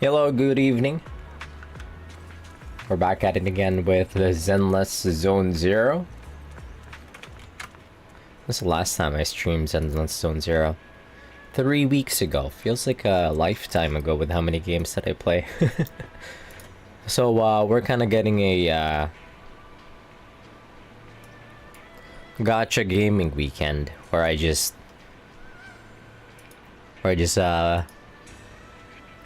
Hello, good evening. We're back at it again with the Zenless Zone Zero. This is the last time I streamed Zenless Zone Zero. 3 weeks ago. Feels like a lifetime ago with how many games that I play. So we're kind of getting a gacha gaming weekend where I just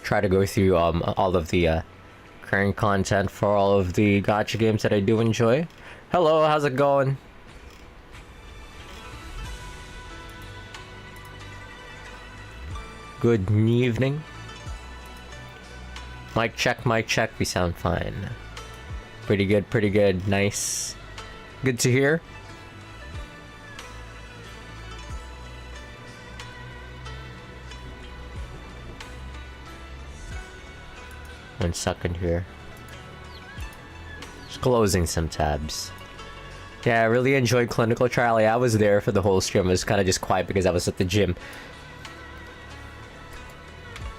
try to go through all of the current content for all of the gacha games that I do enjoy. Hello, how's it going? Good evening. Mic check, we sound fine. Pretty good, nice. Good to hear. One second here. Just closing some tabs. Yeah, I really enjoyed Clinical Trial. Yeah, I was there for the whole stream. I was kind of just quiet because I was at the gym.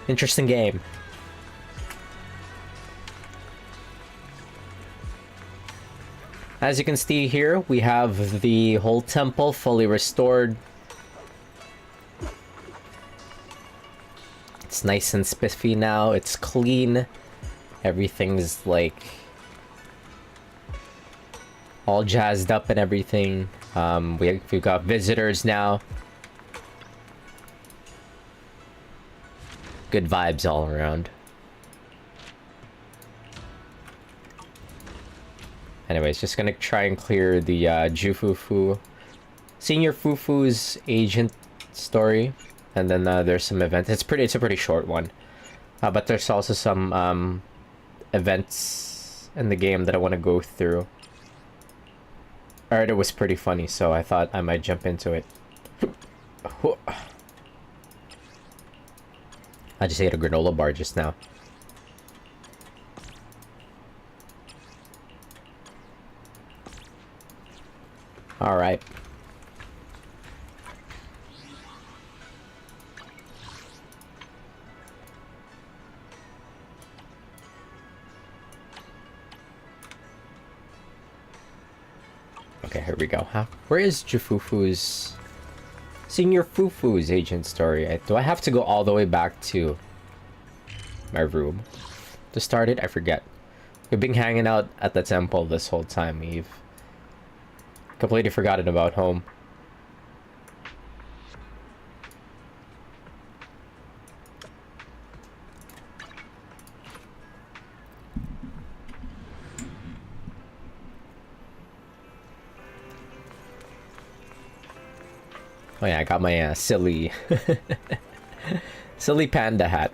Interesting game. As you can see here, we have the whole temple fully restored. It's nice and spiffy now. It's clean. Everything's like all jazzed up and everything. We've got visitors now. Good vibes all around. Anyways, just gonna try and clear the Fufu. Senior Fufu's agent story. And then there's some events. It's a pretty short one. But there's also some events in the game that I want to go through. I heard it was pretty funny, so I thought I might jump into it. I just ate a granola bar just now. Alright. Okay, here we go. Where is Jufufu's... Senior Fufu's agent story? Do I have to go all the way back to my room to start it? I forget. We've been hanging out at the temple this whole time. We've completely forgotten about home. Oh yeah, I got my silly silly panda hat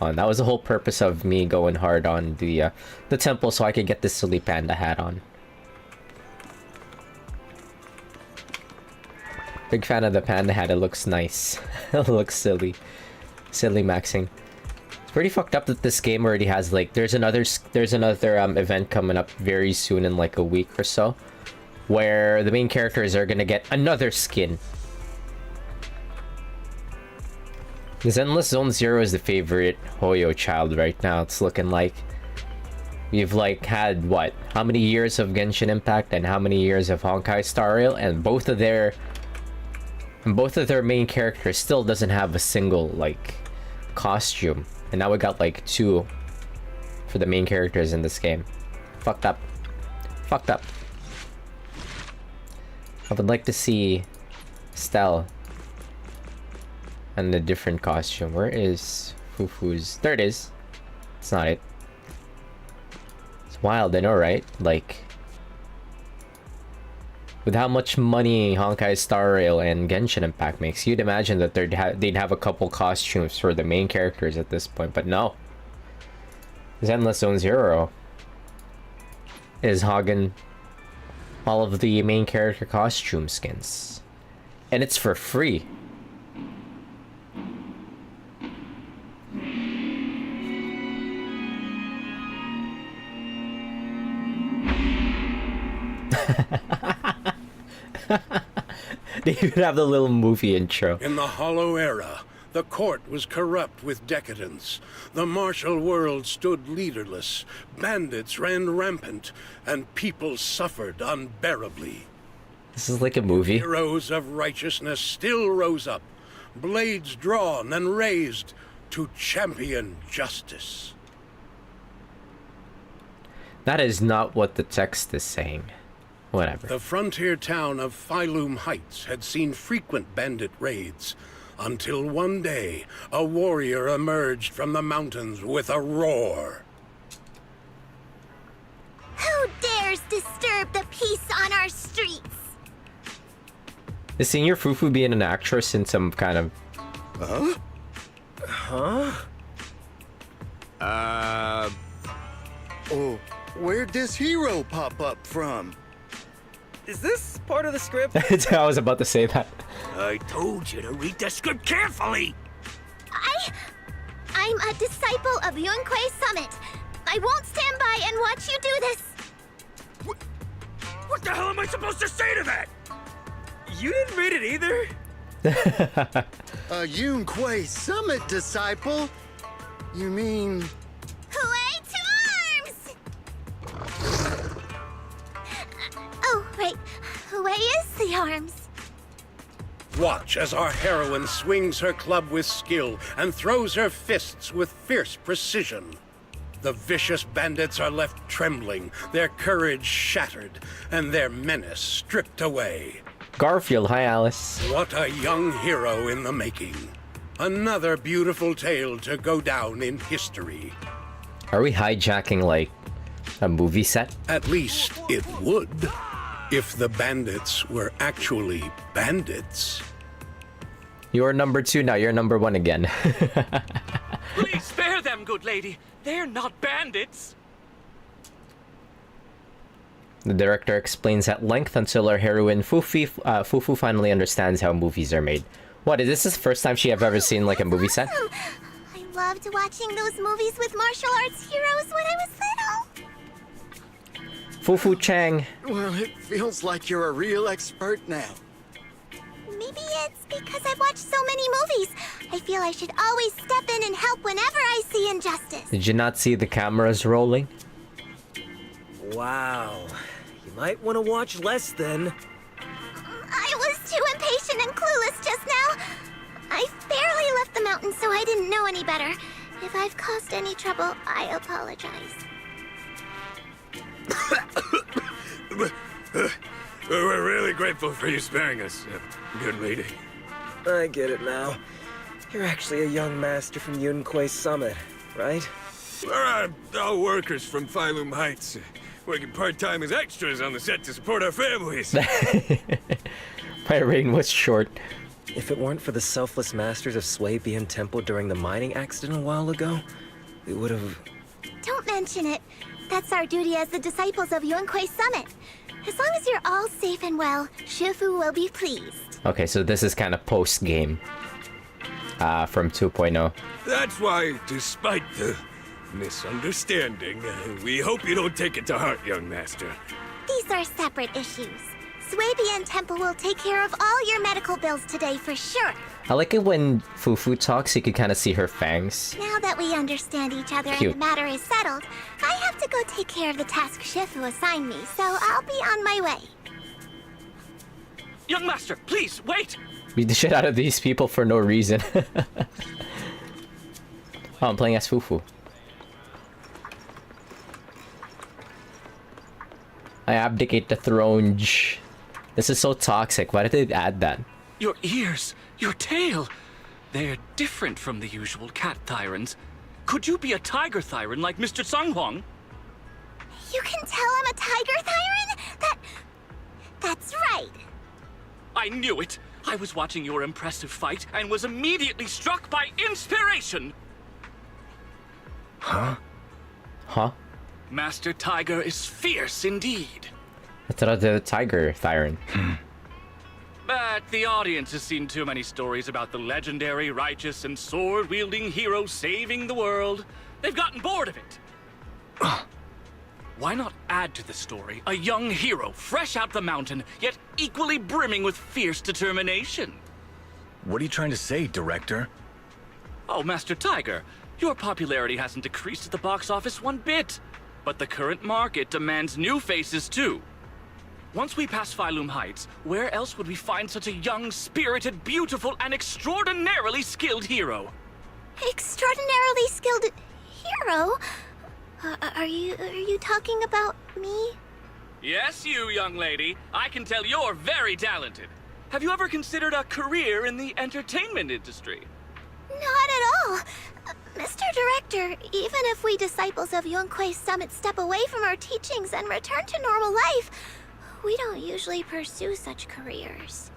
on. That was the whole purpose of me going hard on the temple, so I could get this silly panda hat on. Big fan of the panda hat. It looks nice. It looks silly. Silly maxing. It's pretty fucked up that this game already has like there's another event coming up very soon in like a week or so, where the main characters are gonna get another skin. Zenless Zone Zero is the favorite Hoyo child right now. It's looking like we've like had what? How many years of Genshin Impact and how many years of Honkai Star Rail, and both of their main characters still doesn't have a single like costume, and now we got like 2 for the main characters in this game. Fucked up. Fucked up. I would like to see Stell and a different costume. Where is Fufu's? There it is. It's not it. It's wild, I know, right? Like, with how much money Honkai Star Rail and Genshin Impact makes, you'd imagine that they'd have a couple costumes for the main characters at this point, but no. Zenless Zone Zero is hogging all of the main character costume skins. And it's for free. They even have the little movie intro. In the Hollow Era, The court was corrupt with decadence. The martial world stood leaderless. Bandits ran rampant, and people suffered unbearably. This is like a movie. Heroes of righteousness still rose up, blades drawn and raised to champion justice. That is not what the text is saying. Whatever. The frontier town of Phylum Heights had seen frequent bandit raids, until one day a warrior emerged from the mountains with a roar. Who dares disturb the peace on our streets? Is Senior Fufu being an actress in some kind of... Oh, where'd this hero pop up from? Is this part of the script? I was about to say that. I told you to read the script carefully! I'm a disciple of Yunquei Summit. I won't stand by and watch you do this. What the hell am I supposed to say to that? You didn't read it either? A Yunquei Summit disciple? You mean... Huey to arms! Oh, right. Huey is the arms. Watch as our heroine swings her club with skill and throws her fists with fierce precision. The vicious bandits are left trembling, their courage shattered, and their menace stripped away. Garfield, hi Alice. What a young hero in the making. Another beautiful tale to go down in history. Are we hijacking, like, a movie set? At least it would, if the bandits were actually bandits. You're number 2 now, you're number 1 again. Please spare them, good lady. They're not bandits. The director explains at length until our heroine Fufu finally understands how movies are made. What, is this the first time she have ever seen like a movie set? Awesome. I loved watching those movies with martial arts heroes when I was little. Fufu Chang. Well, it feels like you're a real expert now. Maybe it's because I've watched so many movies. I feel I should always step in and help whenever I see injustice. Did you not see the cameras rolling? Wow. You might want to watch less then. I was too impatient and clueless just now. I barely left the mountain, so I didn't know any better. If I've caused any trouble, I apologize. We're really grateful for you sparing us, good lady. I get it now. You're actually a young master from Yunquei Summit, right? We're all workers from Phylum Heights, working part-time as extras on the set to support our families. My reign was short. If it weren't for the selfless masters of Swabian Temple during the mining accident a while ago, we would have... Don't mention it. That's our duty as the disciples of Yunquei Summit. As long as you're all safe and well, Shifu will be pleased. Okay, so this is kind of post-game. From 2.0. That's why, despite the misunderstanding, we hope you don't take it to heart, young master. These are separate issues. Swabian Temple will take care of all your medical bills today for sure. I like it when Fufu talks, you can kind of see her fangs. Now that we understand each other Cute. and the matter is settled, I have to go take care of the task Shifu assigned me, so I'll be on my way. Young master, please, wait! Beat the shit out of these people for no reason. Oh, I'm playing as Fufu. I abdicate the throne. This is so toxic. Why did they add that? Your ears, your tail, they're different from the usual cat thyrans. Could you be a tiger thyran like Mr. Sunghuang? You can tell I'm a tiger thyran? That's right. I knew it. I was watching your impressive fight and was immediately struck by inspiration. Huh? Master Tiger is fierce indeed. I thought the tiger thyran. But the audience has seen too many stories about the legendary, righteous, and sword-wielding hero saving the world. They've gotten bored of it. Why not add to the story a young hero fresh out the mountain, yet equally brimming with fierce determination? What are you trying to say, director? Oh, Master Tiger, your popularity hasn't decreased at the box office one bit. But the current market demands new faces too. Once we pass Phylum Heights, where else would we find such a young, spirited, beautiful, and extraordinarily skilled hero? Extraordinarily skilled hero? Are you talking about me? Yes, you, young lady. I can tell you're very talented. Have you ever considered a career in the entertainment industry? Not at all. Mr. Director, even if we disciples of Yunque's summit step away from our teachings and return to normal life, we don't usually pursue such careers.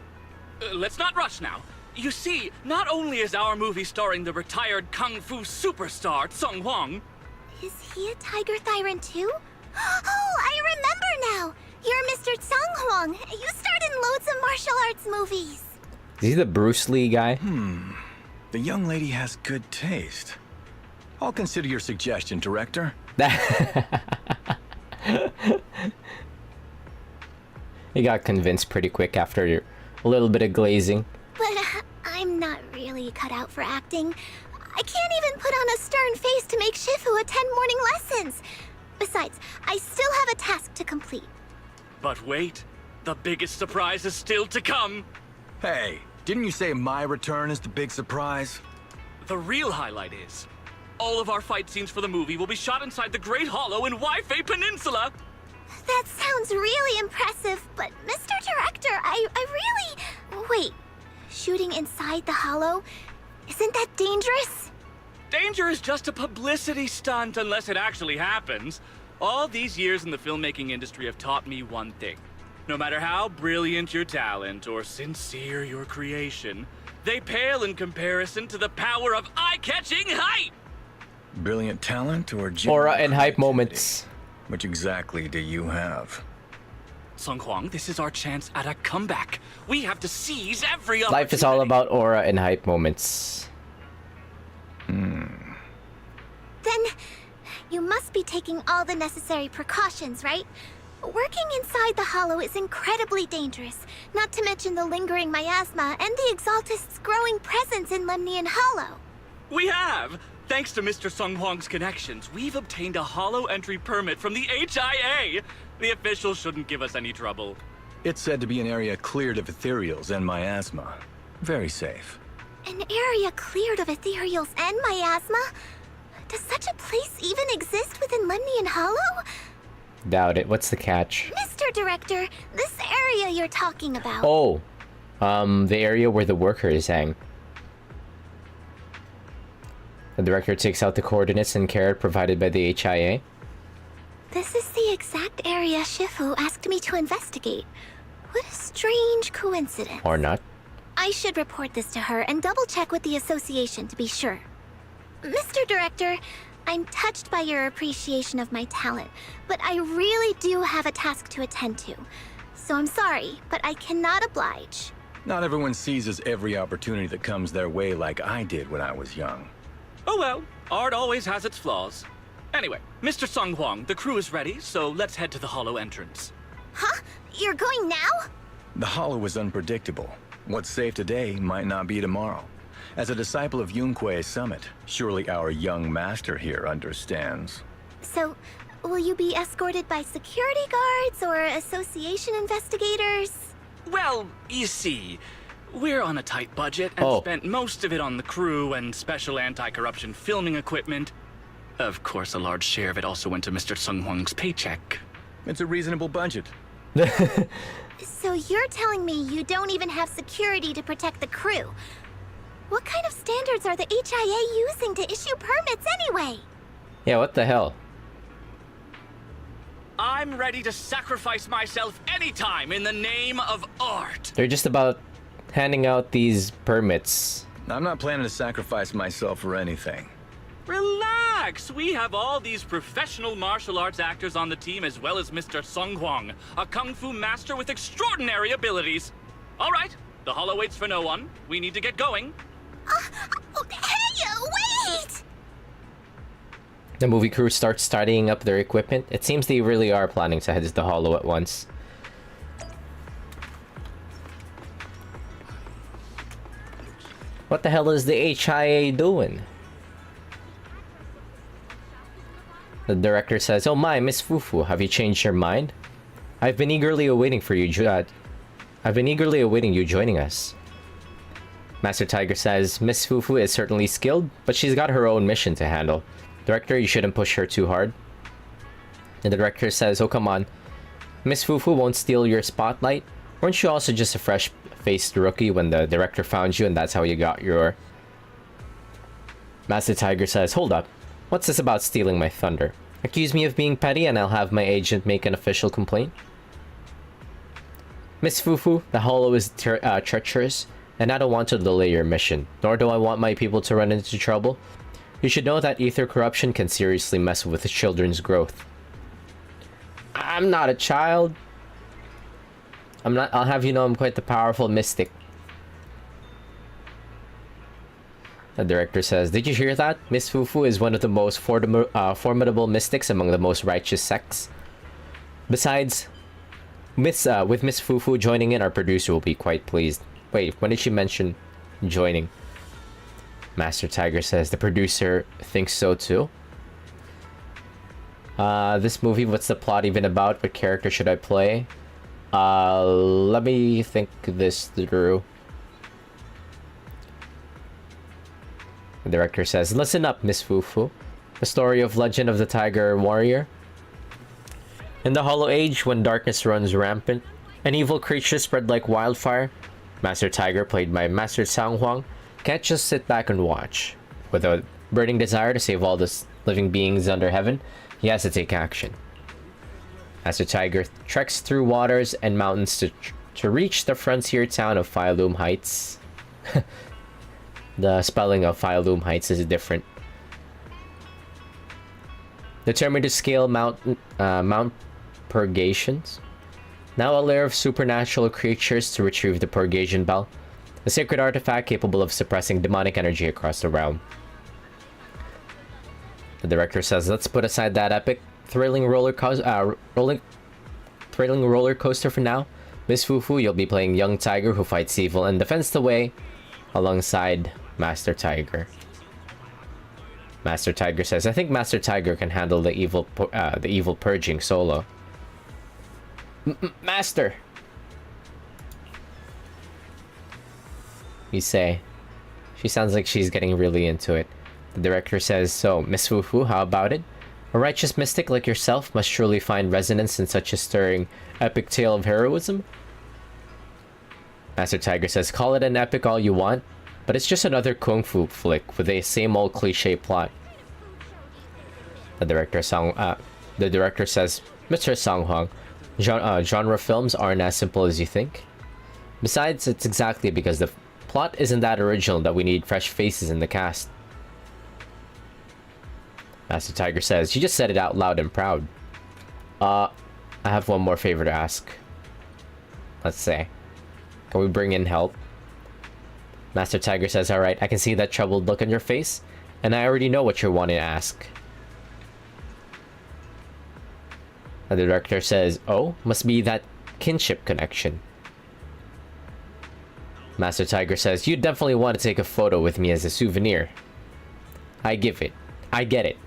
Let's not rush now. You see, not only is our movie starring the retired kung fu superstar Tsung Huang. Is he a tiger tyrant too? Oh, I remember now! You're Mr. Tsung Huang. You starred in loads of martial arts movies. Is he the Bruce Lee guy? The young lady has good taste. I'll consider your suggestion, director. He got convinced pretty quick after a little bit of glazing. But I'm not really cut out for acting. I can't even put on a stern face to make Shifu attend morning lessons. Besides, I still have a task to complete. But wait, the biggest surprise is still to come. Hey, didn't you say my return is the big surprise? The real highlight is, all of our fight scenes for the movie will be shot inside the Great Hollow in Waifei Peninsula. That sounds really impressive, but Mr. Director, I really... Wait, shooting inside the hollow? Isn't that dangerous? Danger is just a publicity stunt unless it actually happens. All these years in the filmmaking industry have taught me one thing. No matter how brilliant your talent or sincere your creation, they pale in comparison to the power of eye-catching hype! Brilliant talent or Aura and hype creativity? moments. Which exactly do you have? Sung Huang, this is our chance at a comeback. We have to seize every opportunity. Life is all about aura and hype moments. Then you must be taking all the necessary precautions, right? Working inside the hollow is incredibly dangerous, not to mention the lingering miasma and the Exaltist's growing presence in Lemnian Hollow. We have! Thanks to Mr. Sung Huang's connections, we've obtained a hollow entry permit from the HIA. The officials shouldn't give us any trouble. It's said to be an area cleared of ethereals and miasma. Very safe. An area cleared of ethereals and miasma? Does such a place even exist within Lemnian Hollow? Doubt it. What's the catch? Mr. Director, this area you're talking about... Oh, the area where the workers hang. The director takes out the coordinates and carrot provided by the HIA. This is the exact area Shifu asked me to investigate. What a strange coincidence. Or not. I should report this to her and double-check with the association to be sure. Mr. Director, I'm touched by your appreciation of my talent, but I really do have a task to attend to. So I'm sorry, but I cannot oblige. Not everyone seizes every opportunity that comes their way like I did when I was young. Oh well, art always has its flaws. Anyway, Mr. Sung Huang, the crew is ready, so let's head to the hollow entrance. Huh? You're going now? The hollow is unpredictable. What's safe today might not be tomorrow. As a disciple of Yunque's summit, surely our young master here understands. So, will you be escorted by security guards or association investigators? Well, you see, we're on a tight budget and spent most of it on the crew and special anti-corruption filming equipment. Of course, a large share of it also went to Mr. Sung Huang's paycheck. It's a reasonable budget. So you're telling me you don't even have security to protect the crew? What kind of standards are the HIA using to issue permits anyway? Yeah, what the hell? I'm ready to sacrifice myself anytime in the name of art. They're just about handing out these permits. I'm not planning to sacrifice myself for anything. Relax! We have all these professional martial arts actors on the team as well as Mr. Sung Huang, a kung fu master with extraordinary abilities. All right, the hollow waits for no one. We need to get going. Hey, wait! The movie crew starts tidying up their equipment. It seems they really are planning to head to the hollow at once. What What the hell is the HIA doing? The director says, "Oh my, Miss Fufu, have you changed your mind? I've been eagerly awaiting you joining us." Master Tiger says, "Miss Fufu is certainly skilled, but she's got her own mission to handle. Director, you shouldn't push her too hard." And the director says, "Oh, come on. Miss Fufu won't steal your spotlight. Weren't you also just a fresh-faced rookie when the director found you and that's how you got your..." Master Tiger says, "Hold up. What's this about stealing my thunder? Accuse me of being petty and I'll have my agent make an official complaint." "Miss Fufu, the hollow is treacherous, and I don't want to delay your mission, nor do I want my people to run into trouble. You should know that ether corruption can seriously mess with the children's growth." "I'm not a child. I'll have you know I'm quite the powerful mystic." The director says, "Did you hear that? Miss Fufu is one of the most formidable mystics among the most righteous sects. Besides, with Miss Fufu joining in, our producer will be quite pleased." Wait, when did she mention joining? Master Tiger says, "The producer thinks so too." This movie, what's the plot even about? What character should I play? Let me think this through. The director says, "Listen up, Miss Fufu. The story of Legend of the Tiger Warrior. In the Hollow Age, when darkness runs rampant, an evil creature spread like wildfire. Master Tiger, played by Master Sang Huang, can't just sit back and watch. With a burning desire to save all the living beings under heaven, he has to take action. Master Tiger treks through waters and mountains to reach the frontier town of Fireloom Heights." The spelling of Fireloom Heights is different. Determined to scale Mount Purgations. Now a lair of supernatural creatures to retrieve the Purgation Bell, a sacred artifact capable of suppressing demonic energy across the realm. The director says, "Let's put aside that epic, thrilling roller coaster for now. Miss Fufu, you'll be playing young Tiger who fights evil and defends the way alongside Master Tiger." Master Tiger says, "I think Master Tiger can handle the evil purging solo." Master, you say. She sounds like she's getting really into it. The director says, "So, Miss Fufu, how about it? A righteous mystic like yourself must surely find resonance in such a stirring, epic tale of heroism." Master Tiger says, "Call it an epic all you want, but it's just another kung fu flick with a same old cliche plot." The director says, "Mr. Sang Huang, genre films aren't as simple as you think. Besides, it's exactly because the plot isn't that original that we need fresh faces in the cast." Master Tiger says, "You just said it out loud and proud." I have one more favor to ask. Let's say, can we bring in help?" Master Tiger says, "Alright, I can see that troubled look on your face, and I already know what you're wanting to ask." And the director says, "Oh, must be that kinship connection." Master Tiger says, "You definitely want to take a photo with me as a souvenir." I get it.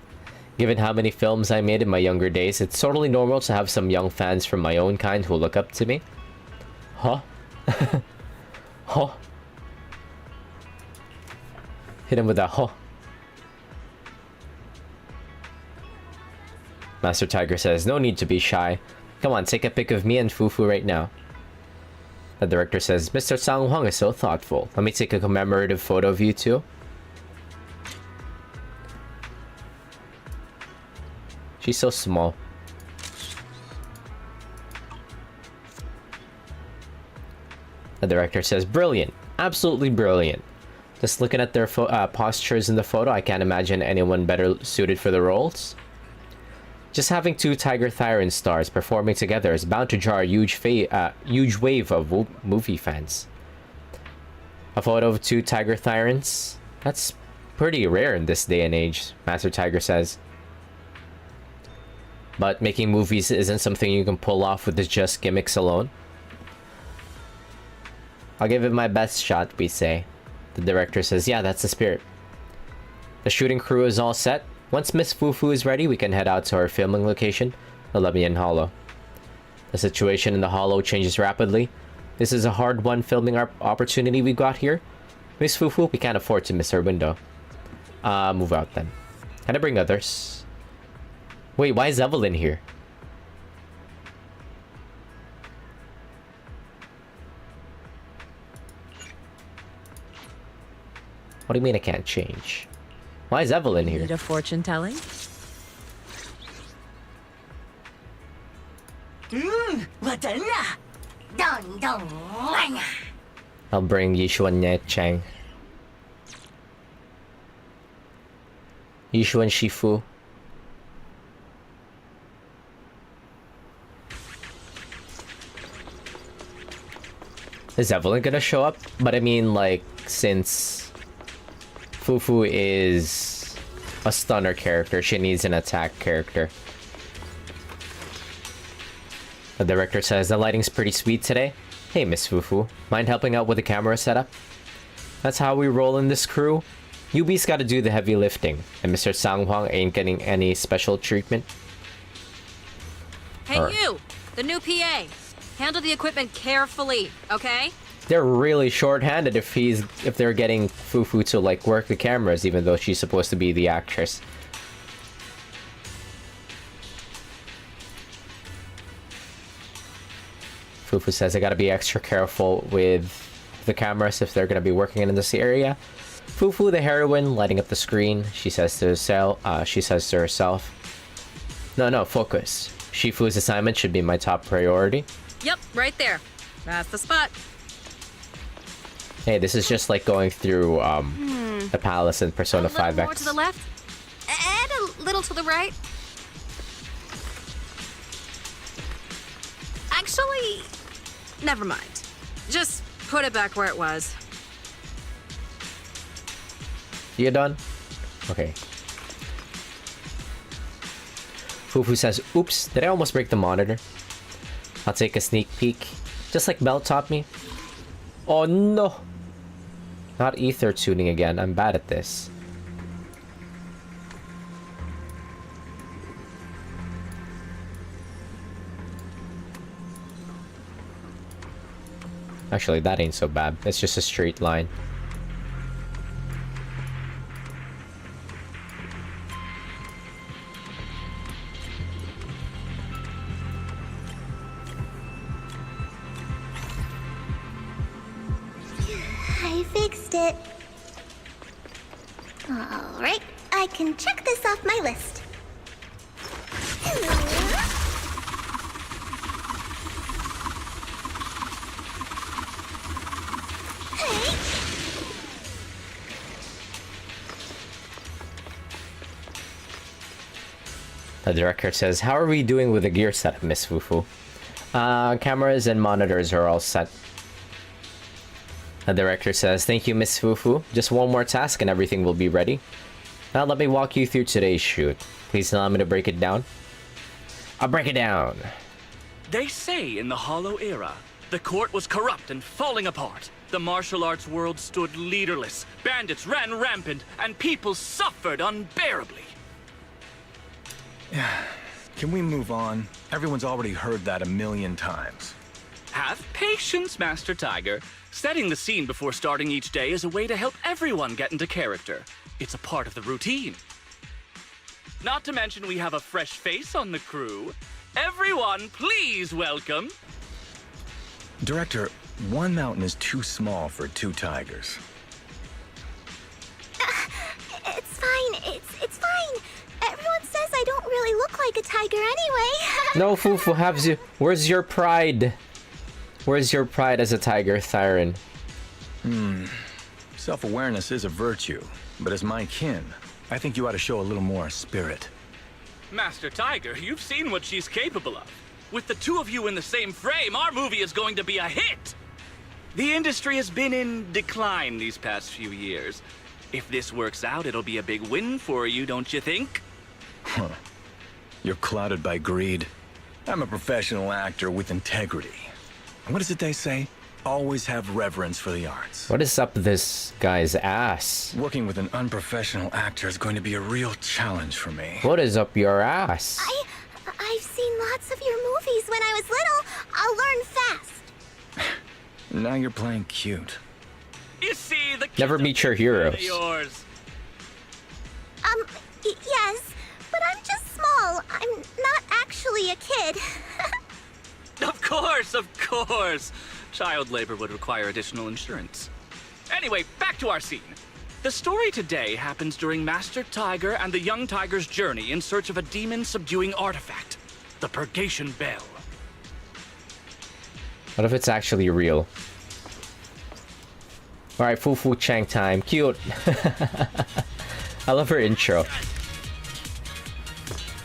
Given how many films I made in my younger days, it's totally normal to have some young fans from my own kind who look up to me. Huh? Huh? Hit him with a huh. Master Tiger says, "No need to be shy. Come on, take a pic of me and Fufu right now." The director says, "Mr. Sang Huang is so thoughtful. Let me take a commemorative photo of you too." She's so small. The director says, "Brilliant. Absolutely brilliant. Just looking at their postures in the photo, I can't imagine anyone better suited for the roles. Just having two Tiger Thyron stars performing together is bound to draw a huge wave of movie fans. A photo of two Tiger Thyrons? That's pretty rare in this day and age," Master Tiger says. "But making movies isn't something you can pull off with just gimmicks alone." "I'll give it my best shot," we say. The director says, yeah, that's the spirit. The shooting crew is all set. Once Miss Fufu is ready, we can head out to our filming location, the Levian Hollow. The situation in the Hollow changes rapidly. This is a hard-won filming opportunity we got here. Miss Fufu, we can't afford to miss our window. Move out then. Can I bring others? Wait, why is Evelyn here? What do you mean I can't change? Why is Evelyn here? Need a fortune telling? I'll bring Yishuan Nye Chang. Yishuan Shifu. Is Evelyn gonna show up? But I mean, like, since Fufu is a stunner character, she needs an attack character. The director says the lighting's pretty sweet today. Hey, Miss Fufu, mind helping out with the camera setup? That's how we roll in this crew. Yubi's gotta do the heavy lifting, and Mr. Sang Hwang ain't getting any special treatment. Hey, you! The new PA! Handle the equipment carefully, okay? They're really short-handed if they're getting Fufu to like work the cameras, even though she's supposed to be the actress. Fufu says I gotta be extra careful with the cameras if they're gonna be working in this area. Fufu, the heroine, lighting up the screen. She says to herself, No, focus. Shifu's assignment should be my top priority. Yep, right there. That's the spot. Hey, this is just like going through the palace in Persona 5X. A little more to the left, and a little to the right. Actually, never mind. Just put it back where it was. You done? Okay. Fufu says, oops, did I almost break the monitor? I'll take a sneak peek. Just like Belle taught me. Oh no! Not ether tuning again, I'm bad at this. Actually, that ain't so bad. It's just a straight line. I fixed it. Alright, I can check this off my list. The director says, how are we doing with the gear setup, Miss Fufu? Cameras and monitors are all set. The director says, thank you, Miss Fufu. Just one more task and everything will be ready. Now let me walk you through today's shoot. Please allow me to break it down. I'll break it down. They say in the Hollow Era, the court was corrupt and falling apart. The martial arts world stood leaderless. Bandits ran rampant, and people suffered unbearably. Can we move on? Everyone's already heard that a million times. Have patience, Master Tiger. Setting the scene before starting each day is a way to help everyone get into character. It's a part of the routine. Not to mention we have a fresh face on the crew. Everyone, please welcome... Director, one mountain is too small for two tigers. It's fine. It's fine. Everyone says I don't really look like a tiger anyway. No, Fufu, have you... Where's your pride? Where's your pride as a tiger, Thyron? Self-awareness is a virtue, but as my kin, I think you ought to show a little more spirit. Master Tiger, you've seen what she's capable of. With the two of you in the same frame, our movie is going to be a hit. The industry has been in decline these past few years. If this works out, it'll be a big win for you, don't you think? Huh. You're clouded by greed. I'm a professional actor with integrity. What is it they say? always have reverence for the arts. What is up this guy's ass? Working with an unprofessional actor is going to be a real challenge for me. What is up your ass? I've seen lots of your movies when I was little. I'll learn fast. Now you're playing cute. You see, the Never meet your heroes. Yours. Yes, but I'm just small. I'm not actually a kid. Of course. Child labor would require additional insurance. Anyway, back to our scene. The story today happens during Master Tiger and the young tiger's journey in search of a demon-subduing artifact, the Purgation Bell. What if it's actually real? Alright, Fufu Chang time. Cute. I love her intro.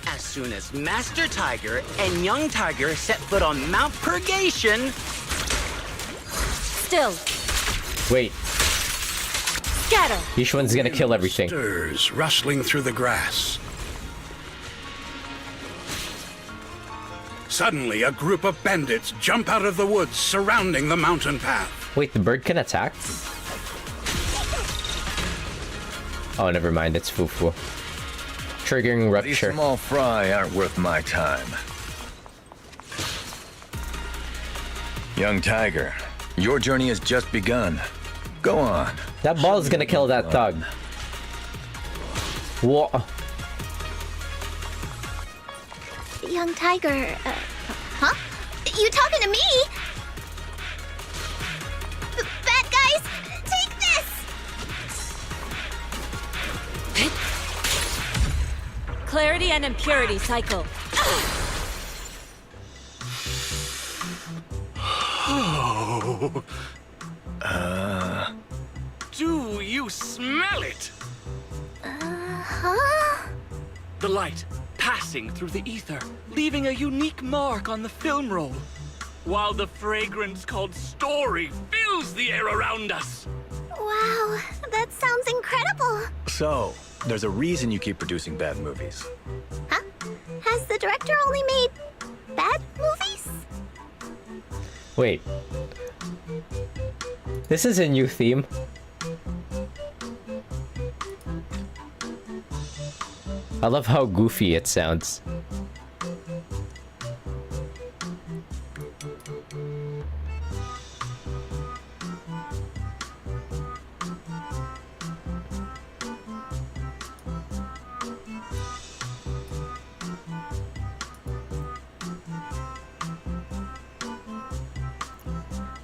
As soon as Master Tiger and Young Tiger set foot on Mount Purgation... Still. Wait, Scatter. each one's gonna kill everything. Stirs, rustling through the grass. Suddenly, a group of bandits jump out of the woods surrounding the mountain path. Wait, the bird can attack? Oh, never mind, it's Fufu. Triggering These rupture. small fry aren't worth my time. Young Tiger, your journey has just begun. Go on. That ball is gonna kill that thug. Whoa. Young Tiger, huh? You talking to me? Bad guys, take this! Clarity and impurity cycle. Do you smell it? Huh? The light passing through the ether, leaving a unique mark on the film roll, while the fragrance called story fills the air around us. Wow, that sounds incredible. So, there's a reason you keep producing bad movies. Huh? Has the director only made bad movies? Wait. This is a new theme. I love how goofy it sounds.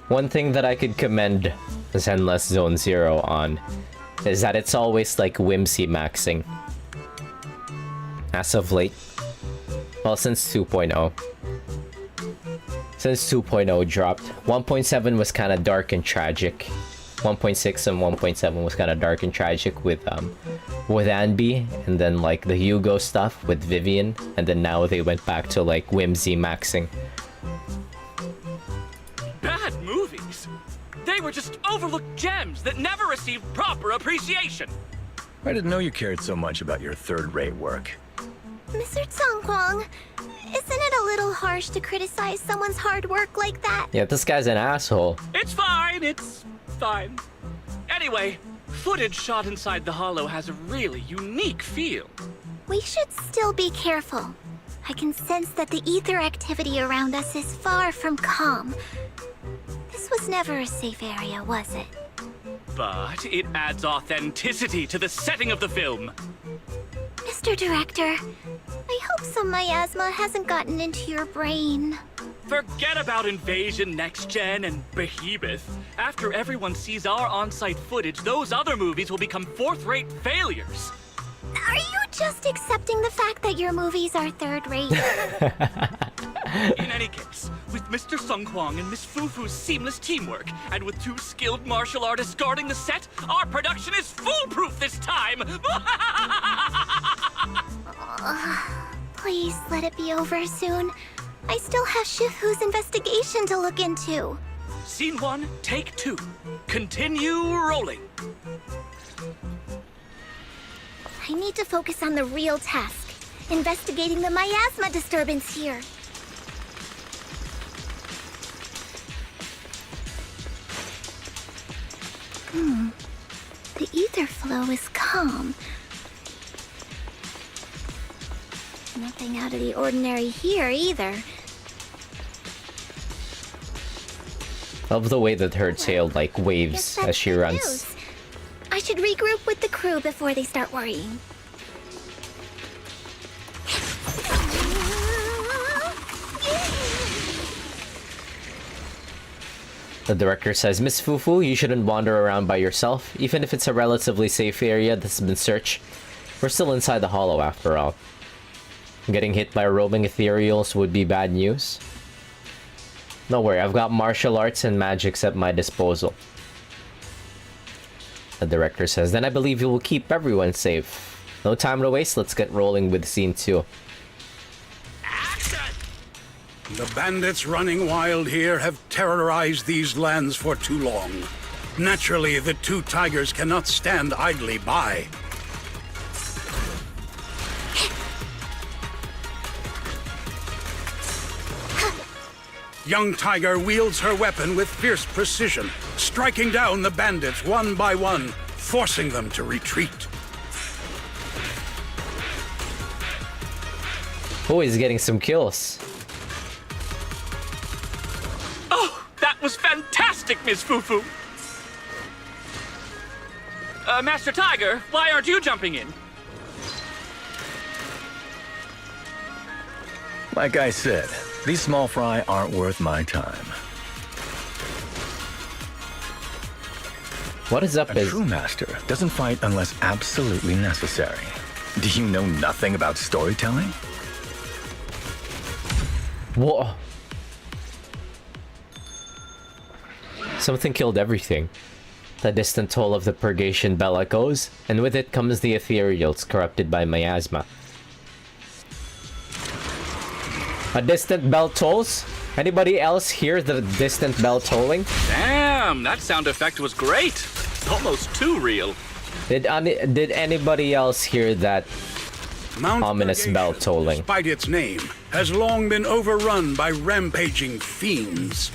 One thing that I could commend Zenless Zone Zero on is that it's always like whimsy maxing. As of late. Well, since 2.0. Since 2.0 dropped. 1.7 was kind of dark and tragic. 1.6 and 1.7 was kind of dark and tragic with Anby, and then like the Hugo stuff with Vivian, and then now they went back to like whimsy maxing. Bad movies? They were just overlooked gems that never received proper appreciation. I didn't know you cared so much about your third-rate work. Mr. Tsongkwang, isn't it a little harsh to criticize someone's hard work like that? Yeah, this guy's an asshole. It's fine. Anyway, footage shot inside the hollow has a really unique feel. We should still be careful. I can sense that the ether activity around us is far from calm. This was never a safe area, was it? But it adds authenticity to the setting of the film. Mr. Director, I hope some miasma hasn't gotten into your brain. Forget about Invasion Next Gen and Behemoth. After everyone sees our on-site footage, those other movies will become fourth-rate failures. Are you just accepting the fact that your movies are third-rate? In any case, with Mr. Sung Kwang and Miss Fufu's seamless teamwork, and with 2 skilled martial artists guarding the set, our production is foolproof this time! Please let it be over soon. I still have Shifu's investigation to look into. Scene 1, take 2. Continue rolling. I need to focus on the real task, investigating the miasma disturbance here. The ether flow is calm. Nothing out of the ordinary here either. Love the way that her tail like waves as she runs. News. I should regroup with the crew before they start worrying. The director says, Miss Fufu, you shouldn't wander around by yourself, even if it's a relatively safe area that's been searched. We're still inside the hollow after all. Getting hit by roaming ethereals would be bad news. Don't worry, I've got martial arts and magics at my disposal. The director says, then I believe you will keep everyone safe. No time to waste, let's get rolling with scene 2. The bandits running wild here have terrorized these lands for too long. Naturally, the two tigers cannot stand idly by. Young Tiger wields her weapon with fierce precision, striking down the bandits one by one, forcing them to retreat. Oh, he's getting some kills. Oh, that was fantastic, Miss Fufu! Master Tiger, why aren't you jumping in? Like I said, these small fry aren't worth my time. What is up? A true master doesn't fight unless absolutely necessary. Do you know nothing about storytelling? Whoa. Something killed everything. The distant toll of the purgation bell echoes, and with it comes the ethereals corrupted by miasma. A distant bell tolls? Anybody else hear the distant bell tolling? Damn, that sound effect was great. Almost too real. Did anybody else hear that Mount ominous bell Purgation, tolling? despite its name, has long been overrun by rampaging fiends.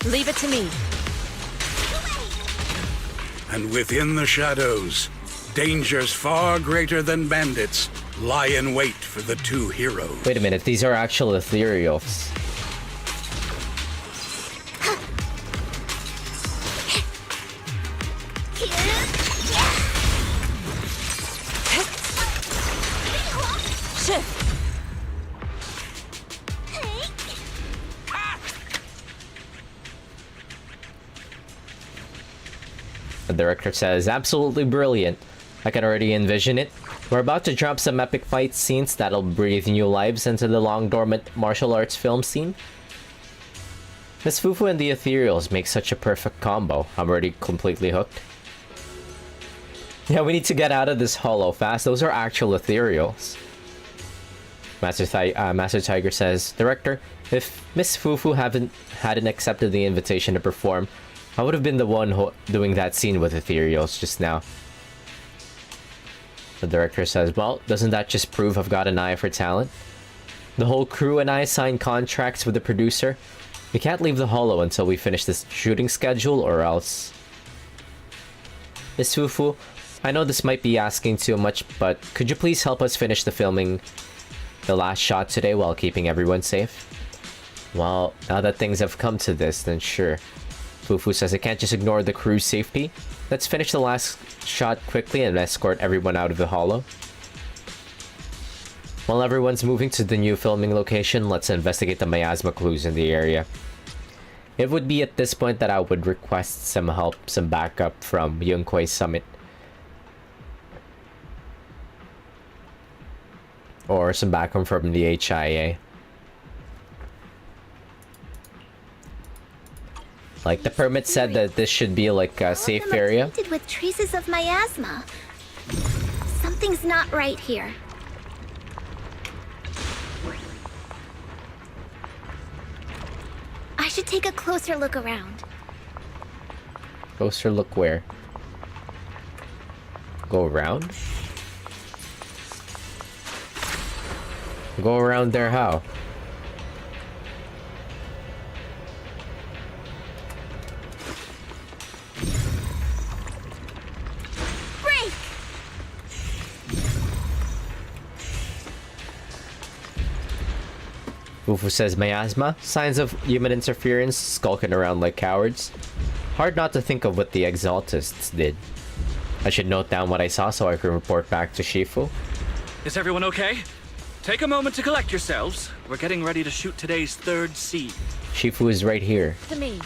Leave it to me. And within the shadows, dangers far greater than bandits lie in wait for the two heroes. Wait a minute, these are actual ethereals. The director says, absolutely brilliant. I can already envision it. We're about to drop some epic fight scenes that'll breathe new lives into the long-dormant martial arts film scene. Miss Fufu and the ethereals make such a perfect combo. I'm already completely hooked. Yeah, we need to get out of this hollow fast. Those are actual ethereals. Master Tiger says, Director, if Miss Fufu hadn't accepted the invitation to perform, I would have been the one doing that scene with ethereals just now. The director says, well, doesn't that just prove I've got an eye for talent? The whole crew and I signed contracts with the producer. We can't leave the hollow until we finish this shooting schedule or else. Miss Fufu, I know this might be asking too much, but could you please help us finish filming the last shot today while keeping everyone safe? Well, now that things have come to this, then sure. Fufu says I can't just ignore the crew's safety. Let's finish the last shot quickly and escort everyone out of the hollow. While everyone's moving to the new filming location, let's investigate the miasma clues in the area. It would be at this point that I would request some help, some backup from Yunque's summit. Or some backup from the HIA. Like, the permit said that this should be like a safe area. Tainted with traces of miasma. Something's not right here. I should take a closer look around. Closer look where? Go around? Go around there how? Fufu says miasma, signs of human interference, skulking around like cowards. Hard not to think of what the Exaltists did. I should note down what I saw so I can report back to Shifu. Is everyone okay? Take a moment to collect yourselves. We're getting ready to shoot today's third scene. Shifu is right here. To me.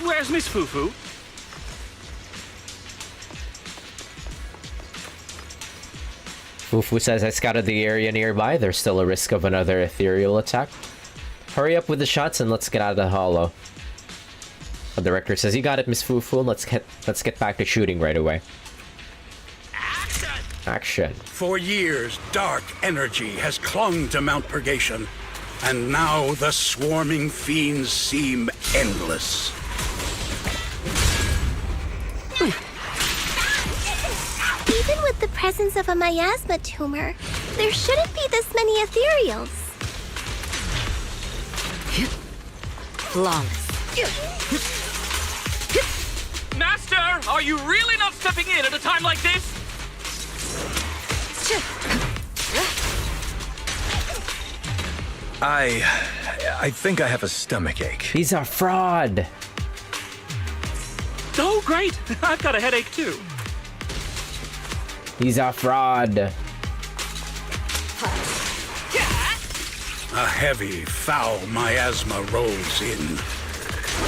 Where's Miss Fufu? Fufu says I scouted the area nearby. There's still a risk of another ethereal attack. Hurry up with the shots and let's get out of the hollow. The director says, you got it, Miss Fufu. Let's get back to shooting right away. Action. For years, dark energy has clung to Mount Purgation, and now the swarming fiends seem endless. Even with the presence of a miasma tumor, there shouldn't be this many ethereals. Flawless. Master, are you really not stepping in at a time like this? I think I have a stomach ache. He's a fraud. Oh, great. I've got a headache, too. He's a fraud. A heavy, foul miasma rolls in.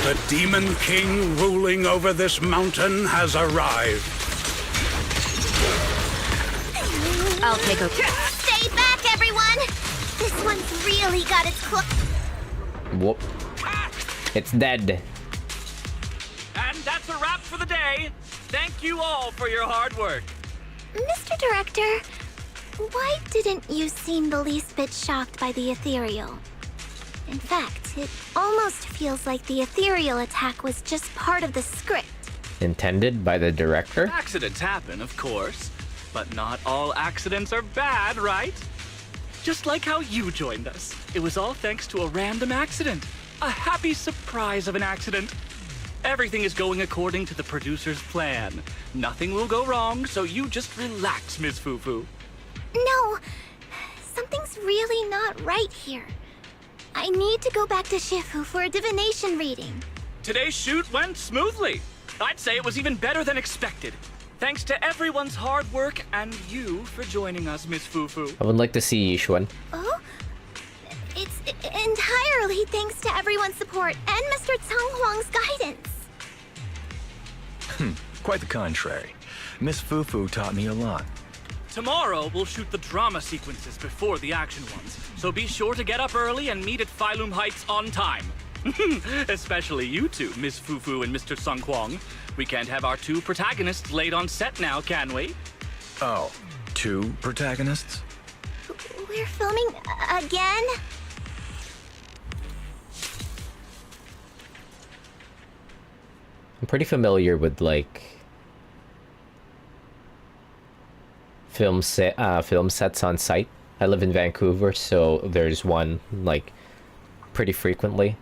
The Demon King ruling over this mountain has arrived. I'll take a... Stay back, everyone! This one's really got its claw. Whoop. It's dead. And that's a wrap for the day. Thank you all for your hard work. Mr. Director, why didn't you seem the least bit shocked by the ethereal? In fact, it almost feels like the ethereal attack was just part of the script. Intended by the director? Accidents happen, of course. But not all accidents are bad, right? Just like how you joined us. It was all thanks to a random accident. A happy surprise of an accident. Everything is going according to the producer's plan. Nothing will go wrong, so you just relax, Ms. Fufu. No, something's really not right here. I need to go back to Shifu for a divination reading. Today's shoot went smoothly. I'd say it was even better than expected. Thanks to everyone's hard work and you for joining us, Miss Fufu. I would like to see Yishuan. Oh? It's entirely thanks to everyone's support and Mr. Tsang Huang's guidance. Quite the contrary. Miss Fufu taught me a lot. Tomorrow, we'll shoot the drama sequences before the action ones. So be sure to get up early and meet at Phylum Heights on time. Especially you two, Miss Fufu and Mr. Sung Kwong. We can't have our two protagonists late on set now, can we? Oh, two protagonists? We're filming again? I'm pretty familiar with, like, film sets on site. I live in Vancouver, so there's one, like, pretty frequently.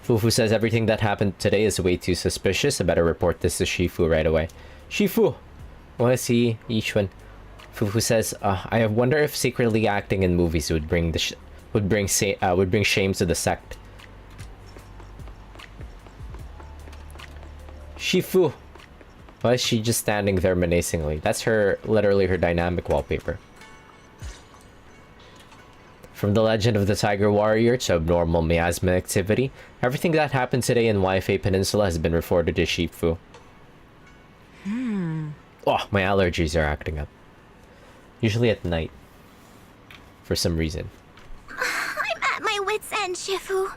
Fufu says everything that happened today is way too suspicious. I better report this to Shifu right away. Shifu! I want to see Yishuan. Fufu says, I wonder if secretly acting in movies would bring shame to the sect. Shifu! Why is she just standing there menacingly? That's literally her dynamic wallpaper. From the legend of the Tiger Warrior to abnormal miasma activity, everything that happened today in Waifei Peninsula has been reported to Shifu. Oh, my allergies are acting up. Usually at night. For some reason. I'm at my wit's end, Shifu.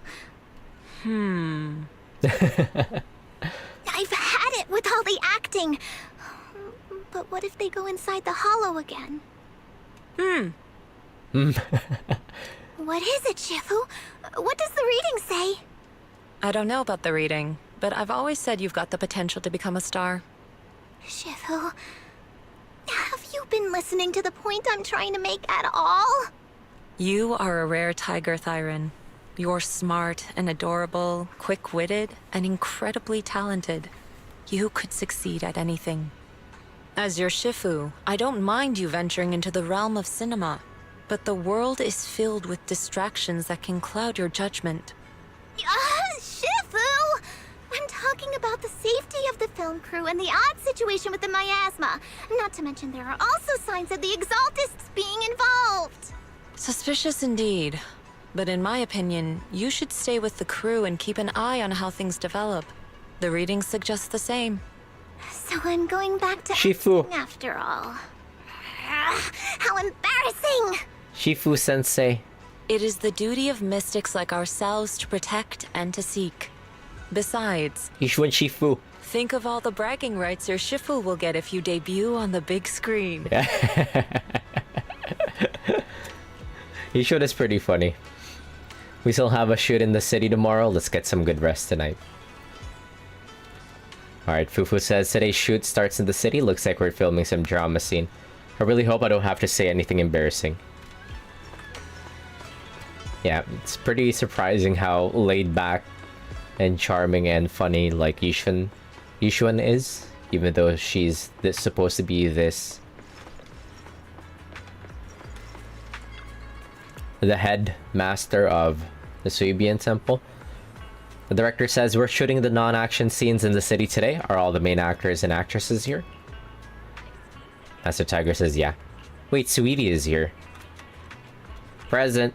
I've had it with all the acting. But what if they go inside the hollow again? What is it, Shifu? What does the reading say? I don't know about the reading, but I've always said you've got the potential to become a star. Shifu, have you been listening to the point I'm trying to make at all? You are a rare tiger, Thyron. You're smart and adorable, quick-witted, and incredibly talented. You could succeed at anything. As your Shifu, I don't mind you venturing into the realm of cinema, but the world is filled with distractions that can cloud your judgment. Shifu! I'm talking about the safety of the film crew and the odd situation with the miasma. Not to mention there are also signs of the Exaltists being involved. Suspicious indeed. But in my opinion, you should stay with the crew and keep an eye on how things develop. The readings suggest the same. So I'm going back to Shifu. acting after all. How embarrassing! Shifu sensei. It is the duty of mystics like ourselves to protect and to seek. Besides, Yishuan Shifu. think of all the bragging rights your Shifu will get if you debut on the big screen. Yishuan is pretty funny. We still have a shoot in the city tomorrow. Let's get some good rest tonight. Alright, Fufu says today's shoot starts in the city. Looks like we're filming some drama scene. I really hope I don't have to say anything embarrassing. Yeah, it's pretty surprising how laid back and charming and funny like Yishuan is, even though she's supposed to be this the head master of the Suibian Temple. The director says we're shooting the non-action scenes in the city today. Are all the main actors and actresses here? Master Tiger says yeah. Wait, Sweetie is here. Present.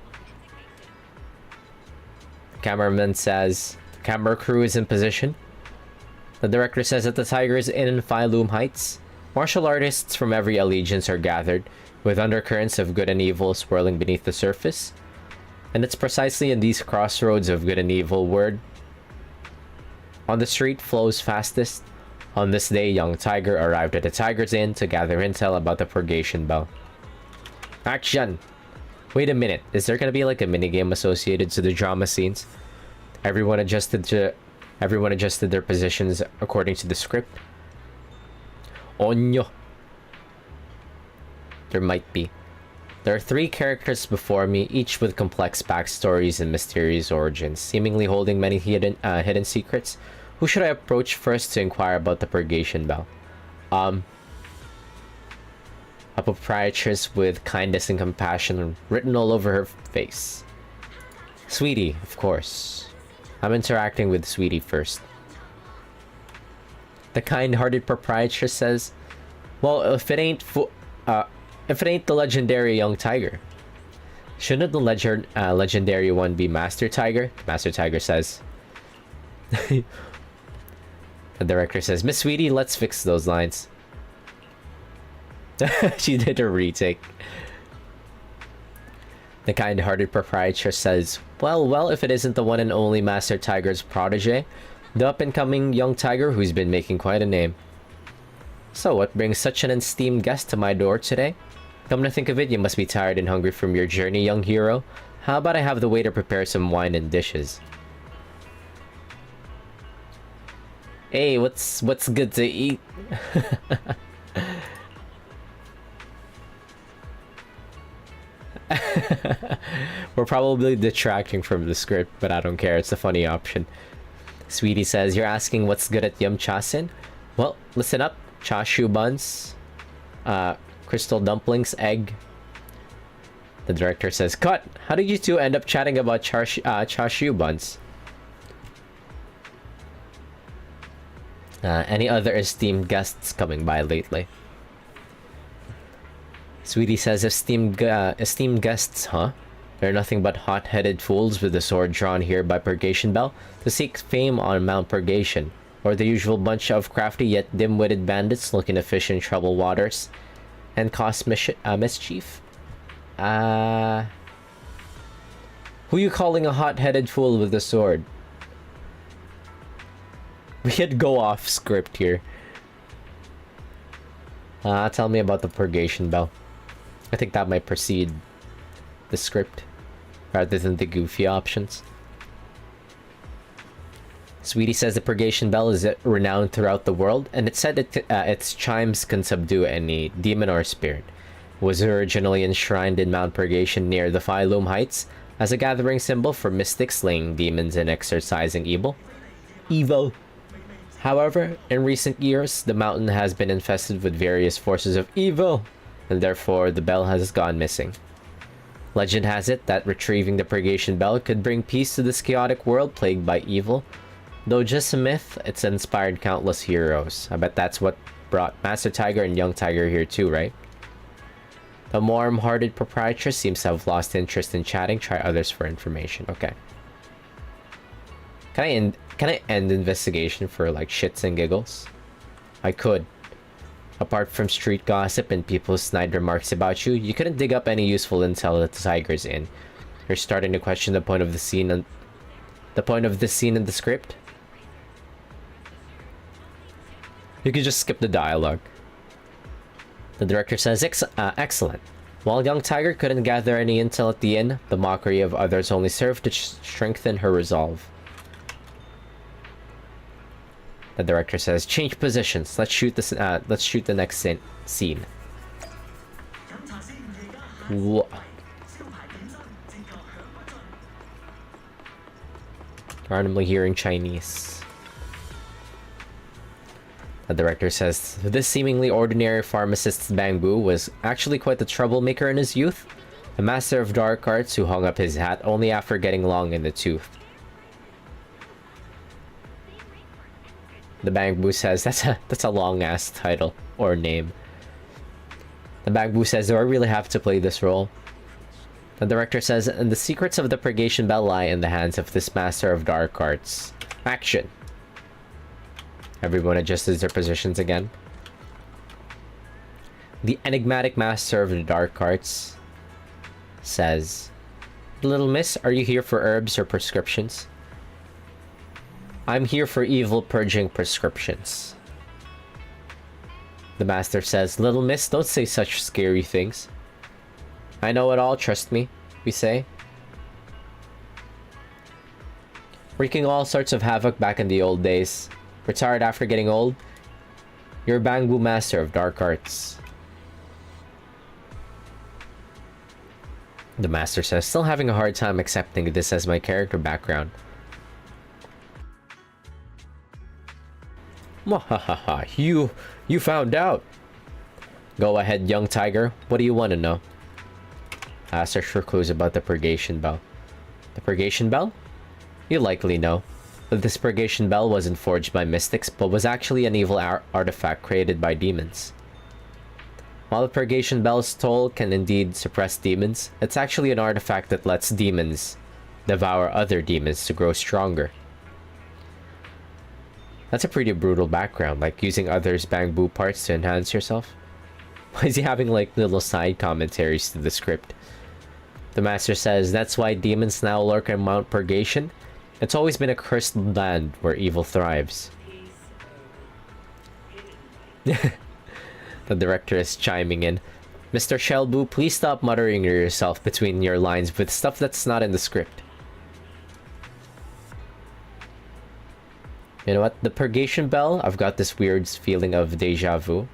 Cameraman says camera crew is in position. The director says that the Tiger is in Phylum Heights. Martial artists from every allegiance are gathered, with undercurrents of good and evil swirling beneath the surface. And it's precisely in these crossroads of good and evil word on the street flows fastest. On this day, young Tiger arrived at the Tiger's Inn to gather intel about the purgation bell. Action! Wait a minute, is there gonna be like a minigame associated to the drama scenes? Everyone adjusted their positions according to the script. Onyo. There might be. There are 3 characters before me, each with complex backstories and mysterious origins, seemingly holding many hidden secrets. Who should I approach first to inquire about the purgation bell? A proprietress with kindness and compassion written all over her face. Sweetie, of course. I'm interacting with Sweetie first. The kind-hearted proprietress says, well, if it ain't the legendary young Tiger, shouldn't the legendary one be Master Tiger? Master Tiger says. The director says, Miss Sweetie, let's fix those lines. She did a retake. The kind-hearted proprietress says, well, if it isn't the one and only Master Tiger's protege, the up-and-coming young Tiger who's been making quite a name. So, what brings such an esteemed guest to my door today? Come to think of it, you must be tired and hungry from your journey, young hero. How about I have the waiter prepare some wine and dishes? Hey, what's good to eat? We're probably detracting from the script, but I don't care. It's a funny option. Sweetie says, you're asking what's good at Yum Chasin? Well, listen up. Chashu buns, crystal dumplings, egg. The director says, cut! How did you two end up chatting about chashu buns? Any other esteemed guests coming by lately? Sweetie says, esteemed guests, huh? They're nothing but hot-headed fools with the sword drawn here by Purgation Bell to seek fame on Mount Purgation, or the usual bunch of crafty yet dim-witted bandits looking to fish in troubled waters and cause mischief. Who you calling a hot-headed fool with the sword? We could go off script here. Tell me about the Purgation Bell. I think that might precede the script rather than the goofy options. Sweetie says the Purgation Bell is renowned throughout the world, and it's said that its chimes can subdue any demon or spirit. It was originally enshrined in Mount Purgation near the Phylum Heights, as a gathering symbol for mystics slaying demons and exorcising evil. However, in recent years, the mountain has been infested with various forces of evil, and therefore the bell has gone missing. Legend has it that retrieving the Purgation Bell could bring peace to this chaotic world plagued by evil. Though just a myth, it's inspired countless heroes. I bet that's what brought Master Tiger and Young Tiger here too, right? The warm-hearted proprietress seems to have lost interest in chatting. Try others for information. Okay. Can I end investigation for like shits and giggles? I could. Apart from street gossip and people's snide remarks about you, you couldn't dig up any useful intel that the Tiger's in. You're starting to question the point of the scene and the point of this scene in the script. You could just skip the dialogue. The director says, excellent. While Young Tiger couldn't gather any intel at the inn, the mockery of others only served to strengthen her resolve. The director says, change positions. Let's shoot the next scene. Randomly hearing Chinese. The director says, this seemingly ordinary pharmacist's Bangbu was actually quite the troublemaker in his youth. A master of dark arts who hung up his hat only after getting long in the tooth. The Bangbu says, that's a long-ass title or name. The Bangbu says, do I really have to play this role? The director says, and the secrets of the Purgation Bell lie in the hands of this master of dark arts. Action! Everyone adjusts their positions again. The enigmatic master of the dark arts says, little miss, are you here for herbs or prescriptions? I'm here for evil purging prescriptions. The master says, little miss, don't say such scary things. I know it all, trust me, we say. Wreaking all sorts of havoc back in the old days. Retired after getting old. You're Bangbu master of dark arts. The master says, still having a hard time accepting this as my character background. Mwahaha, you found out. Go ahead, Young Tiger. What do you want to know? Search for clues about the Purgation Bell. The Purgation Bell? You likely know that this Purgation Bell wasn't forged by mystics, but was actually an evil artifact created by demons. While the Purgation Bell's toll can indeed suppress demons, it's actually an artifact that lets demons devour other demons to grow stronger. That's a pretty brutal background, like using others' Bangbu parts to enhance yourself. Why is he having like little side commentaries to the script? The master says, that's why demons now lurk in Mount Purgation. It's always been a cursed land where evil thrives. The director is chiming in. Mr. Shelbu, please stop muttering yourself between your lines with stuff that's not in the script. You know what? The Purgation Bell, I've got this weird feeling of deja vu.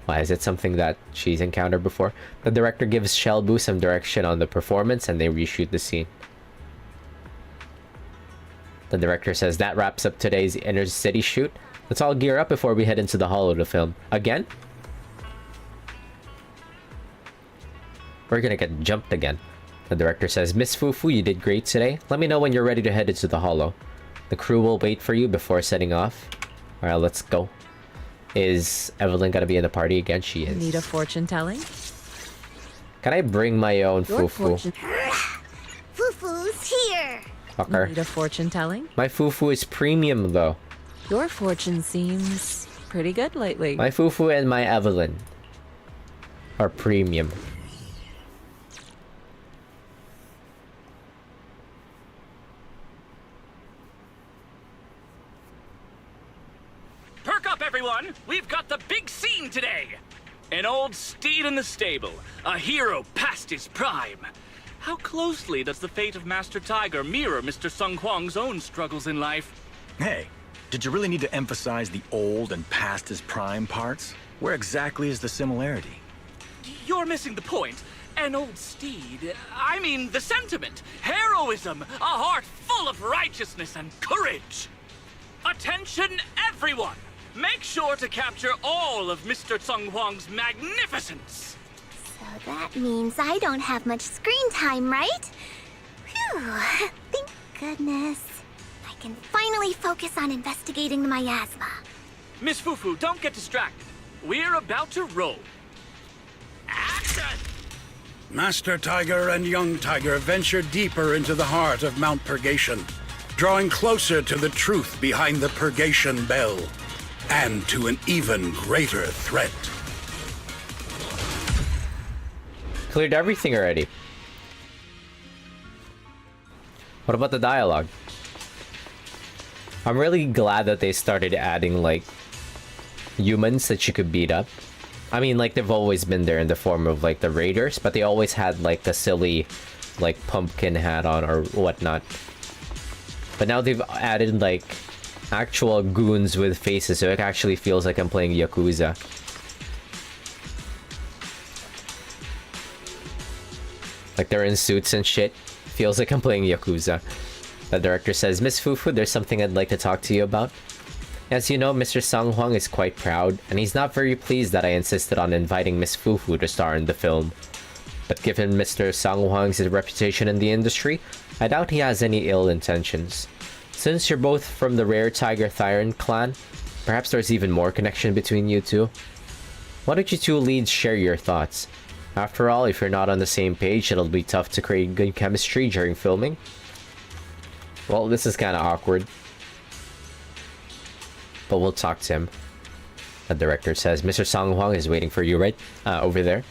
Why, is it something that she's encountered before? The director gives Shelbu some direction on the performance and they reshoot the scene. The director says that wraps up today's inner city shoot. Let's all gear up before we head into the holo to film. Again? We're gonna get jumped again. The director says, Miss Fufu, you did great today. Let me know when you're ready to head into the holo. The crew will wait for you before setting off. Alright, let's go. Is Evelyn gonna be in the party again? She is. Need a fortune telling? Can I bring my own Your Fufu? Fufu's here! Fucker. Need a fortune telling? My Fufu is premium though. Your fortune seems pretty good lately. My Fufu and my Evelyn are premium. Perk up, everyone! We've got the big scene today! An old steed in the stable, a hero past his prime. How closely does the fate of Master Tiger mirror Mr. Sung Huang's own struggles in life? Hey, did you really need to emphasize the old and past his prime parts? Where exactly is the similarity? You're missing the point. An old steed. I mean the sentiment, heroism, a heart full of righteousness and courage. Attention, everyone! Make sure to capture all of Mr. Tseng Huang's magnificence. So that means I don't have much screen time, right? Phew, thank goodness. I can finally focus on investigating the miasma. Miss Fufu, don't get distracted. We're about to roll. Action! Master Tiger and Young Tiger venture deeper into the heart of Mount Purgation, drawing closer to the truth behind the Purgation Bell, and to an even greater threat. Cleared everything already. What about the dialogue? I'm really glad that they started adding, like, humans that you could beat up. I mean, like, they've always been there in the form of, like, the raiders, but they always had, like, the silly, like, pumpkin hat on or whatnot. But now they've added, like, actual goons with faces, so it actually feels like I'm playing Yakuza. Like, they're in suits and shit. Feels like I'm playing Yakuza. The director says, Miss Fufu, there's something I'd like to talk to you about. As you know, Mr. Tseng Huang is quite proud, and he's not very pleased that I insisted on inviting Miss Fufu to star in the film. But given Mr. Tseng Huang's reputation in the industry, I doubt he has any ill intentions. Since you're both from the rare Tiger Thyron clan, perhaps there's even more connection between you two. Why don't you two leads share your thoughts? After all, if you're not on the same page, it'll be tough to create good chemistry during filming. Well, this is kind of awkward. But we'll talk to him. The director says, Mr. Tseng Huang is waiting for you right over there.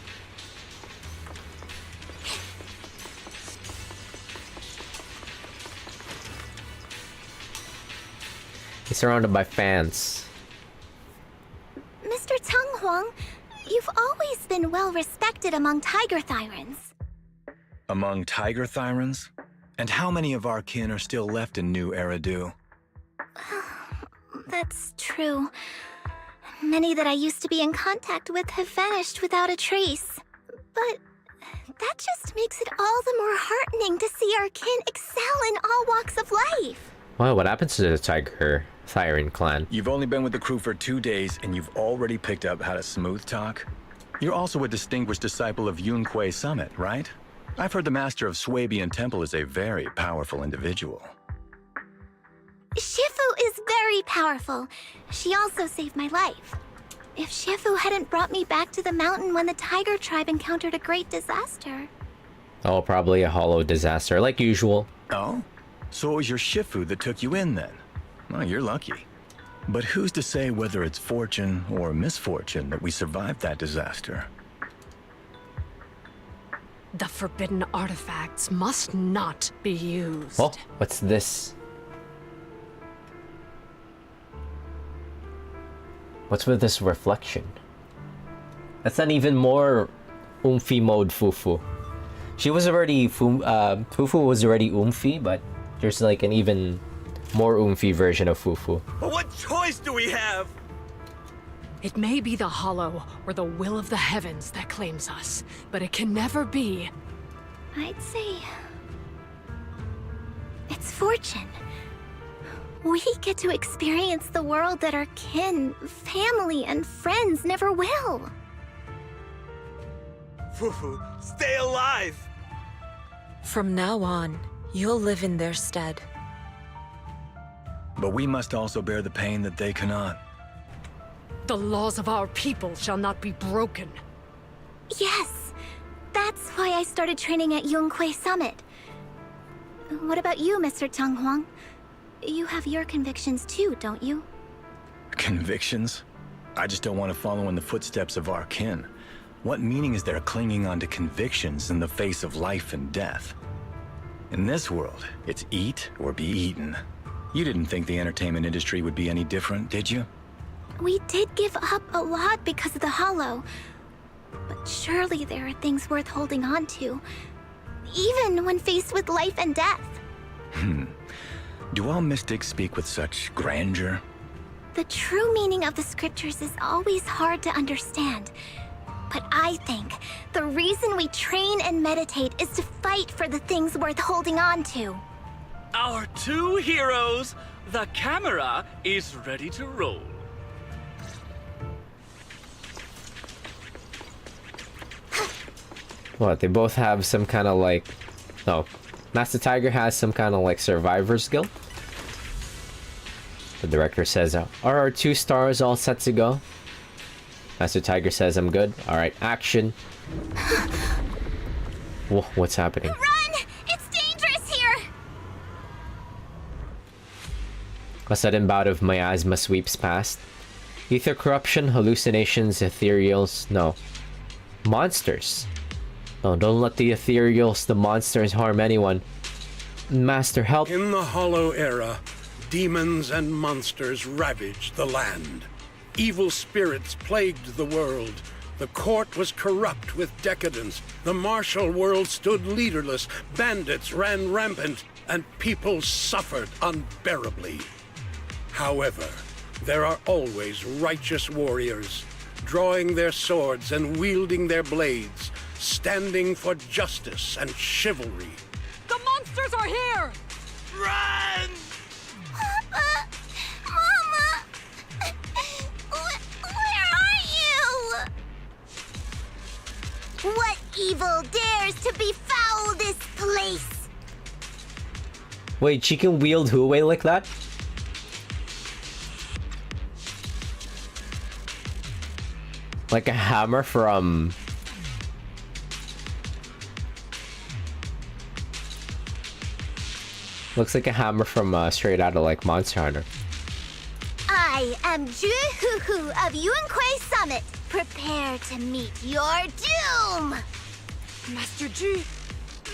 He's surrounded by fans. Mr. Tseng Huang, you've always been well respected among Tiger Thyrans. Among Tiger Thyrans? And how many of our kin are still left in New Eridu? That's true. Many that I used to be in contact with have vanished without a trace. But that just makes it all the more heartening to see our kin excel in all walks of life. Well, what happens to the Tiger Thyron clan? You've only been with the crew for 2 days, and you've already picked up how to smooth talk? You're also a distinguished disciple of Yunque Summit, right? I've heard the master of Swabian Temple is a very powerful individual. Shifu is very powerful. She also saved my life. If Shifu hadn't brought me back to the mountain when the Tiger tribe encountered a great disaster. Oh, probably a hollow disaster, like usual. Oh? So it was your Shifu that took you in then? Well, you're lucky. But who's to say whether it's fortune or misfortune that we survived that disaster? The forbidden artifacts must not be used. Oh, what's this? What's with this reflection? That's an even more oomphy mode Fufu. She was already Fufu was already oomphy, but there's like an even more oomphy version of Fufu. But what choice do we have? It may be the Hollow or the will of the heavens that claims us, but it can never be. I'd say it's fortune. We get to experience the world that our kin, family, and friends never will. Fufu, stay alive! From now on, you'll live in their stead. But we must also bear the pain that they cannot. The laws of our people shall not be broken. Yes, that's why I started training at Yunque Summit. What about you, Mr. Tseng Huang? You have your convictions too, don't you? Convictions? I just don't want to follow in the footsteps of our kin. What meaning is there clinging on to convictions in the face of life and death? In this world, it's eat or be eaten. You didn't think the entertainment industry would be any different, did you? We did give up a lot because of the Hollow. But surely there are things worth holding on to, even when faced with life and death. Do all mystics speak with such grandeur? The true meaning of the scriptures is always hard to understand. But I think the reason we train and meditate is to fight for the things worth holding on to. Our two heroes, the camera is ready to roll. What, they both have some kind of like... No. Master Tiger has some kind of like survivor's guild. The director says, are our 2 stars all set to go? Master Tiger says, I'm good. Alright, action. Whoa, what's happening? Run! It's dangerous here! A sudden bout of miasma sweeps past. Ether corruption, hallucinations, ethereals. No. Monsters. No, don't let the ethereals, the monsters, harm anyone. Master, help. In the Hollow Era, demons and monsters ravaged the land. Evil spirits plagued the world. The court was corrupt with decadence. The martial world stood leaderless. Bandits ran rampant, and people suffered unbearably. However, there are always righteous warriors, drawing their swords and wielding their blades, standing for justice and chivalry. The monsters are here! Run! Papa! Mama! Where are you? What evil dares to befoul this place? Wait, she can wield who away like that? Like a hammer from... Looks like a hammer from straight out of like Monster Hunter. I am Ju-Hu-Hu of Yuan-Kui Summit. Prepare to meet your doom! Master G!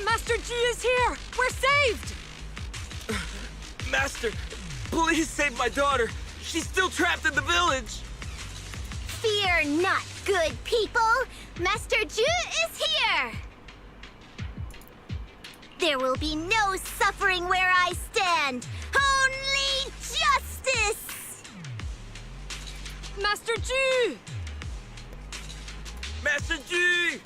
Master G is here! We're saved! Master, please save my daughter. She's still trapped in the village. Fear not, good people! Master Ju is here! There will be no suffering where I stand! Only justice! Master G! Master G!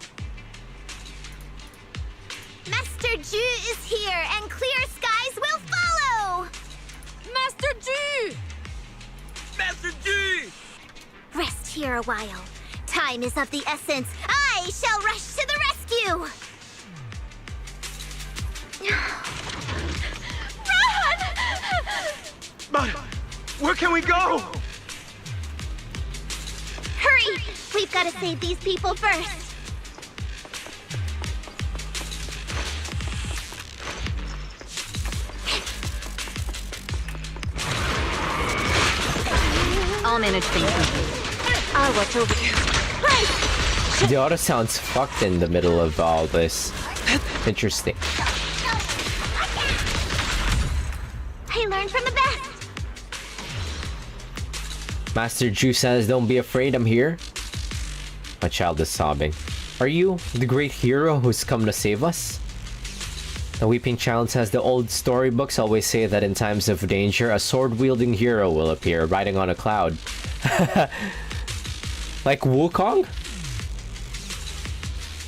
Master Ju is here, and clear skies will follow! Master G! Master G! Rest here a while. Time is of the essence. I shall rush to the rescue! Run! But where can we go? Hurry! We've got to save these people first. I'll manage things. I'll watch over you. The auto sounds fucked in the middle of all this. Interesting. I learned from the best. Master Ju says, don't be afraid, I'm here. My child is sobbing. Are you the great hero who's come to save us? The weeping child says, the old storybooks always say that in times of danger, a sword-wielding hero will appear, riding on a cloud. Like Wukong?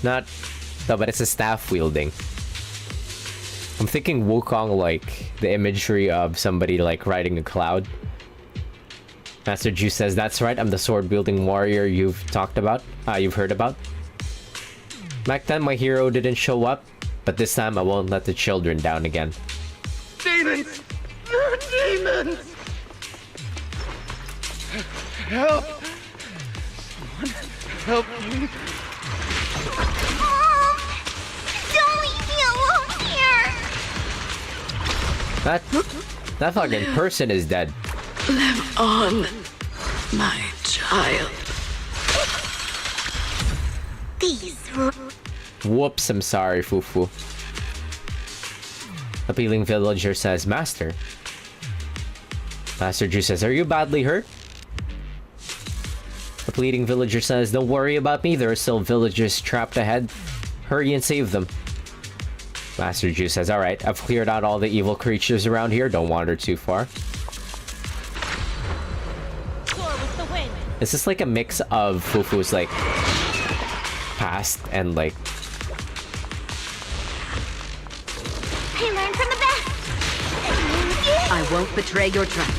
Not... No, but it's a staff-wielding. I'm thinking Wukong like the imagery of somebody like riding a cloud. Master Ju says, that's right, I'm the sword-wielding warrior you've talked about, you've heard about. Back then, my hero didn't show up, but this time I won't let the children down again. Demons! Demons! Help! Someone help me! Mom! Don't leave me alone here! That fucking person is dead. Live on, my child. These... Whoops, I'm sorry, Fufu. Appealing villager says, Master. Master Ju says, are you badly hurt? The pleading villager says, don't worry about me, there are still villagers trapped ahead. Hurry and save them. Master Ju says, alright, I've cleared out all the evil creatures around here, don't wander too far. Is this like a mix of Fufu's like past and like... I learned from the best. I won't betray your trust.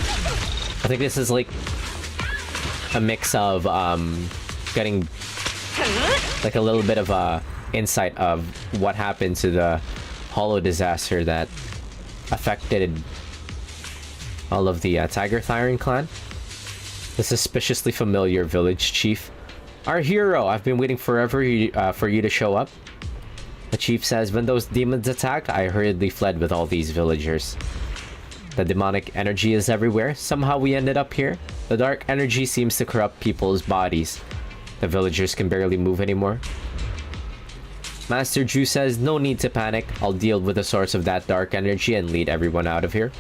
I think this is like a mix of getting like a little bit of a insight of what happened to the Hollow disaster that affected all of the Tiger Thyron clan. The suspiciously familiar village chief. Our hero! I've been waiting forever for you to show up. The chief says, when those demons attacked, I hurriedly fled with all these villagers. The demonic energy is everywhere. Somehow we ended up here. The dark energy seems to corrupt people's bodies. The villagers can barely move anymore. Master Ju says, no need to panic. I'll deal with the source of that dark energy and lead everyone out of here.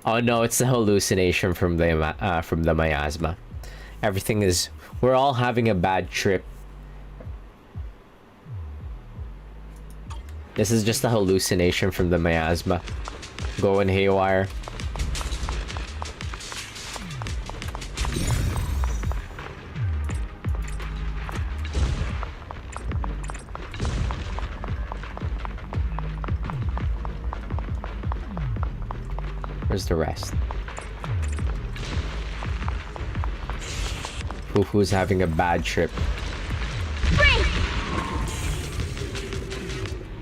Oh no, it's the hallucination from the miasma. Everything is... We're all having a bad trip. This is just a hallucination from the miasma. Going haywire. Where's the rest? Fufu's having a bad trip.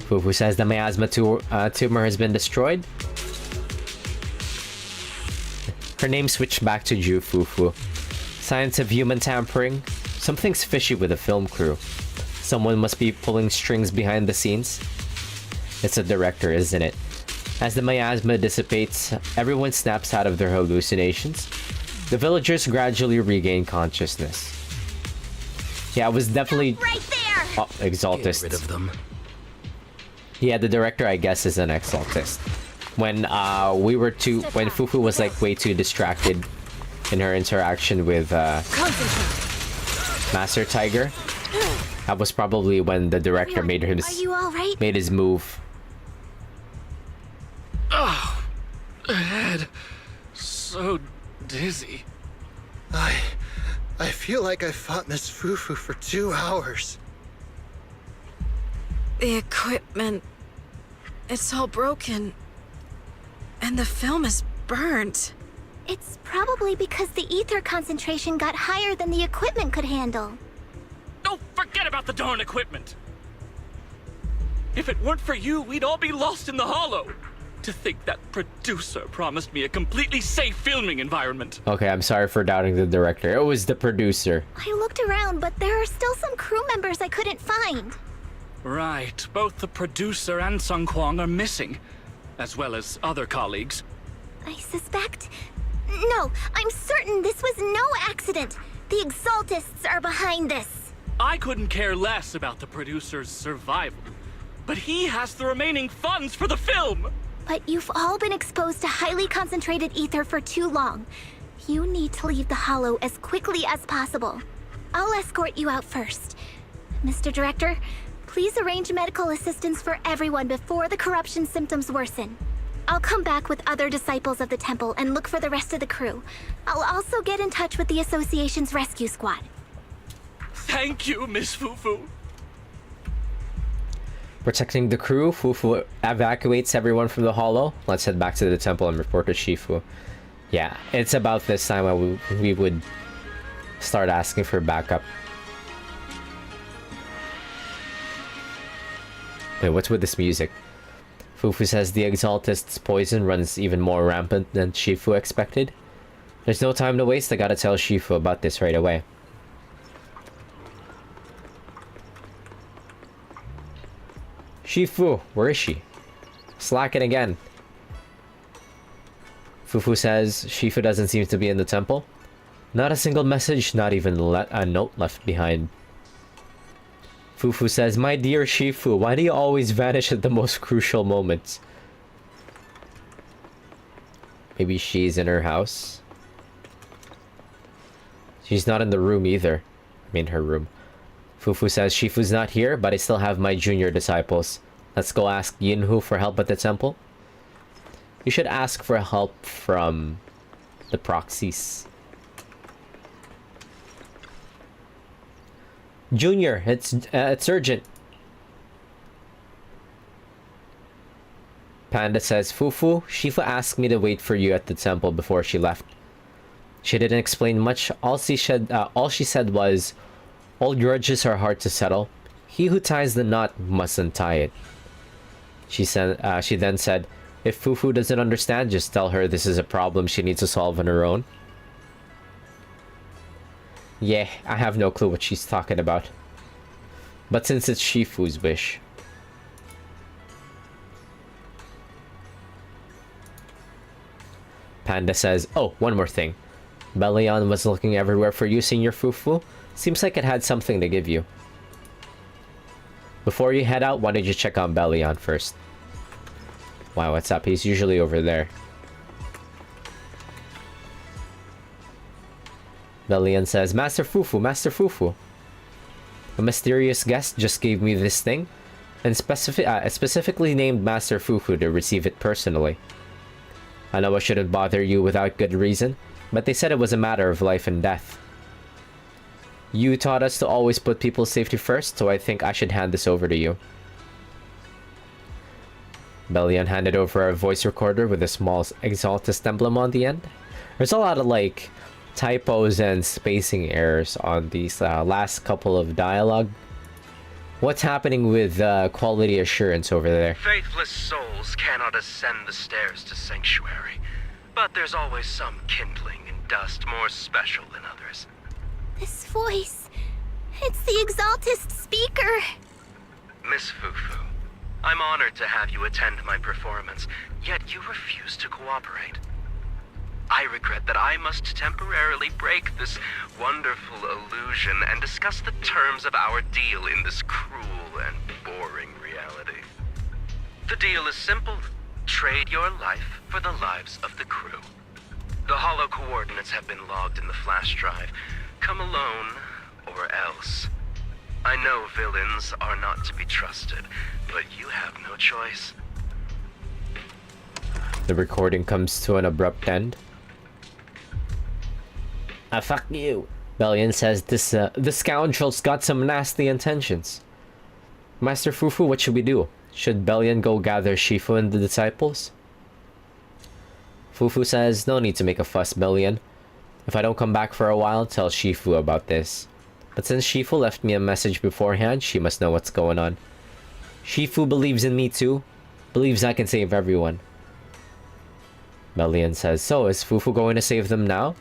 Fufu says the miasma tumor has been destroyed. Her name switched back to Ju Fufu. Signs of human tampering. Something's fishy with the film crew. Someone must be pulling strings behind the scenes. It's a director, isn't it? As the miasma dissipates, everyone snaps out of their hallucinations. The villagers gradually regain consciousness. Yeah, it was definitely... Right there! Oh, Exaltist. Get rid of them. Yeah, the director, I guess, is an Exaltist. When when Fufu was like way too distracted in her interaction with Master Tiger, that was probably when the director made his move. Oh, my head. So dizzy. I feel like I fought Miss Fufu for 2 hours. The equipment... It's all broken. And the film is burnt. It's probably because the ether concentration got higher than the equipment could handle. Oh, forget about the darn equipment! If it weren't for you, we'd all be lost in the hollow. To think that producer promised me a completely safe filming environment. Okay, I'm sorry for doubting the director. It was the producer. I looked around, but there are still some crew members I couldn't find. Right, both the producer and Sung Kwang are missing, as well as other colleagues. I suspect... No, I'm certain this was no accident. The Exaltists are behind this. I couldn't care less about the producer's survival, but he has the remaining funds for the film! But you've all been exposed to highly concentrated ether for too long. You need to leave the hollow as quickly as possible. I'll escort you out first. Mr. Director, please arrange medical assistance for everyone before the corruption symptoms worsen. I'll come back with other disciples of the temple and look for the rest of the crew. I'll also get in touch with the association's rescue squad. Thank you, Miss Fufu. Protecting the crew, Fufu evacuates everyone from the hollow. Let's head back to the temple and report to Shifu. Yeah, it's about this time when we would start asking for backup. Wait, what's with this music? Fufu says the Exaltist's poison runs even more rampant than Shifu expected. There's no time to waste, I gotta tell Shifu about this right away. Shifu, where is she? Slacking again. Fufu says Shifu doesn't seem to be in the temple. Not a single message, not even a note left behind. Fufu says, my dear Shifu, why do you always vanish at the most crucial moments? Maybe she's in her house? She's not in the room either. I mean, her room. Fufu says, Shifu's not here, but I still have my junior disciples. Let's go ask Yinhu for help at the temple. You should ask for help from the proxies. Junior, it's urgent. Panda says, Fufu, Shifu asked me to wait for you at the temple before she left. She didn't explain much. All she said was, old grudges are hard to settle. He who ties the knot must untie it. She then said, if Fufu doesn't understand, just tell her this is a problem she needs to solve on her own. Yeah, I have no clue what she's talking about. But since it's Shifu's wish. Panda says, oh, one more thing. Belian was looking everywhere for you, Senior Fufu. Seems like it had something to give you. Before you head out, why don't you check on Belian first? Wow, what's up? He's usually over there. Belian says, Master Fufu, Master Fufu. A mysterious guest just gave me this thing, and specifically named Master Fufu to receive it personally. I know I shouldn't bother you without good reason, but they said it was a matter of life and death. You taught us to always put people's safety first, so I think I should hand this over to you. Belian handed over a voice recorder with a small Exaltist emblem on the end. There's a lot of, like, typos and spacing errors on these last couple of dialogue. What's happening with quality assurance over there? Faithless souls cannot ascend the stairs to sanctuary, but there's always some kindling and dust more special than others. This voice... it's the Exaltist speaker! Miss Fufu, I'm honored to have you attend my performance, yet you refuse to cooperate. I regret that I must temporarily break this wonderful illusion and discuss the terms of our deal in this cruel and boring reality. The deal is simple. Trade your life for the lives of the crew. The hollow coordinates have been logged in the flash drive. Come alone, or else. I know villains are not to be trusted, but you have no choice. The recording comes to an abrupt end. Fuck you. Belian says this scoundrel's got some nasty intentions. Master Fufu, what should we do? Should Belian go gather Shifu and the disciples? Fufu says, no need to make a fuss, Belian. If I don't come back for a while, tell Shifu about this. But since Shifu left me a message beforehand, she must know what's going on. Shifu believes in me too. Believes I can save everyone. Belian says, so is Fufu going to save them now?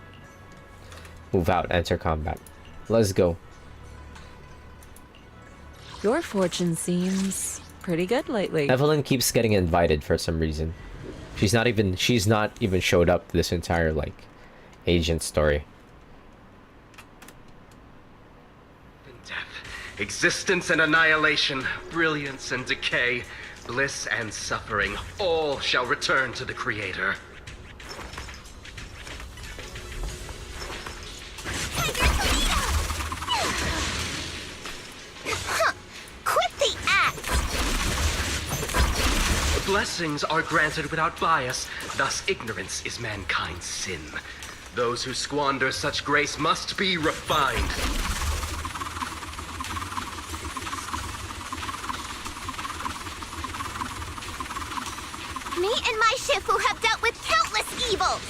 Move out, enter combat. Let's go. Your fortune seems pretty good lately. Evelyn keeps getting invited for some reason. She's not even showed up this entire, like, agent story. Death, existence and annihilation, brilliance and decay, bliss and suffering, all shall return to the Creator. Quit the act! Blessings are granted without bias, thus ignorance is mankind's sin. Those who squander such grace must be refined. Me and my Shifu have dealt with countless evils!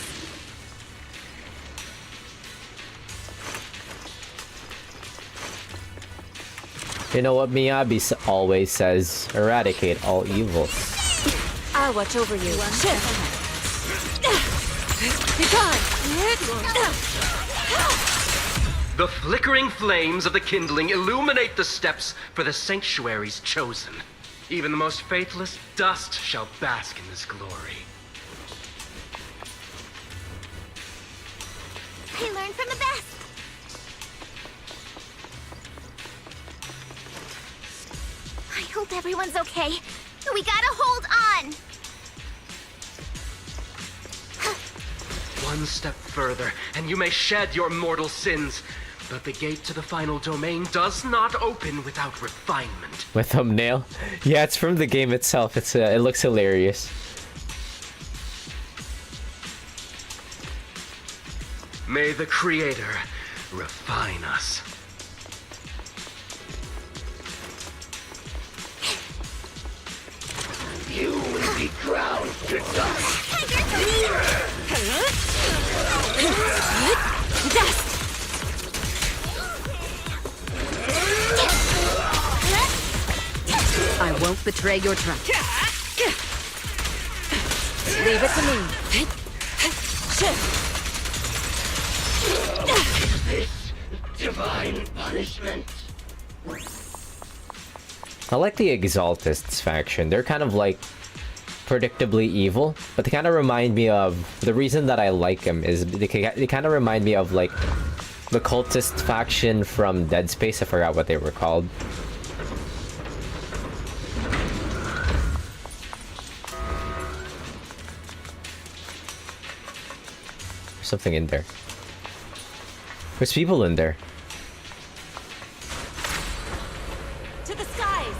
You know what Miyabi always says, eradicate all evils. I'll watch over you. Be gone! The flickering flames of the kindling illuminate the steps for the sanctuaries chosen. Even the most faithless dust shall bask in this glory. I learned from the best! I hope everyone's okay. We gotta hold on! One step further, and you may shed your mortal sins. But the gate to the final domain does not open without refinement. My thumbnail? Yeah, it's from the game itself. It looks hilarious. May the Creator refine us. I won't betray your trust. Leave it to me. Divine punishment. I like the Exaltists faction. They're kind of like predictably evil, but they kind of remind me of the reason that I like them is they kind of remind me of like the cultist faction from Dead Space. I forgot what they were called. There's something in there. There's people in there. To the skies!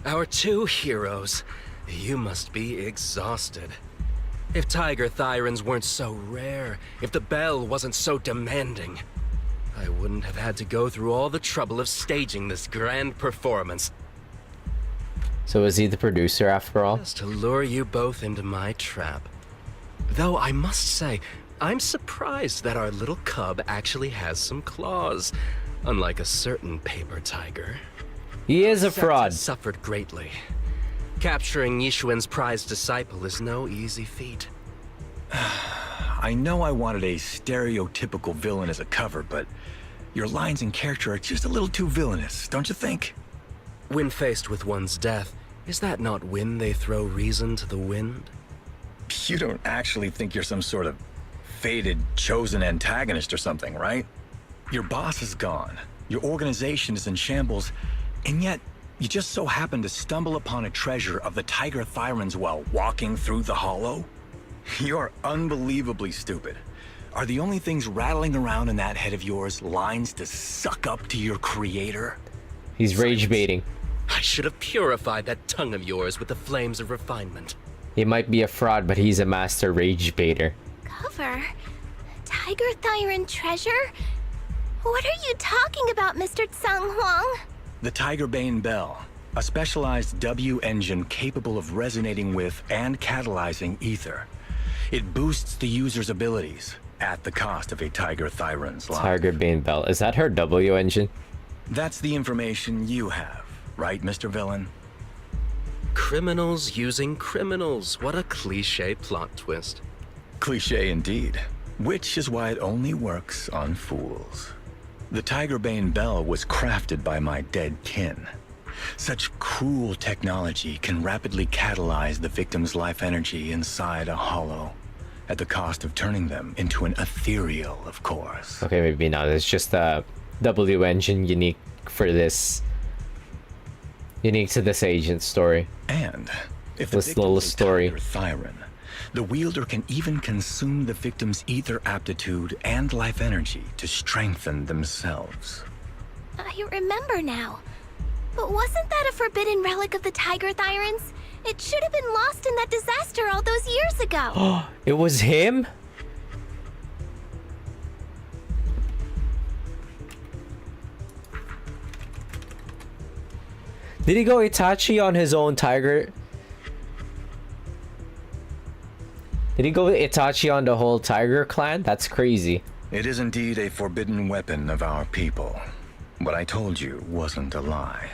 Our two heroes. You must be exhausted. If Tiger Thyrans weren't so rare, if the bell wasn't so demanding, I wouldn't have had to go through all the trouble of staging this grand performance. So is he the producer after all? Just to lure you both into my trap. Though I must say, I'm surprised that our little cub actually has some claws, unlike a certain paper tiger. He is a Sect fraud. has suffered greatly. Capturing Yishuan's prized disciple is no easy feat. I know I wanted a stereotypical villain as a cover, but your lines and character are just a little too villainous, don't you think? When faced with one's death, is that not when they throw reason to the wind? You don't actually think you're some sort of fated, chosen antagonist or something, right? Your boss is gone, your organization is in shambles, and yet you just so happen to stumble upon a treasure of the Tiger Thyrans while walking through the hollow? You're unbelievably stupid. Are the only things rattling around in that head of yours lines to suck up to your creator? He's rage baiting. I should have purified that tongue of yours with the flames of refinement. He might be a fraud, but he's a master rage baiter. Cover? Tiger Thyran treasure? What are you talking about, Mr. Tsang Huang? The Tigerbane Bell, a specialized W engine capable of resonating with and catalyzing ether. It boosts the user's abilities at the cost of a Tiger Thyran's life. Tigerbane Bell. Is that her W engine? That's the information you have, right, Mr. Villain? Criminals using criminals. What a cliche plot twist. Cliche indeed, which is why it only works on fools. The Tigerbane Bell was crafted by my dead kin. Such cruel technology can rapidly catalyze the victim's life energy inside a hollow, at the cost of turning them into an ethereal, of course. Okay, maybe not. It's just a W engine unique for this. Unique to this agent story. And if the this victim little is a story. Tiger Thyran, the wielder can even consume the victim's ether aptitude and life energy to strengthen themselves. I remember now. But wasn't that a forbidden relic of the Tiger Thyrans? It should have been lost in that disaster all those years ago. It was him? Did he go Itachi on his own tiger? Did he go Itachi on the whole tiger clan? That's crazy. It is indeed a forbidden weapon of our people. What I told you wasn't a lie.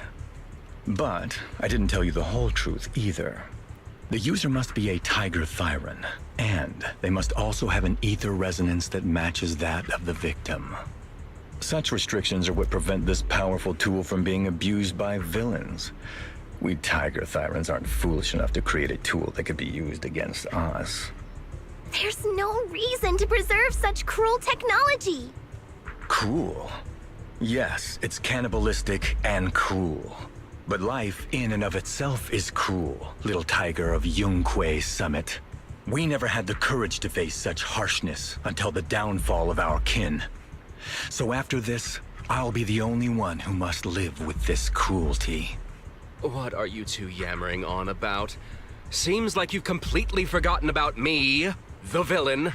But I didn't tell you the whole truth either. The user must be a Tiger Thyran, and they must also have an ether resonance that matches that of the victim. Such restrictions are what prevent this powerful tool from being abused by villains. We Tiger Thyrans aren't foolish enough to create a tool that could be used against us. There's no reason to preserve such cruel technology. Cruel? Yes, it's cannibalistic and cruel. But life in and of itself is cruel, little tiger of Yunque Summit. We never had the courage to face such harshness until the downfall of our kin. So after this, I'll be the only one who must live with this cruelty. What are you two yammering on about? Seems like you've completely forgotten about me, the villain.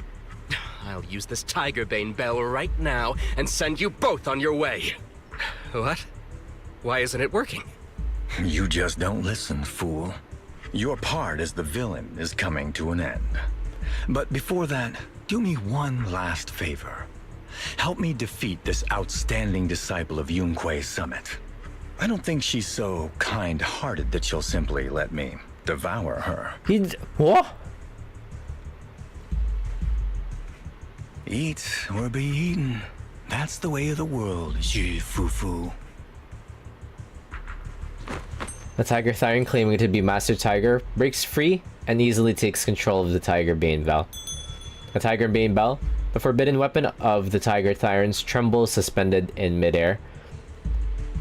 I'll use this Tigerbane Bell right now and send you both on your way. What? Why isn't it working? You just don't listen, fool. Your part as the villain is coming to an end. But before that, do me one last favor. Help me defeat this outstanding disciple of Yunque's summit. I don't think she's so kind-hearted that she'll simply let me devour her. What? Eat or be eaten. That's the way of the world, Fufu. The Tiger Thyron, claiming to be Master Tiger, breaks free and easily takes control of the Tiger Bane Bell. The Tiger Bane Bell, the forbidden weapon of the Tiger Thyrons, trembles suspended in midair.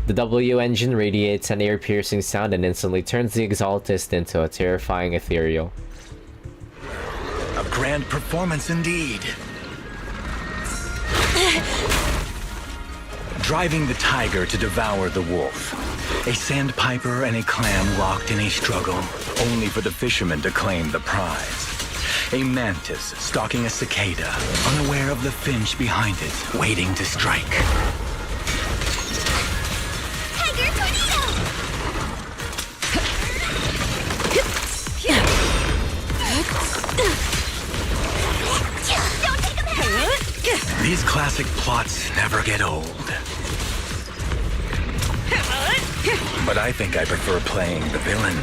The W engine radiates an ear-piercing sound and instantly turns the Exaltist into a terrifying ethereal. A grand performance indeed. Driving the tiger to devour the wolf. A sandpiper and a clam locked in a struggle, only for the fisherman to claim the prize. A mantis stalking a cicada, unaware of the finch behind it, waiting to strike. Tiger tornado! Don't take him out! These classic plots never get old. But I think I prefer playing the villain.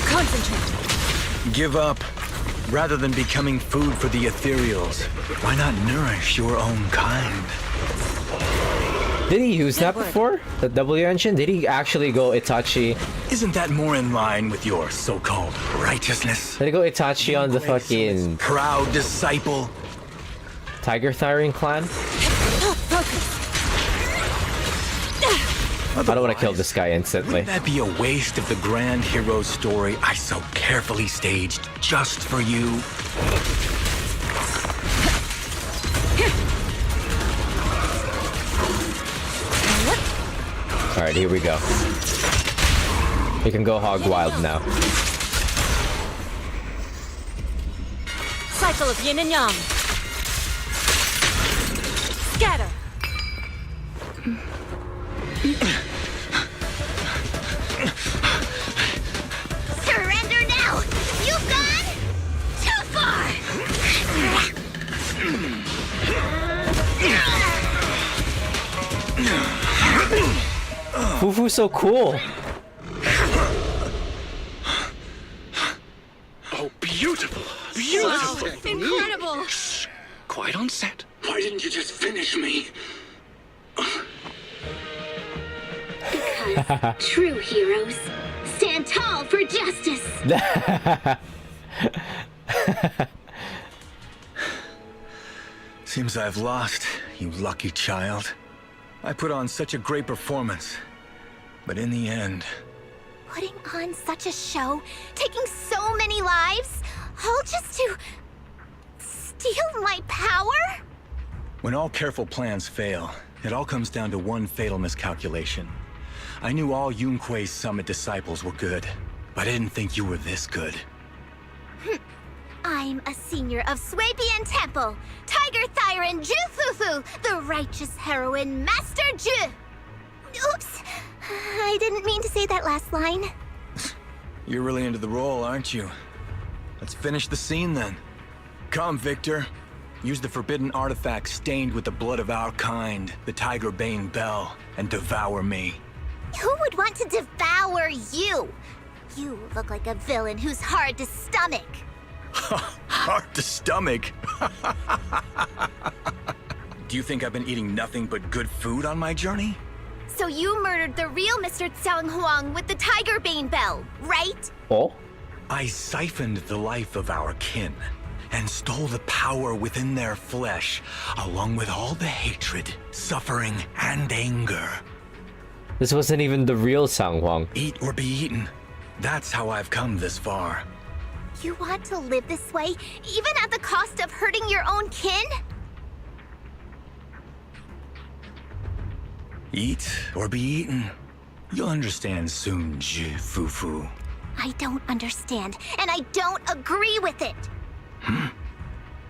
Concentrate. Give up. Rather than becoming food for the ethereals, why not nourish your own kind? Did he use that before? The W engine? Did he actually go Itachi? Isn't that more in line with your so-called righteousness? Did he go Itachi on the fucking proud disciple? Tiger Thyron clan? I don't want to kill this guy instantly. Wouldn't that be a waste of the grand hero story I so carefully staged just for you? Alright, here we go. We can go hog wild now. Cycle of yin and yang. Scatter. Surrender now! You've gone too far! Fufu's so cool! Oh, beautiful! Beautiful! Wow, incredible! Quite on set. Why didn't you just finish me? Because true heroes stand tall for justice! Seems I've lost, you lucky child. I put on such a great performance, but in the end... Putting on such a show, taking so many lives, all just to... steal my power? When all careful plans fail, it all comes down to one fatal miscalculation. I knew all Yunque's summit disciples were good, but I didn't think you were this good. I'm a senior of Swabian Temple, Tiger Thyron Ju Fufu, the righteous heroine Master Ju. Oops, I didn't mean to say that last line. You're really into the role, aren't you? Let's finish the scene then. Come, Victor. Use the forbidden artifact stained with the blood of our kind, the Tiger Bane Bell, and devour me. Who would want to devour you? You look like a villain who's hard to stomach. Hard to stomach? Do you think I've been eating nothing but good food on my journey? So you murdered the real Mr. Tsang Huang with the Tiger Bane Bell, right? Oh? I siphoned the life of our kin and stole the power within their flesh, along with all the hatred, suffering, and anger. This wasn't even the real Sang Huang. Eat or be eaten. That's how I've come this far. You want to live this way, even at the cost of hurting your own kin? Eat or be eaten. You'll understand soon, Fufu. I don't understand, and I don't agree with it.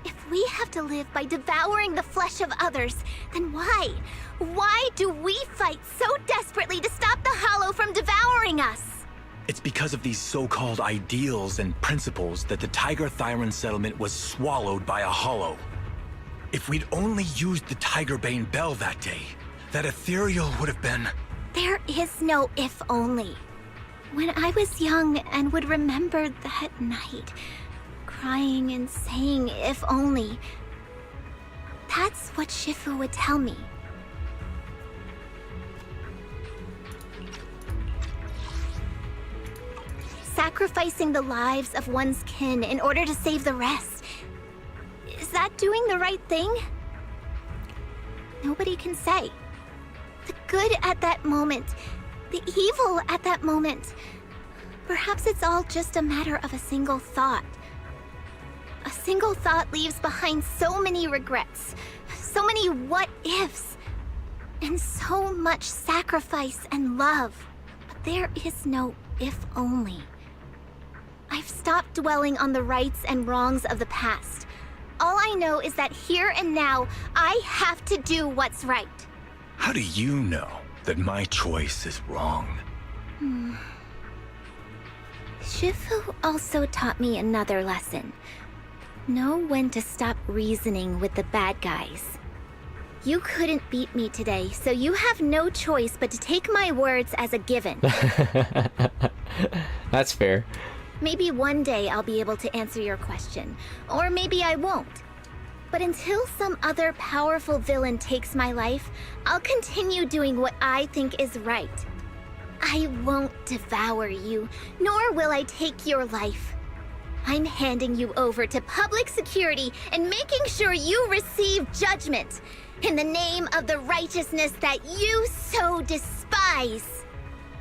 If If we have to live by devouring the flesh of others, then why? Why do we fight so desperately to stop the Hollow from devouring us? It's because of these so-called ideals and principles that the Tiger Thyron settlement was swallowed by a Hollow. If we'd only used the Tigerbane Bell that day, that ethereal would have been... There is no if only. When I was young and would remember that night, crying and saying if only, that's what Shifu would tell me. Sacrificing the lives of one's kin in order to save the rest. Is that doing the right thing? Nobody can say. The good at that moment, the evil at that moment. Perhaps it's all just a matter of a single thought. A single thought leaves behind so many regrets, so many what-ifs, and so much sacrifice and love. But there is no if only. I've stopped dwelling on the rights and wrongs of the past. All I know is that here and now, I have to do what's right. How do you know that my choice is wrong? Shifu also taught me another lesson. Know when to stop reasoning with the bad guys. You couldn't beat me today, so you have no choice but to take my words as a given. That's fair. Maybe one day I'll be able to answer your question, or maybe I won't. But until some other powerful villain takes my life, I'll continue doing what I think is right. I won't devour you, nor will I take your life. I'm handing you over to public security and making sure you receive judgment in the name of the righteousness that you so despise.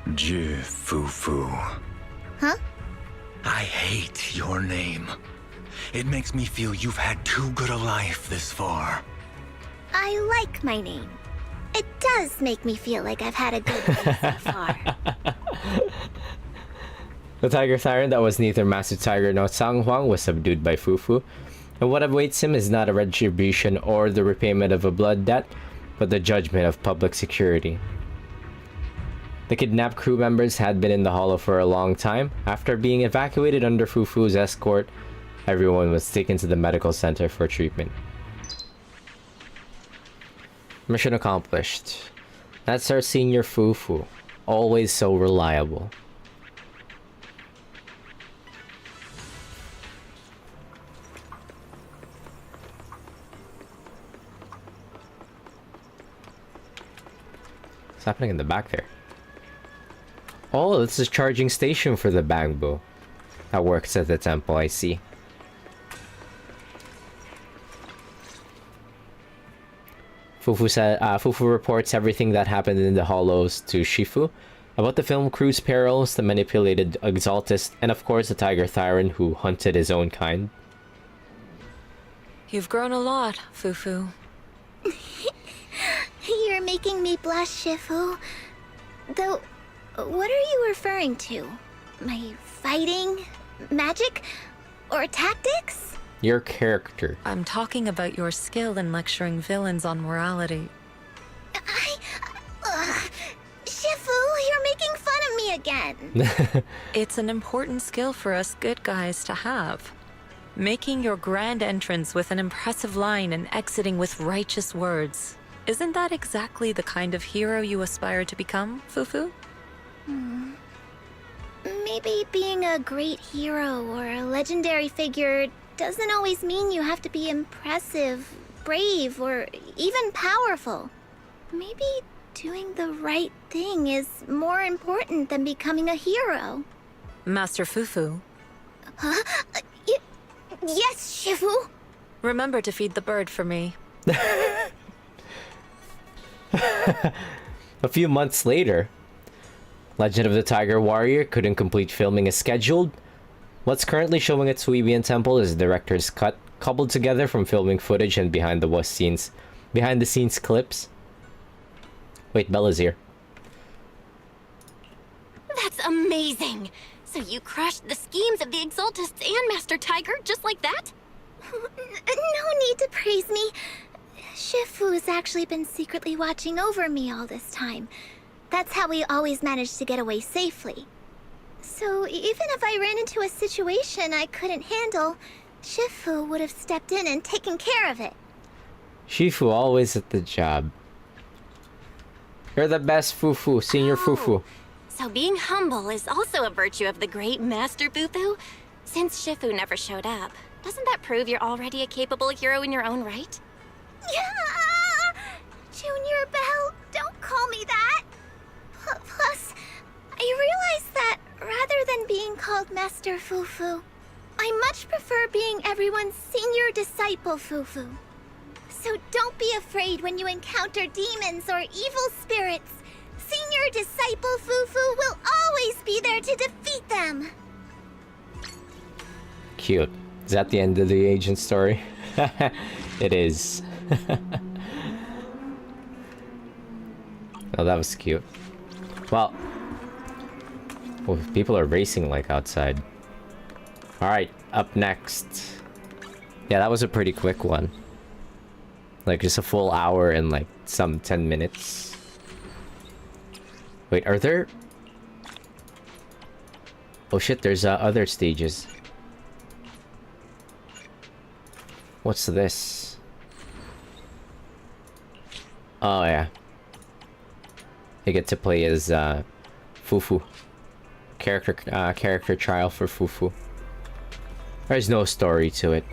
Fufu. Huh? I hate your name. It makes me feel you've had too good a life this far. I like my name. It does make me feel like I've had a good life so far. The Tiger Tyrant that was neither Master Tiger nor Sanghuang was subdued by Fufu, and what awaits him is not a retribution or the repayment of a blood debt, but the judgment of public security. The kidnapped crew members had been in the Hollow for a long time. After being evacuated under Fufu's escort, everyone was taken to the medical center for treatment. Mission accomplished. That's our senior Fufu, always so reliable. What's happening in the back there? Oh, this is a charging station for the Bangbo. That works at the temple, I see. Fufu reports everything that happened in the Hollows to Shifu, about the film crew's perils, the manipulated Exaltist, and of course the Tiger Thyron who hunted his own kind. You've grown a lot, Fufu. You're making me blush, Shifu. Though, what are you referring to? My fighting? Magic? Or tactics? Your character. I'm talking about your skill in lecturing villains on morality. Shifu, you're making fun of me again. It's an important skill for us good guys to have. Making your grand entrance with an impressive line and exiting with righteous words. Isn't that exactly the kind of hero you aspire to become, Fufu? Maybe being a great hero or a legendary figure doesn't always mean you have to be impressive, brave, or even powerful. Maybe doing the right thing is more important than becoming a hero. Master Fufu. Huh? Yes, Shifu. Remember to feed the bird for me. A few months later, Legend of the Tiger Warrior couldn't complete filming as scheduled. What's currently showing at Suibian Temple is the director's cut, cobbled together from filming footage and behind the scenes clips. Wait, Bella's here. That's amazing! So you crushed the schemes of the Exaltists and Master Tiger just like that? No need to praise me. Shifu's actually been secretly watching over me all this time. That's how we always managed to get away safely. So even if I ran into a situation I couldn't handle, Shifu would have stepped in and taken care of it. Shifu always at the job. You're the best, Fufu, senior Fufu. So being humble is also a virtue of the great Master Fufu? Since Shifu never showed up, doesn't that prove you're already a capable hero in your own right? Yeah! Junior Belle, don't call me that! Plus, I realized that rather than being called Master Fufu, I much prefer being everyone's senior disciple Fufu. So don't be afraid when you encounter demons or evil spirits. Senior disciple Fufu will always be there to defeat them. Cute. Is that the end of the agent story? It is. Oh, that was cute. Well, people are racing like outside. Alright, up next. Yeah, that was a pretty quick one. Like just a full hour and like some 10 minutes. Wait, are there... Oh shit, there's other stages. What's this? Oh yeah. I get to play as Fufu. Character trial for Fufu. There's no story to it.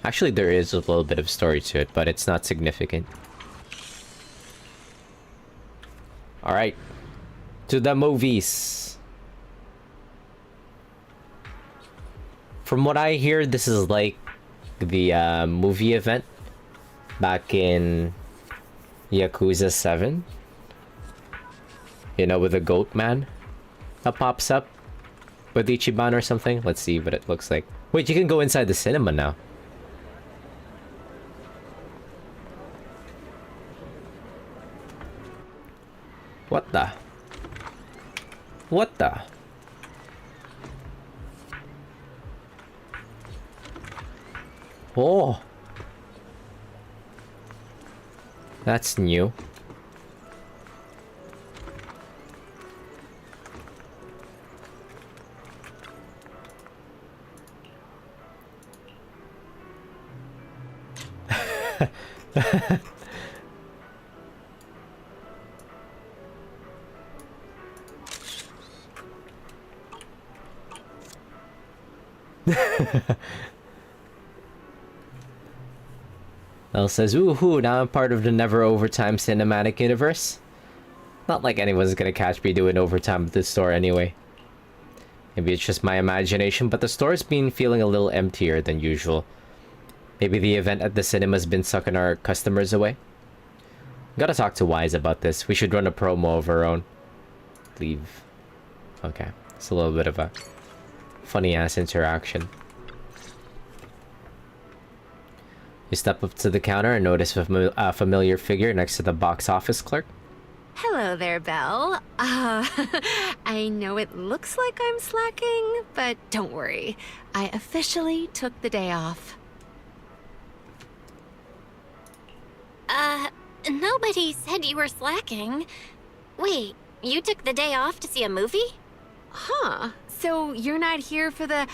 Actually, there is a little bit of story to it, but it's not significant. Alright. To the movies. From what I hear, this is like the movie event back in Yakuza 7. You know, with the goat man that pops up with Ichiban or something. Let's see what it looks like. Wait, you can go inside the cinema now. What the? What the? Oh. That's new. Elle says, "Ooh, now I'm part of the Never Overtime cinematic universe." Not like anyone's gonna catch me doing overtime at this store anyway. Maybe it's just my imagination, but the store's been feeling a little emptier than usual. Maybe the event at the cinema's been sucking our customers away. Gotta talk to Wise about this. We should run a promo of our own. Leave. Okay. It's a little bit of a funny-ass interaction. You step up to the counter and notice a familiar figure next to the box office clerk. Hello there, Belle. I know it looks like I'm slacking, but don't worry. I officially took the day off. Nobody said you were slacking. Wait, you took the day off to see a movie? Huh. So you're not here for the...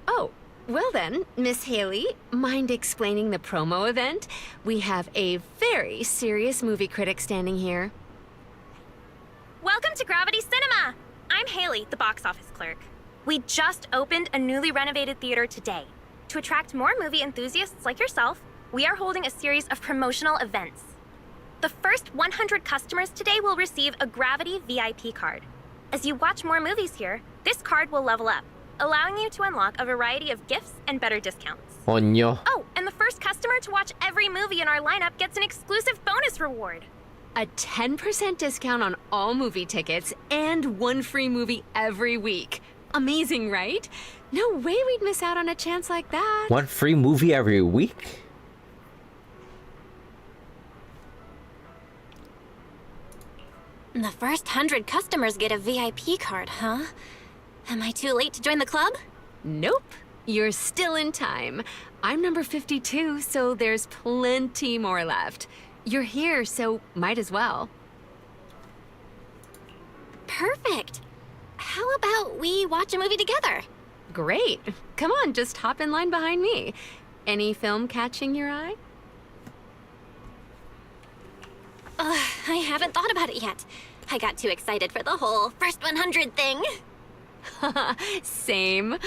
Oh, well then, Miss Haley, mind explaining the promo event? We have a very serious movie critic standing here. Welcome to Gravity Cinema! I'm Haley, the box office clerk. We just opened a newly renovated theater today. To attract more movie enthusiasts like yourself, we are holding a series of promotional events. The first 100 customers today will receive a Gravity VIP card. As you watch more movies here, this card will level up, allowing you to unlock a variety of gifts and better discounts. Onyo. Oh, and the first customer to watch every movie in our lineup gets an exclusive bonus reward. A 10% discount on all movie tickets and one free movie every week. Amazing, right? No way we'd miss out on a chance like that. One free movie every week? The first 100 customers get a VIP card, huh? Am I too late to join the club? Nope. You're still in time. I'm number 52, so there's plenty more left. You're here, so might as well. Perfect. How about we watch a movie together? Great. Come on, just hop in line behind me. Any film catching your eye? I haven't thought about it yet. I got too excited for the whole first 100 thing. Same.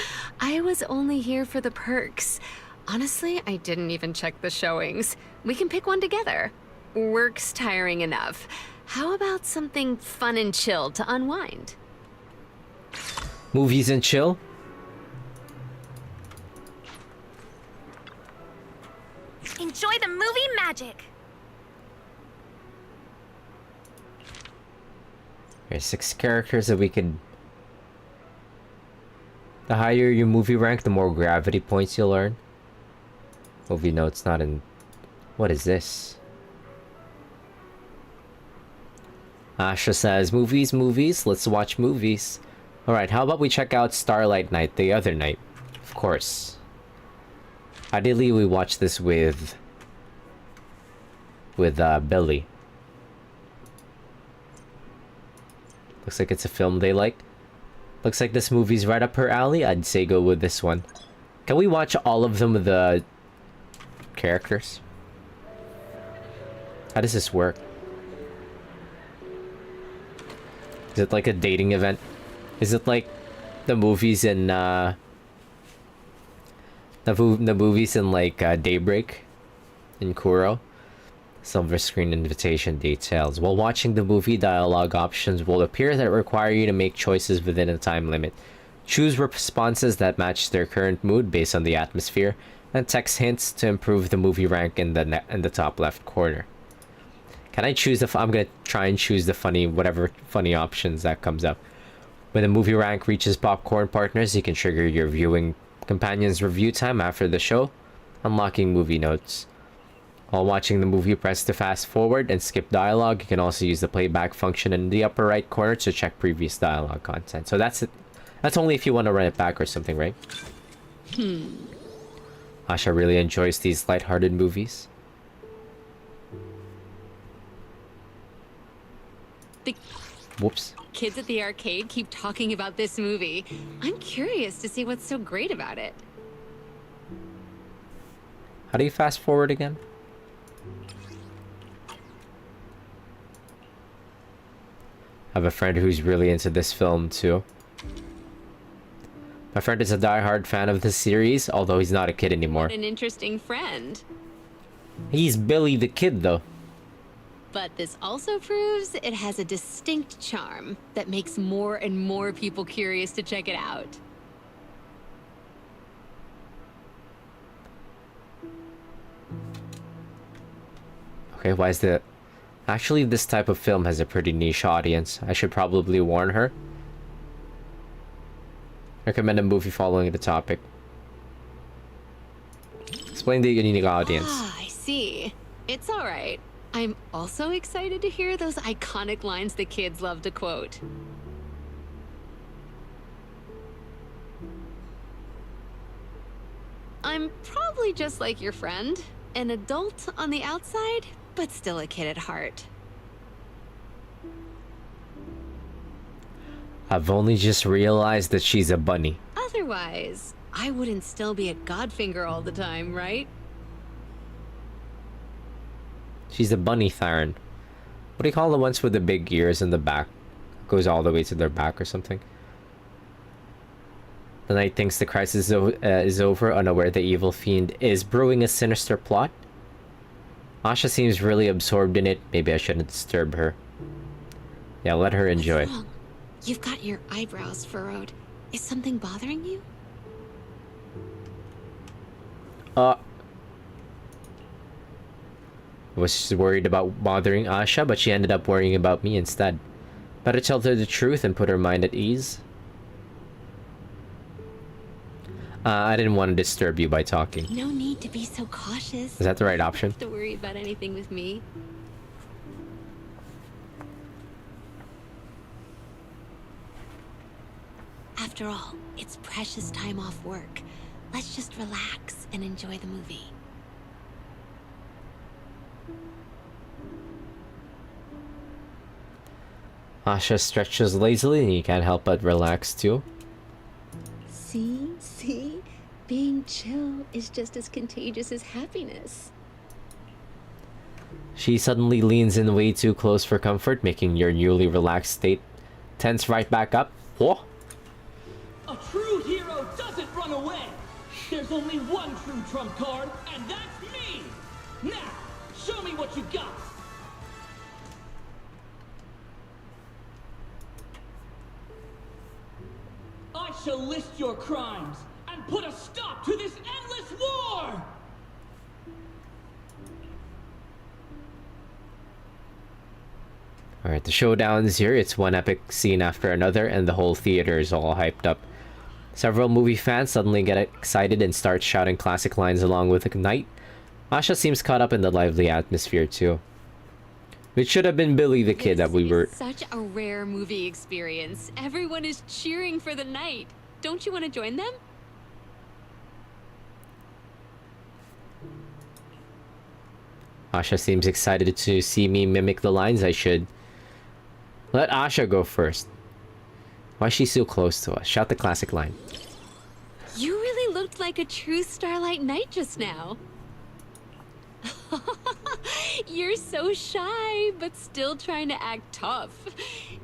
I was only here for the perks. Honestly, I didn't even check the showings. We can pick one together. Work's tiring enough. How about something fun and chill to unwind? Movies and chill? Enjoy the movie magic. There's 6 characters that we could... The higher your movie rank, the more gravity points you'll earn. Movie notes not in... What is this? Asha says, movies, let's watch movies. Alright, how about we check out Starlight Night the other night? Of course. Ideally, we watch this with Billy. Looks like it's a film they like. Looks like this movie's right up her alley. I'd say go with this one. Can we watch all of them with the characters? How does this work? Is it like a dating event? Is it like the movies in the movies in like Daybreak in Kuro? Silver screen invitation details. While watching the movie, dialogue options will appear that require you to make choices within a time limit. Choose responses that match their current mood based on the atmosphere, and text hints to improve the movie rank in the top left corner. Can I choose I'm gonna try and choose the whatever funny options that comes up. When the movie rank reaches popcorn partners, you can trigger your viewing companion's review time after the show, unlocking movie notes. While watching the movie, press to fast forward and skip dialogue. You can also use the playback function in the upper right corner to check previous dialogue content. So that's it. That's only if you want to run it back or something, right? Asha really enjoys these lighthearted movies. The Whoops. kids at the arcade keep talking about this movie. I'm curious to see what's so great about it. How do you fast forward again? I have a friend who's really into this film too. My friend is a die-hard fan of the series, although he's not a kid anymore. What an interesting friend. He's Billy the Kid though. But this also proves it has a distinct charm that makes more and more people curious to check it out. Okay, why is the... Actually, this type of film has a pretty niche audience. I should probably warn her. Recommend a movie following the topic. Explain the unique audience. Ah, I see. It's all right. I'm also excited to hear those iconic lines the kids love to quote. I'm probably just like your friend, an adult on the outside, but still a kid at heart. I've only just realized that she's a bunny. Otherwise, I wouldn't still be a godfinger all the time, right? She's a bunny Tharon. What do you call the ones with the big ears in the back? Goes all the way to their back or something. The knight thinks the crisis is over, unaware the evil fiend is brewing a sinister plot. Asha seems really absorbed in it. Maybe I shouldn't disturb her. Yeah, let her enjoy. What's wrong? You've got your eyebrows furrowed. Is something bothering you? I was worried about bothering Asha, but she ended up worrying about me instead. Better tell her the truth and put her mind at ease. I didn't want to disturb you by talking. No need to be so cautious. Is that the right option? Don't have to worry about anything with me. After all, it's precious time off work. Let's just relax and enjoy the movie. Asha stretches lazily and you can't help but relax too. See? Being chill is just as contagious as happiness. She suddenly leans in way too close for comfort, making your newly relaxed state tense right back up. Whoa! A true hero doesn't run away! There's only one true trump card, and that's me! Now, show me what you got! I shall list your crimes and put a stop to this endless war! Alright, the showdown is here. It's one epic scene after another, and the whole theater is all hyped up. Several movie fans suddenly get excited and start shouting classic lines along with the knight. Asha seems caught up in the lively atmosphere too. It should have been Billy the Kid that we were... Such a rare movie experience. Everyone is cheering for the knight. Don't you want to join them? Asha seems excited to see me mimic the lines. I should let Asha go first. Why is she so close to us? Shout the classic line. You really looked like a true Starlight Knight just now. You're so shy, but still trying to act tough.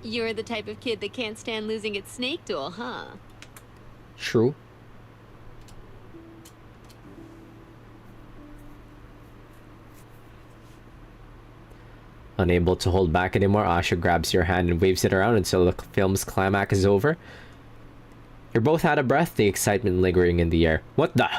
You're the type of kid that can't stand losing at Snake Duel, huh? True. Unable to hold back anymore, Asha grabs your hand and waves it around until the film's climax is over. You're both out of breath, the excitement lingering in the air. What the?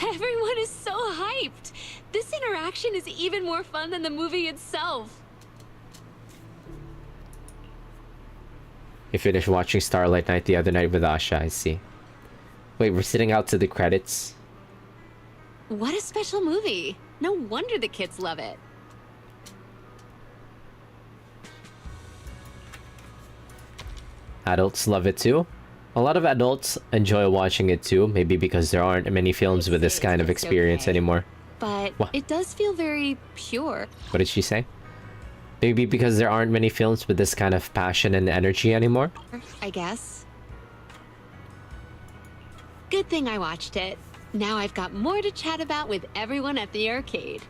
Everyone is so hyped! This interaction is even more fun than the movie itself. You finished watching Starlight Night the other night with Asha, I see. Wait, we're sitting out to the credits? What a special movie! No wonder the kids love it. Adults love it too? A lot of adults enjoy watching it too, maybe because there aren't many films with this kind of experience anymore. But What? it does feel very pure. What did she say? Maybe because there aren't many films with this kind of passion and energy anymore? I guess. Good thing I watched it. Now I've got more to chat about with everyone at the arcade.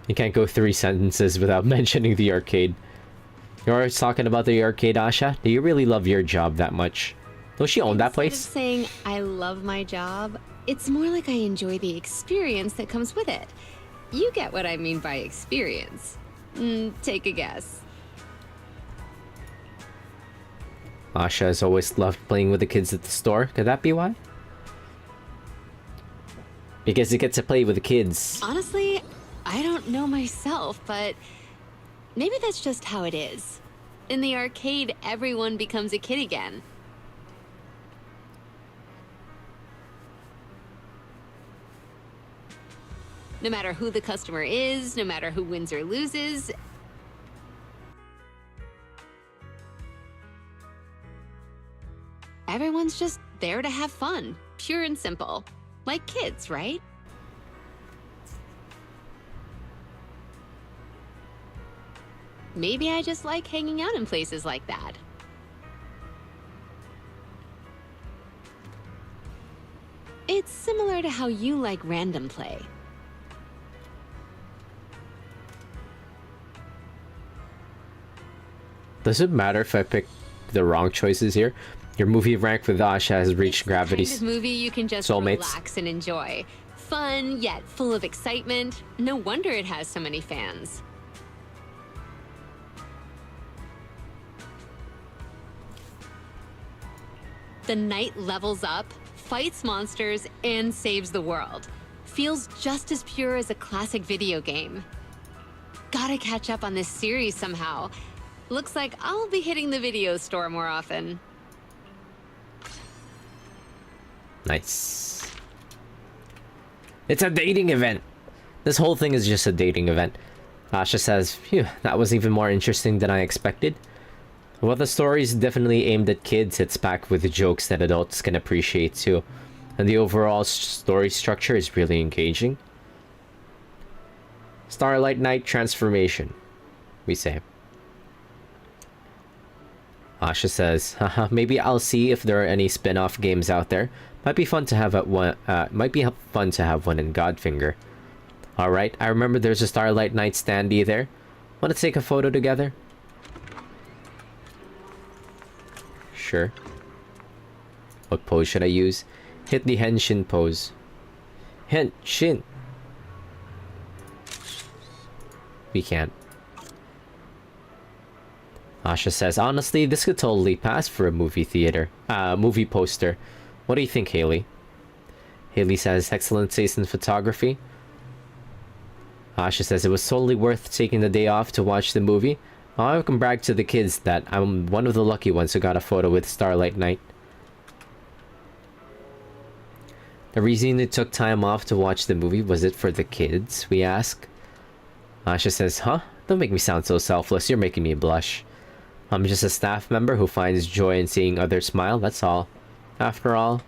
You can't go 3 sentences without mentioning the arcade. You're always talking about the arcade, Asha? Do you really love your job that much? Don't she own that Instead place? of saying I love my job, it's more like I enjoy the experience that comes with it. You get what I mean by experience. Take a guess. Asha has always loved playing with the kids at the store. Could that be why? Because you get to play with the kids. Honestly, I don't know myself, but maybe that's just how it is. In the arcade, everyone becomes a kid again. No matter who the customer is, no matter who wins or loses, everyone's just there to have fun, pure and simple. Like kids, right? Maybe I just like hanging out in places like that. It's similar to how you like random play. Does it matter if I pick the wrong choices here? Your movie rank with Asha has reached gravity's Kind of movie you can just soulmates. relax and enjoy. Fun, yet full of excitement. No wonder it has so many fans. The knight levels up, fights monsters, and saves the world. Feels just as pure as a classic video game. Gotta catch up on this series somehow. Looks like I'll be hitting the video store more often. Nice. It's a dating event. This whole thing is just a dating event. Asha says, phew, that was even more interesting than I expected. Well, the story's definitely aimed at kids. It's packed with jokes that adults can appreciate too. And the overall story structure is really engaging. Starlight Knight transformation, we say. Asha says, haha, maybe I'll see if there are any spin-off games out there. Might be fun to have one in Godfinger. Alright, I remember there's a Starlight Knight standee there. Wanna take a photo together? Sure. What pose should I use? Hit the Henshin pose. Henshin! We can't. Asha says, honestly, this could totally pass for a movie poster. What do you think, Haley? Haley says, excellent taste in photography. Asha says, it was totally worth taking the day off to watch the movie. I can brag to the kids that I'm one of the lucky ones who got a photo with Starlight Knight. The reason you took time off to watch the movie, was it for the kids? We ask. Asha says, huh? Don't make me sound so selfless, you're making me blush. I'm just a staff member who finds joy in seeing others smile, that's all. After all,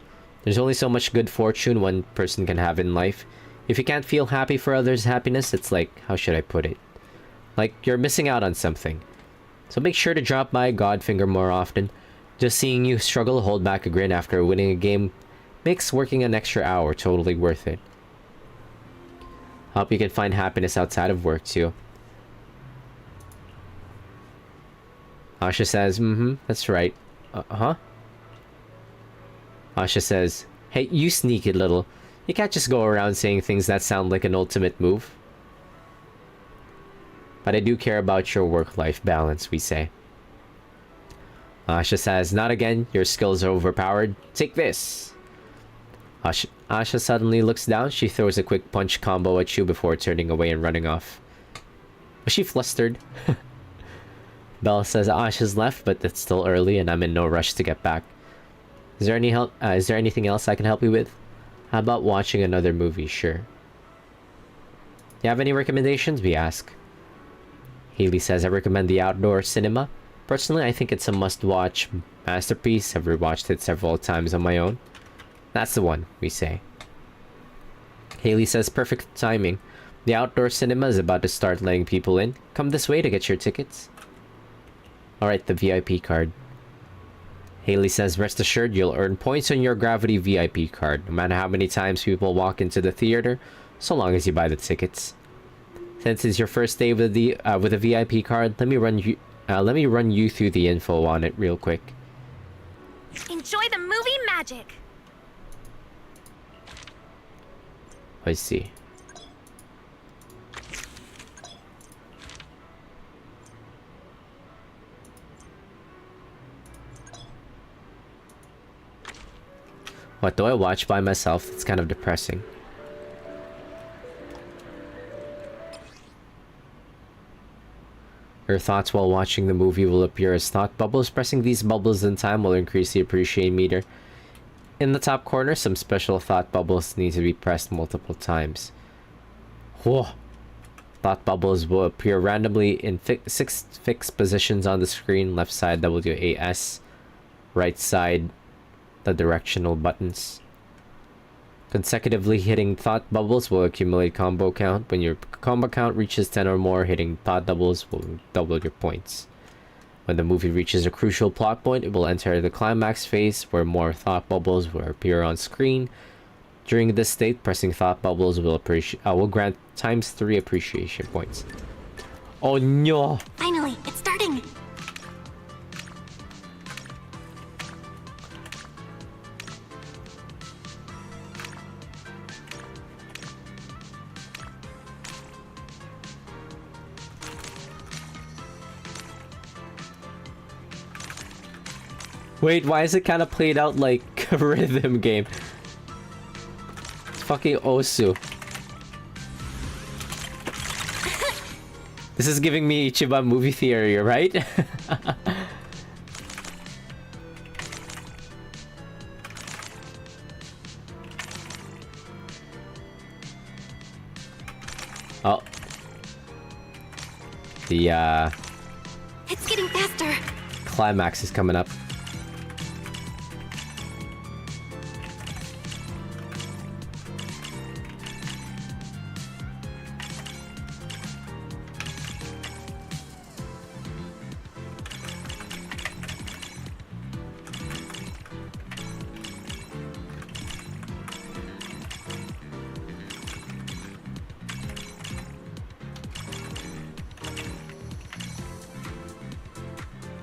there's only so much good fortune one person can have in life. If you can't feel happy for others' happiness, it's like, how should I put it? Like, you're missing out on something. So make sure to drop by Godfinger more often. Just seeing you struggle to hold back a grin after winning a game makes working an extra hour totally worth it. Hope you can find happiness outside of work too. Asha says, that's right. Huh? Asha says, hey, you sneaky little. You can't just go around saying things that sound like an ultimate move. But I do care about your work-life balance, we say. Asha says, not again, your skills are overpowered. Take this! Asha suddenly looks down, she throws a quick punch combo at you before turning away and running off. Was she flustered? Belle says Asha's left, but it's still early and I'm in no rush to get back. Is there anything else I can help you with? How about watching another movie? Sure. You have any recommendations? We ask. Haley says, I recommend the outdoor cinema. Personally, I think it's a must-watch masterpiece. I've rewatched it several times on my own. That's the one, we say. Haley says, perfect timing. The outdoor cinema is about to start letting people in. Come this way to get your tickets. Alright, the VIP card. Haley says, rest assured you'll earn points on your Gravity VIP card, no matter how many times people walk into the theater, so long as you buy the tickets. Since it's your first day with a VIP card, let me run you through the info on it real quick. Enjoy the movie magic. I see. What do I watch by myself? It's kind of depressing. Your thoughts while watching the movie will appear as thought bubbles. Pressing these bubbles in time will increase the appreciation meter. In the top corner, some special thought bubbles need to be pressed multiple times. Whoa! Thought bubbles will appear randomly in 6 fixed positions on the screen. Left side WAS, right side the directional buttons. Consecutively hitting thought bubbles will accumulate combo count. When your combo count reaches 10 or more, hitting thought bubbles will double your points. When the movie reaches a crucial plot point, it will enter the climax phase where more thought bubbles will appear on screen. During this state, pressing thought bubbles will grant ×3 appreciation points. Oh no! Finally, it's starting! Wait, why is it kind of played out like a rhythm game? It's fucking Osu. This is giving me Ichiban movie theory, right? The It's getting faster. climax is coming up.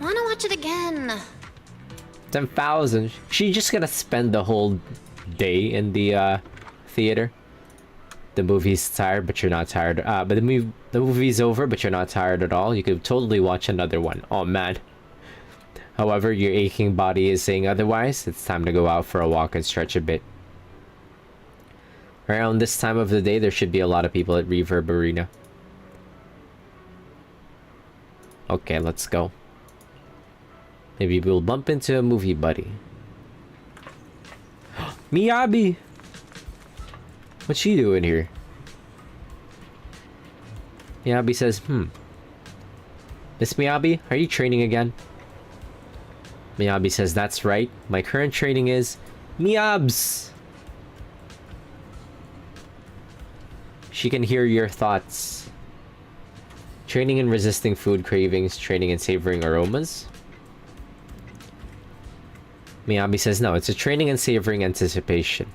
Wanna watch it again? 10,000. She's just gonna spend the whole day in the theater. The movie's tired, but you're not tired. But the movie's over, but you're not tired at all. You could totally watch another one. Oh man. However, your aching body is saying otherwise. It's time to go out for a walk and stretch a bit. Around this time of the day, there should be a lot of people at Reverb Arena. Okay, let's go. Maybe we'll bump into a movie buddy. Miyabi! What's she doing here? Miyabi says, Miss Miyabi, are you training again? Miyabi says, that's right. My current training is Miyabs! She can hear your thoughts. Training in resisting food cravings, training in savoring aromas. Miyabi says, no, it's a training in savoring anticipation.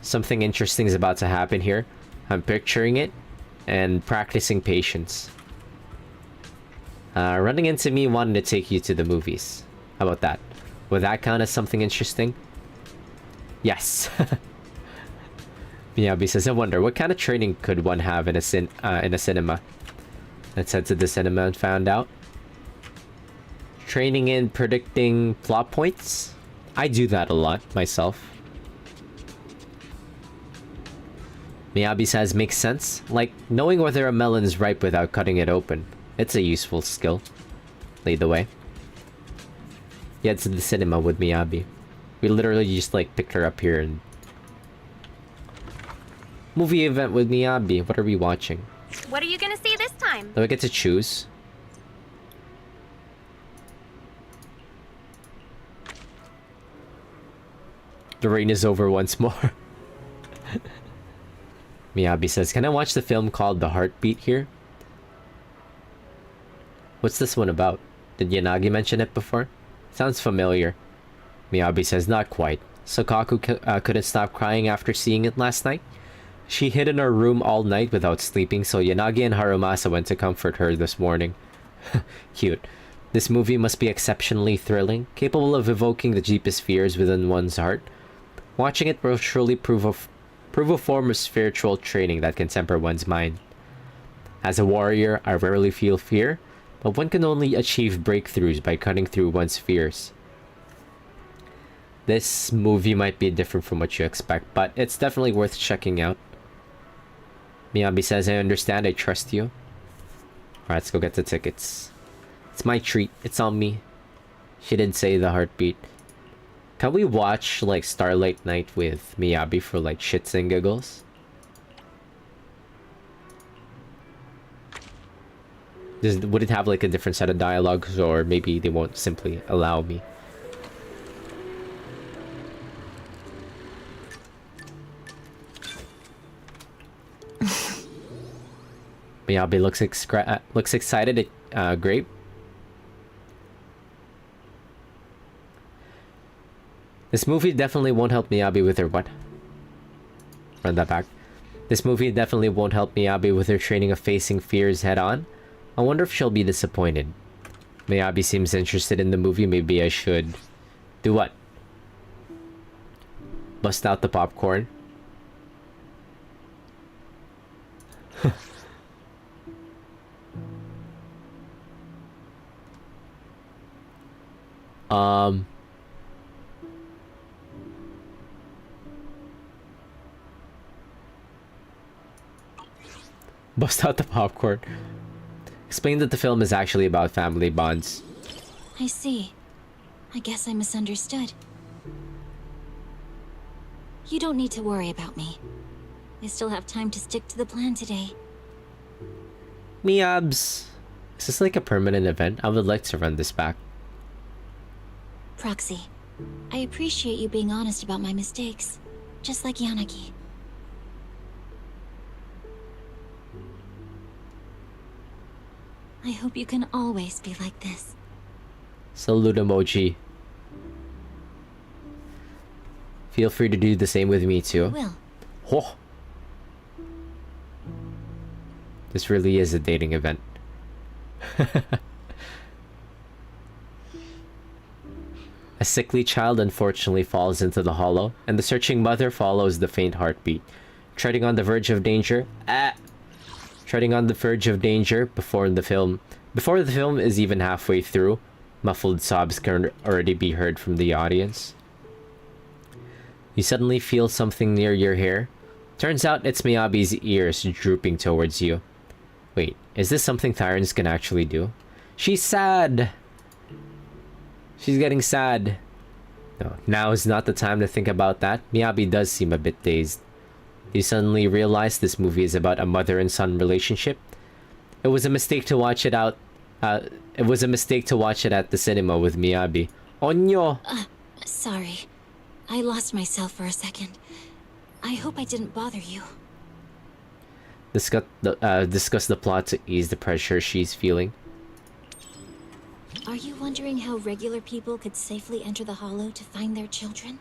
Something interesting is about to happen here. I'm picturing it and practicing patience. Running into me wanting to take you to the movies. How about that? Would that count as something interesting? Yes. Miyabi says, I wonder, what kind of training could one have in a cinema? Let's head to the cinema and found out. Training in predicting plot points? I do that a lot, myself. Miyabi says, makes sense. Like, knowing whether a melon is ripe without cutting it open. It's a useful skill. Lead the way. Yeah, it's the cinema with Miyabi. We literally just, like, picked her up here and... Movie event with Miyabi. What are we watching? What are you gonna see this time? Do I get to choose? The rain is over once more. Miyabi says, can I watch the film called The Heartbeat here? What's this one about? Did Yanagi mention it before? Sounds familiar. Miyabi says, not quite. Sokaku couldn't stop crying after seeing it last night. She hid in her room all night without sleeping, so Yanagi and Harumasa went to comfort her this morning. Cute. This movie must be exceptionally thrilling, capable of evoking the deepest fears within one's heart. Watching it will surely prove a form of spiritual training that can temper one's mind. As a warrior, I rarely feel fear, but one can only achieve breakthroughs by cutting through one's fears. This movie might be different from what you expect, but it's definitely worth checking out. Miyabi says, I understand, I trust you. Alright, let's go get the tickets. It's my treat, it's on me. She did say The Heartbeat. Can we watch, like, Starlight Night with Miyabi for, like, shits and giggles? Would it have, like, a different set of dialogues, or maybe they won't simply allow me? Miyabi looks excited. Great. This movie definitely won't help Miyabi with her what? Run that back. This movie definitely won't help Miyabi with her training of facing fears head on. I wonder if she'll be disappointed. Miyabi seems interested in the movie. Maybe I should... Do what? Bust out the popcorn. Bust out the popcorn. Explain that the film is actually about family bonds. I see. I guess I misunderstood. You don't need to worry about me. I still have time to stick to the plan today. Miyabs. Is this like a permanent event? I would like to run this back. Proxy, I appreciate you being honest about my mistakes, just like Yanagi. I hope you can always be like this. Salute emoji. Feel free to do the same with me too. Will. Oh. This really is a dating event. A sickly child unfortunately falls into the hollow, and the searching mother follows the faint heartbeat, treading on the verge of danger. Treading on the verge of danger before the film is even halfway through. Muffled sobs can already be heard from the audience. You suddenly feel something near your hair. Turns out it's Miyabi's ears drooping towards you. Wait, is this something Tyrants can actually do? She's sad! She's getting sad. No, now is not the time to think about that. Miyabi does seem a bit dazed. You suddenly realize this movie is about a mother and son relationship. It was a mistake to watch it at the cinema with Miyabi. Onyo! Sorry. I lost myself for a second. I hope I didn't bother you. Discuss the plot to ease the pressure she's feeling. Are you wondering how regular people could safely enter the Hollow to find their children?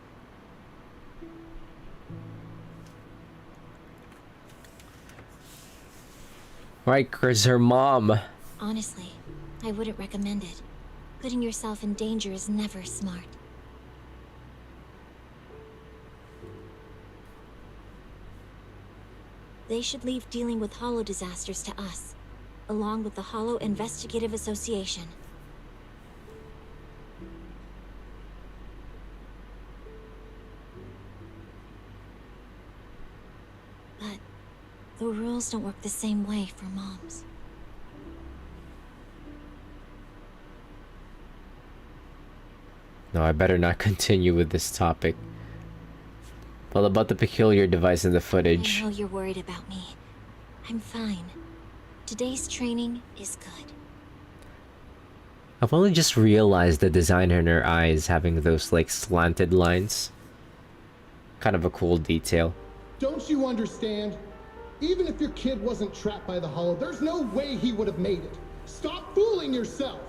Right, 'cause her mom. Honestly, I wouldn't recommend it. Putting yourself in danger is never smart. They should leave dealing with Hollow disasters to us, along with the Hollow Investigative Association. But the rules don't work the same way for moms. No, I better not continue with this topic. Well, about the peculiar device in the footage. I know you're worried about me. I'm fine. Today's training is good. I've only just realized the design in her eyes having those like slanted lines. Kind of a cool detail. Don't you understand? Even if your kid wasn't trapped by the Hollow, there's no way he would have made it. Stop fooling yourself!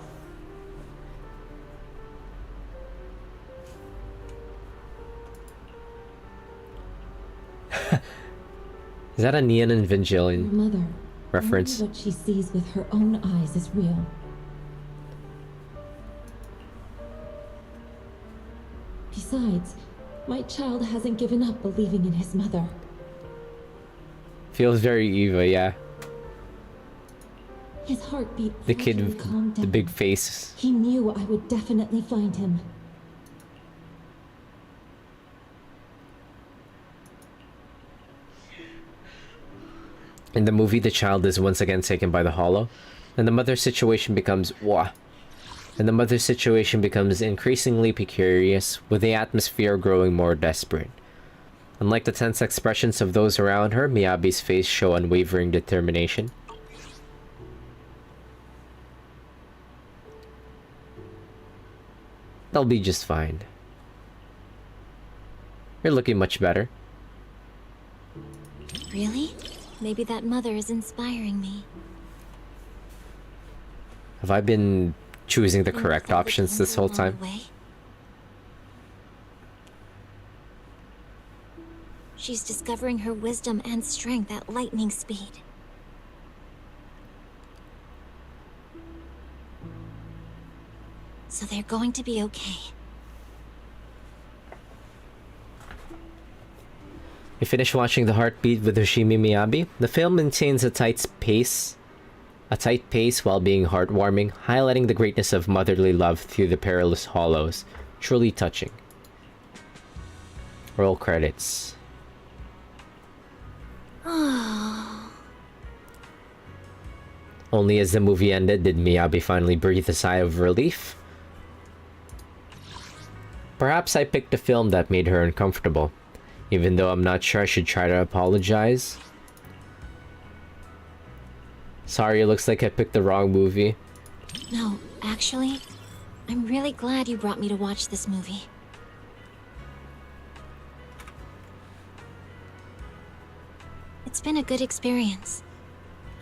Is that a Neon Evangelion Your mother, reference? only what she sees with her own eyes is real. Besides, my child hasn't given up believing in his mother. Feels very Eva, yeah. His heartbeat The kid gradually with calmed the down. big face. He knew I would definitely find him. In the movie, the child is once again taken by the Hollow, and the mother's situation becomes increasingly precarious, with the atmosphere growing more desperate. Unlike the tense expressions of those around her, Miyabi's face show unwavering determination. They'll be just fine. You're looking much better. Really? Maybe that mother is inspiring me. Have I been choosing the correct options this whole time? She's discovering her wisdom and strength at lightning speed. So they're going to be okay. You finish watching The Heartbeat with Hoshimi Miyabi. The film maintains a tight pace while being heartwarming, highlighting the greatness of motherly love through the perilous hollows. Truly touching. Roll credits. Only as the movie ended did Miyabi finally breathe a sigh of relief. Perhaps I picked a film that made her uncomfortable, even though I'm not sure I should try to apologize. Sorry, it looks like I picked the wrong movie. No, actually, I'm really glad you brought me to watch this movie. It's been a good experience.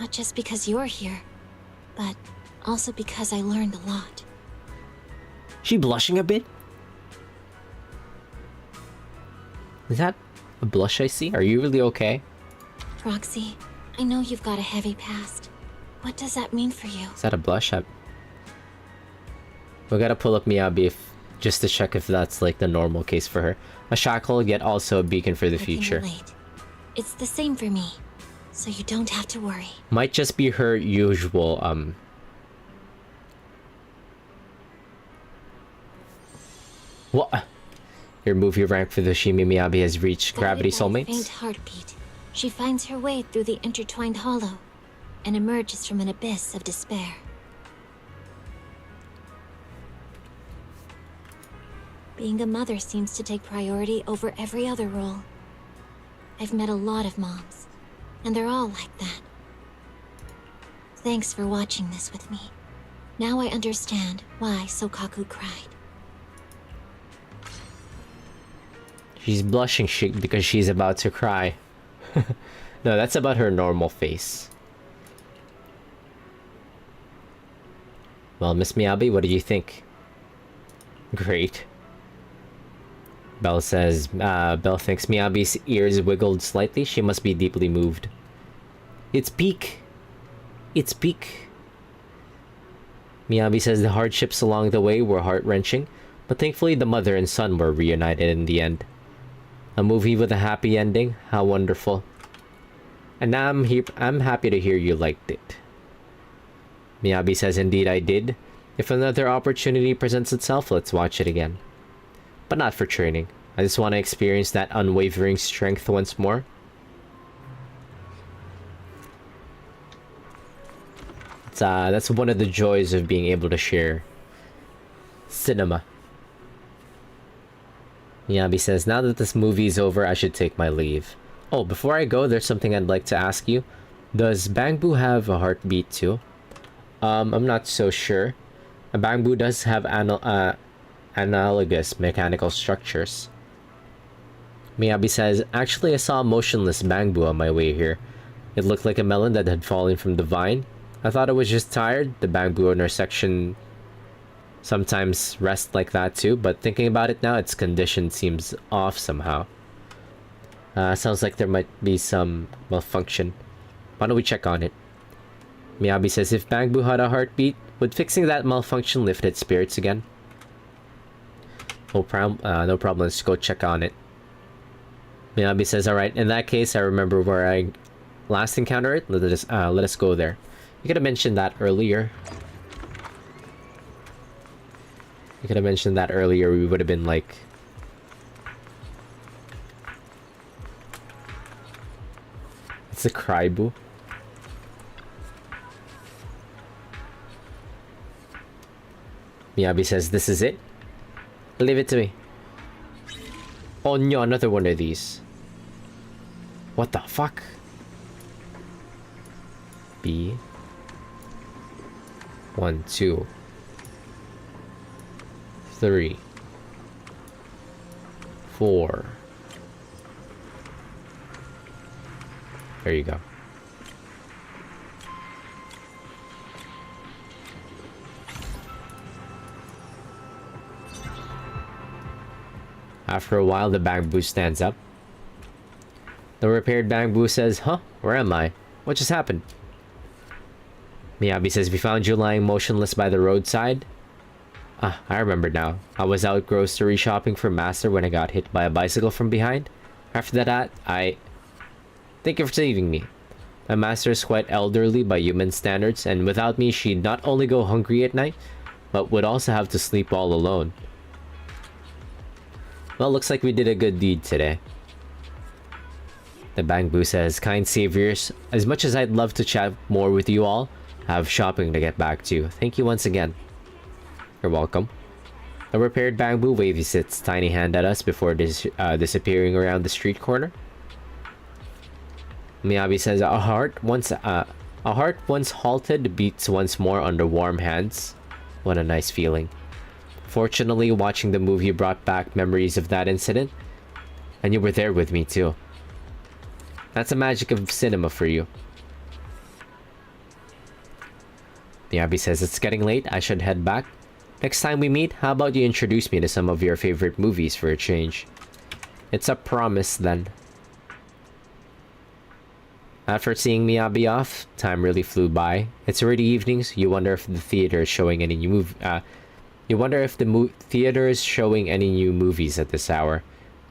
Not just because you're here, but also because I learned a lot. She blushing a bit? Is that a blush I see? Are you really okay? Roxy, I know you've got a heavy past. What does that mean for you? Is that a blush? We gotta pull up Miyabi just to check if that's like the normal case for her. A shackle, yet also a beacon for the I can future. relate. It's the same for me, so you don't have to worry. Might just be her usual, What? Your movie rank for the Shimi Miyabi has reached Gravity Guided by a Soulmates? faint heartbeat, she finds her way through the intertwined hollow and emerges from an abyss of despair. Being a mother seems to take priority over every other role. I've met a lot of moms, and they're all like that. Thanks for watching this with me. Now I understand why Sokaku cried. She's blushing because she's about to cry. No, that's about her normal face. Well, Miss Miyabi, what do you think? Great. Belle says, Belle thinks Miyabi's ears wiggled slightly. She must be deeply moved. It's peak. It's peak. Miyabi says the hardships along the way were heart-wrenching, but thankfully the mother and son were reunited in the end. A movie with a happy ending? How wonderful. And now I'm happy to hear you liked it. Miyabi says, indeed I did. If another opportunity presents itself, let's watch it again. But not for training. I just want to experience that unwavering strength once more. That's one of the joys of being able to share cinema. Miyabi says, now that this movie is over, I should take my leave. Oh, before I go, there's something I'd like to ask you. Does Bangbu have a heartbeat too? I'm not so sure. A Bangbu does have analogous mechanical structures. Miyabi says, actually I saw a motionless Bangbu on my way here. It looked like a melon that had fallen from the vine. I thought it was just tired. The Bangbu in our section sometimes rest like that too, but thinking about it now, its condition seems off somehow. Sounds like there might be some malfunction. Why don't we check on it? Miyabi says, if Bangbu had a heartbeat, would fixing that malfunction lift its spirits again? No problem, let's go check on it. Miyabi says, alright, in that case, I remember where I last encountered it. Let us go there. You could have mentioned that earlier. We would have been like... It's a Crybu. Miyabi says, this is it? Leave it to me. Oh no, another one of these. What the fuck? B. 1, 2, 3, 4. There you go. After a while, the Bangbu stands up. The repaired Bangbu says, huh? Where am I? What just happened? Miyabi says, we found you lying motionless by the roadside. Ah, I remember now. I was out grocery shopping for Master when I got hit by a bicycle from behind. After that, Thank you for saving me. My master is quite elderly by human standards, and without me, she'd not only go hungry at night, but would also have to sleep all alone. Well, looks like we did a good deed today. The Bangbu says, kind saviors, as much as I'd love to chat more with you all, I have shopping to get back to. Thank you once again. You're welcome. The repaired Bangbu waves its tiny hand at us before disappearing around the street corner. Miyabi says, a heart once A heart once halted beats once more under warm hands. What a nice feeling. Fortunately, watching the movie brought back memories of that incident, and you were there with me too. That's the magic of cinema for you. Miyabi says it's getting late, I should head back. Next time we meet, how about you introduce me to some of your favorite movies for a change? It's a promise then. After seeing Miyabi off, time really flew by. It's already evenings. You wonder if the theater is showing any new theater is showing any new movies at this hour.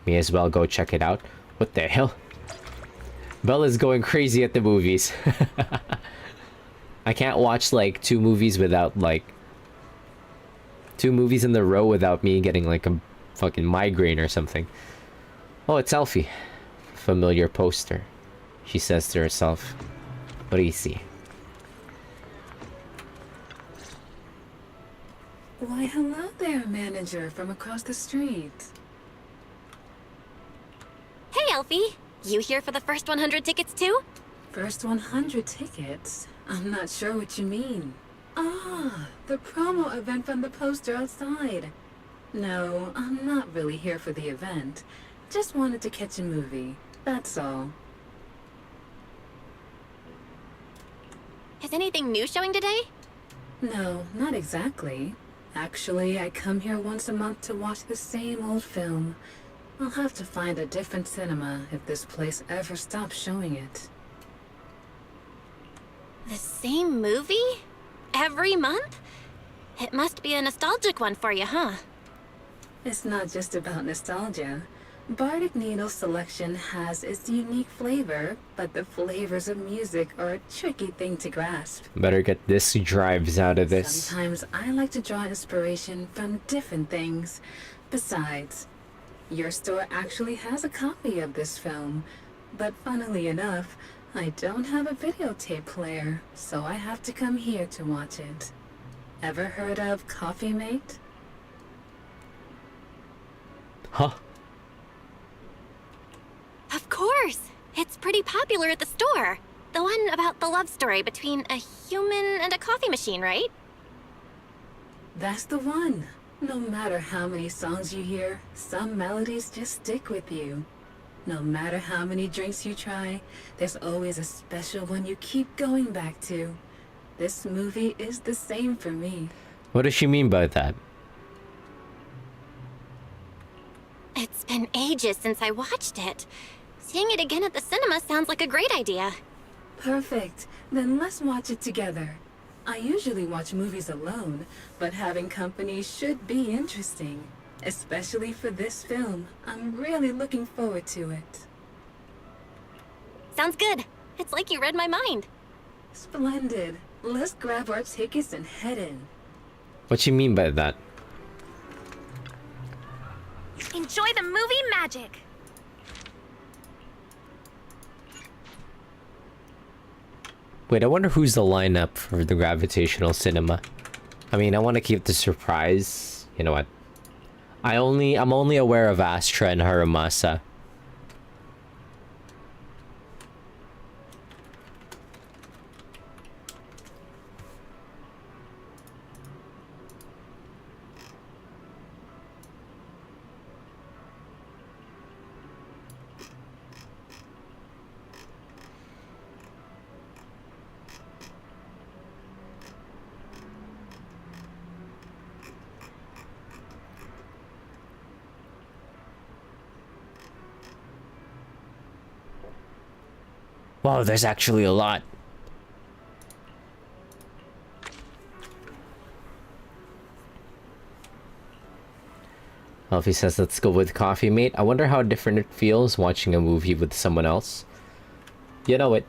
May as well go check it out. What the hell? Bella's going crazy at the movies. I can't watch like two movies in a row without me getting like a fucking migraine or something. Oh, it's Elfie. Familiar poster. She says to herself. What do you see? Why, hello there, manager from across the street. Hey, Elfie. You here for the first 100 tickets too? First 100 tickets? I'm not sure what you mean. Ah, the promo event from the poster outside. No, I'm not really here for the event. Just wanted to catch a movie, that's all. Is anything new showing today? No, not exactly. Actually, I come here once a month to watch the same old film. I'll have to find a different cinema if this place ever stops showing it. The same movie? Every month? It must be a nostalgic one for you, huh? It's not just about nostalgia. Bardic Needle's selection has its unique flavor, but the flavors of music are a tricky thing to grasp. Better get disc drives out of this. Sometimes I like to draw inspiration from different things. Besides, your store actually has a copy of this film, but funnily enough, I don't have a videotape player, so I have to come here to watch it. Ever heard of Coffee Mate? Huh? Of course! It's pretty popular at the store. The one about the love story between a human and a coffee machine, right? That's the one. No matter how many songs you hear, some melodies just stick with you. No matter how many drinks you try, there's always a special one you keep going back to. This movie is the same for me. What does she mean by that? It's been ages since I watched it. Seeing it again at the cinema sounds like a great idea. Perfect. Then let's watch it together. I usually watch movies alone, but having company should be interesting. Especially for this film. I'm really looking forward to it. Sounds good. It's like you read my mind. Splendid. Let's grab our tickets and head in. What you mean by that? Enjoy the movie magic! Wait, I wonder who's the lineup for the gravitational cinema. I mean, I want to keep the surprise. You know what? I'm only aware of Astra and Haramasa. Wow, there's actually a lot. Elfie says, let's go with Coffee Mate. I wonder how different it feels watching a movie with someone else. You know it.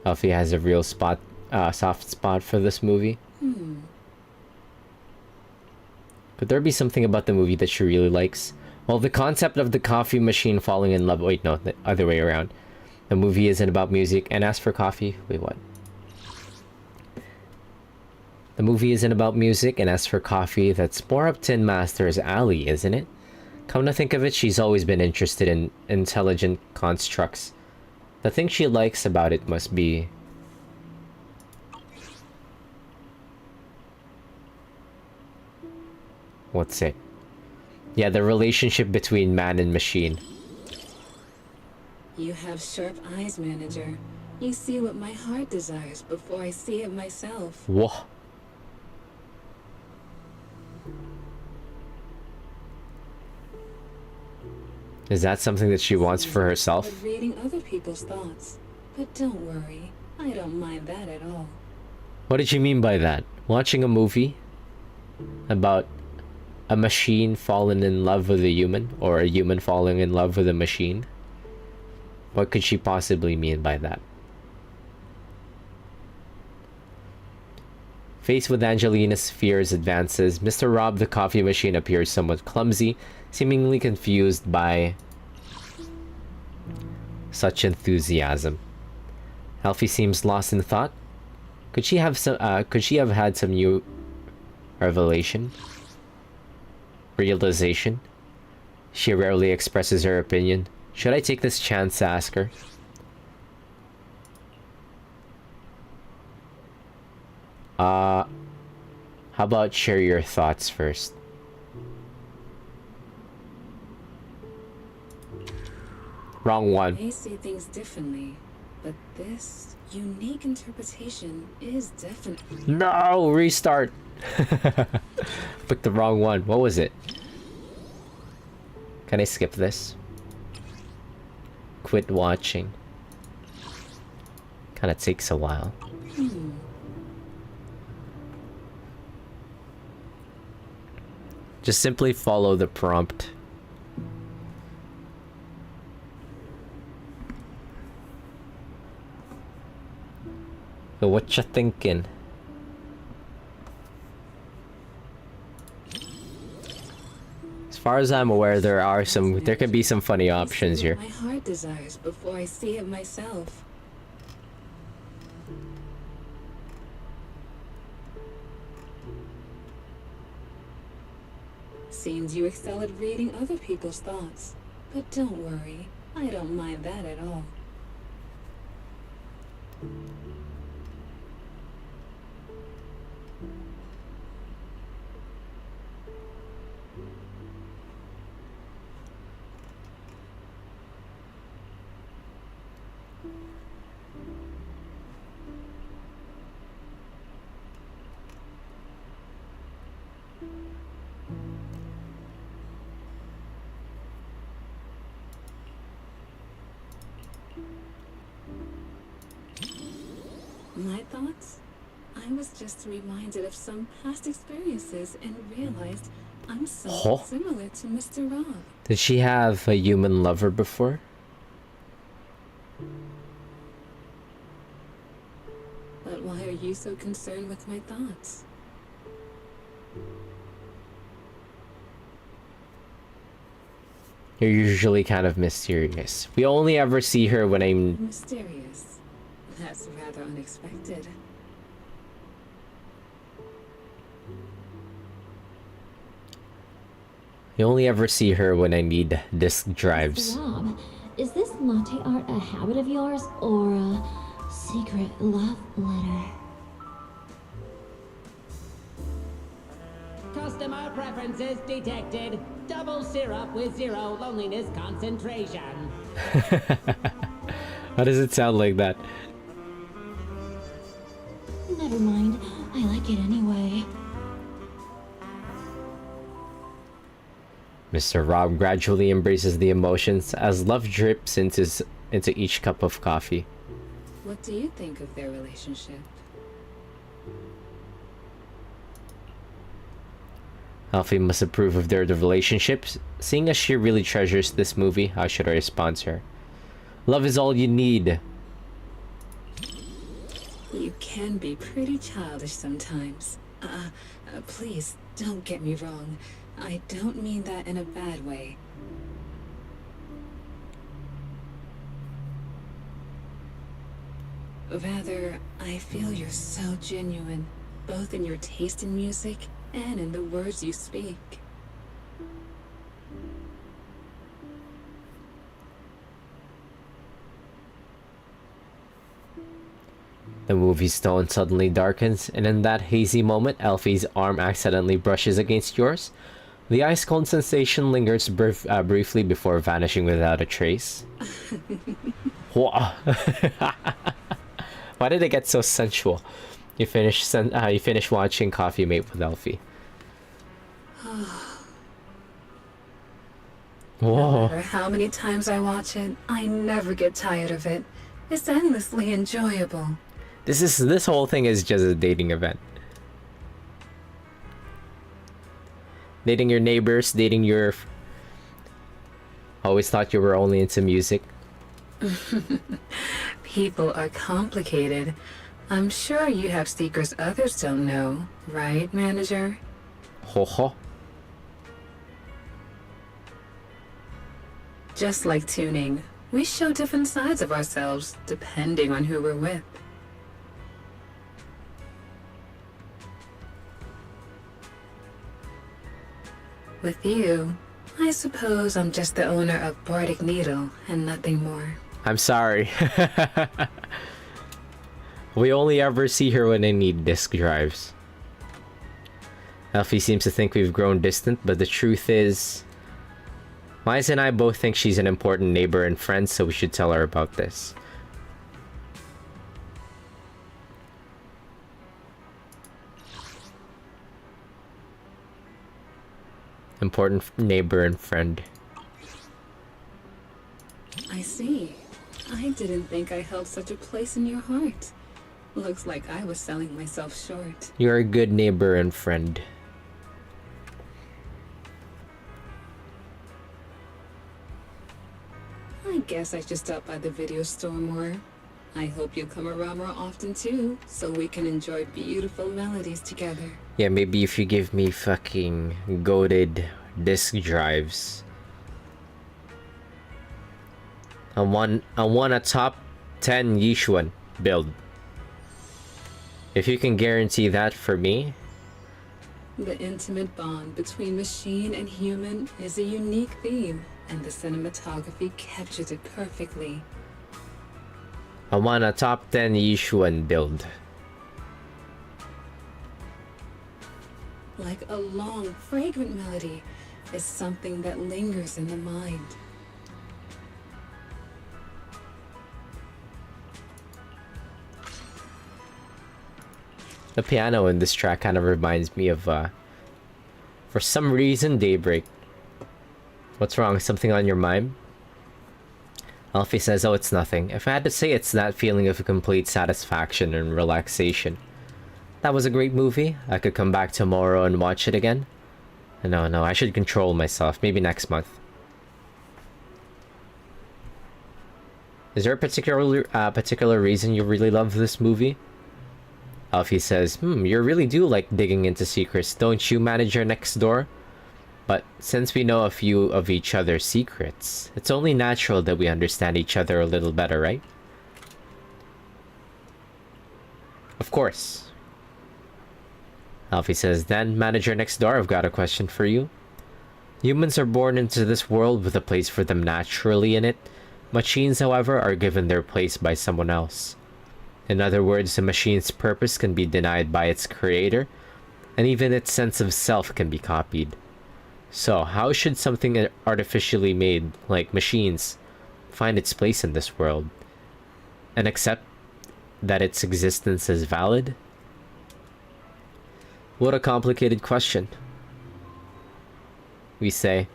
Elfie has a real soft spot for this movie. Could there be something about the movie that she really likes? Well, the concept of the coffee machine falling in love... Wait, no, the other way around. The movie isn't about music and asks for coffee. Wait, what? The movie isn't about music and asks for coffee. That's more up Tin Master's alley, isn't it? Come to think of it, she's always been interested in intelligent constructs. The thing she likes about it must be... What's it? Yeah, the relationship between man and machine. You have sharp eyes, manager. You see what my heart desires before I see it myself. Whoa. Is that something that she wants for herself? But reading other people's thoughts. But don't worry, I don't mind that at all. What did you mean by that? Watching a movie about a machine falling in love with a human, or a human falling in love with a machine? What could she possibly mean by that? Faced with Angelina's fears advances, Mr. Rob the coffee machine appears somewhat clumsy, seemingly confused by such enthusiasm. Alfie seems lost in thought. Could she have had some new revelation? Realization? She rarely expresses her opinion. Should I take this chance to ask her? How about share your thoughts first? Wrong one. I see things differently, but this unique interpretation is definitely... No! Restart! Picked the wrong one. What was it? Can I skip this? Quit watching. Kinda takes a while. Just simply follow the prompt. So what you thinking? As far as I'm aware, there can be some funny options here. My heart desires before I see it myself. Seems you excel at reading other people's thoughts. But don't worry, I don't mind that at all. My thoughts? I was just reminded of some past experiences and realized I'm so similar to Mr. Rob. Did she have a human lover before? But why are you so concerned with my thoughts? You're usually kind of mysterious. We only ever see her when I'm... Mysterious. That's rather unexpected. You only ever see her when I need disk drives. Rob, is this latte art a habit of yours or a secret love letter? Customer preferences detected. Double syrup with 0 loneliness concentration. How does it sound like that? Never mind. I like it anyway. Mr. Rob gradually embraces the emotions as love drips into each cup of coffee. What do you think of their relationship? Alfie must approve of their relationships. Seeing as she really treasures this movie, how should I respond to her? Love is all you need. You can be pretty childish sometimes. Please, don't get me wrong. I don't mean that in a bad way. Rather, I feel you're so genuine, both in your taste in music and in the words you speak. The movie's tone suddenly darkens, and in that hazy moment, Elfie's arm accidentally brushes against yours. The ice-cold sensation lingers briefly before vanishing without a trace. Whoa. Why did it get so sensual? You finish watching Coffee Mate with Elfie. No matter how many times I watch it, I never get tired of it. It's endlessly enjoyable. This whole thing is just a dating event. Dating your neighbors, dating your... Always thought you were only into music. People are complicated. I'm sure you have secrets others don't know, right, manager? Ho ho. Just like tuning, we show different sides of ourselves depending on who we're with. With you, I suppose I'm just the owner of Bardic Needle and nothing more. I'm sorry. We only ever see her when I need disk drives. Elfie seems to think we've grown distant, but the truth is... Mize and I both think she's an important neighbor and friend, so we should tell her about this. Important neighbor and friend. I see. I didn't think I held such a place in your heart. Looks like I was selling myself short. You're a good neighbor and friend. I guess I should stop by the video store more. I hope you'll come around more often too, so we can enjoy beautiful melodies together. Yeah, maybe if you give me fucking goated disk drives. I want a top 10 Yishuan build. If you can guarantee that for me. The intimate bond between machine and human is a unique theme, and the cinematography captures it perfectly. I want a top 10 Yishuan build. Like a long, fragrant melody is something that lingers in the mind. The piano in this track kind of reminds me of, for some reason, Daybreak. What's wrong? Something on your mind? Alfie says, oh, it's nothing. If I had to say, it's that feeling of complete satisfaction and relaxation. That was a great movie. I could come back tomorrow and watch it again. No, I should control myself. Maybe next month. Is there a particular reason you really love this movie? Alfie says, you really do like digging into secrets, don't you, Manager Next Door? But since we know a few of each other's secrets, it's only natural that we understand each other a little better, right? Of course. Alfie says, then, Manager Next Door, I've got a question for you. Humans are born into this world with a place for them naturally in it. Machines, however, are given their place by someone else. In other words, a machine's purpose can be denied by its creator, and even its sense of self can be copied. So, how should something artificially made, like machines, find its place in this world? And accept that its existence is valid? What a complicated question. We say.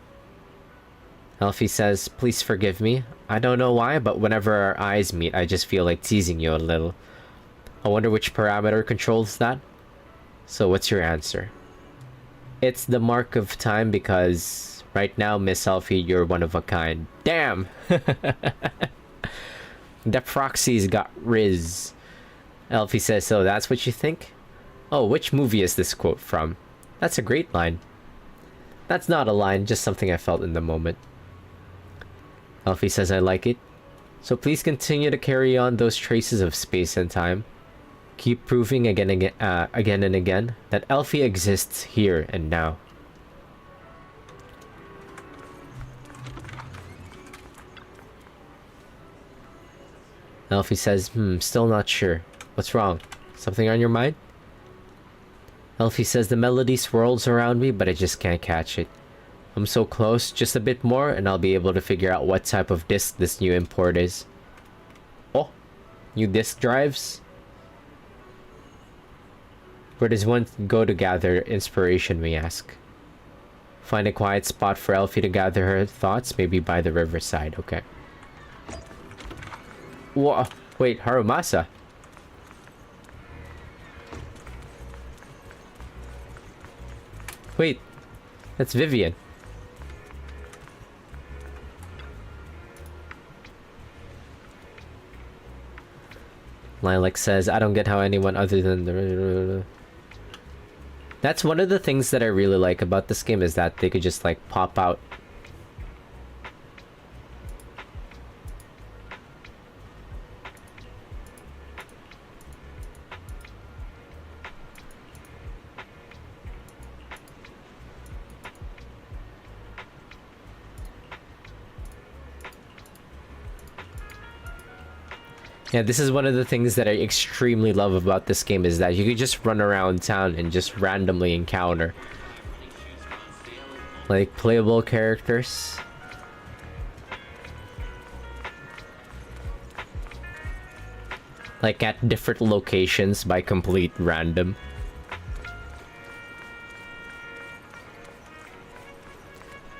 Elfie says, please forgive me. I don't know why, but whenever our eyes meet, I just feel like teasing you a little. I wonder which parameter controls that? So what's your answer? It's the mark of time because right now, Miss Elfie, you're one of a kind. Damn! The proxies got Riz. Elfie says, so that's what you think? Oh, which movie is this quote from? That's a great line. That's not a line, just something I felt in the moment. Elfie says I like it. So please continue to carry on those traces of space and time. Keep proving again and again that Elfie exists here and now. Elfie says, still not sure. What's wrong? Something on your mind? Elfie says the melody swirls around me, but I just can't catch it. I'm so close, just a bit more, and I'll be able to figure out what type of disc this new import is. Oh, new disc drives? Where does one go to gather inspiration, we ask. Find a quiet spot for Elfie to gather her thoughts, maybe by the riverside, okay. Whoa, wait, Harumasa. Wait, that's Vivian. Lilac says, I don't get how anyone other than the... That's one of the things that I really like about this game, is that they could just like pop out. Yeah, this is one of the things that I extremely love about this game, is that you could just run around town and just randomly encounter like playable characters. Like at different locations by complete random.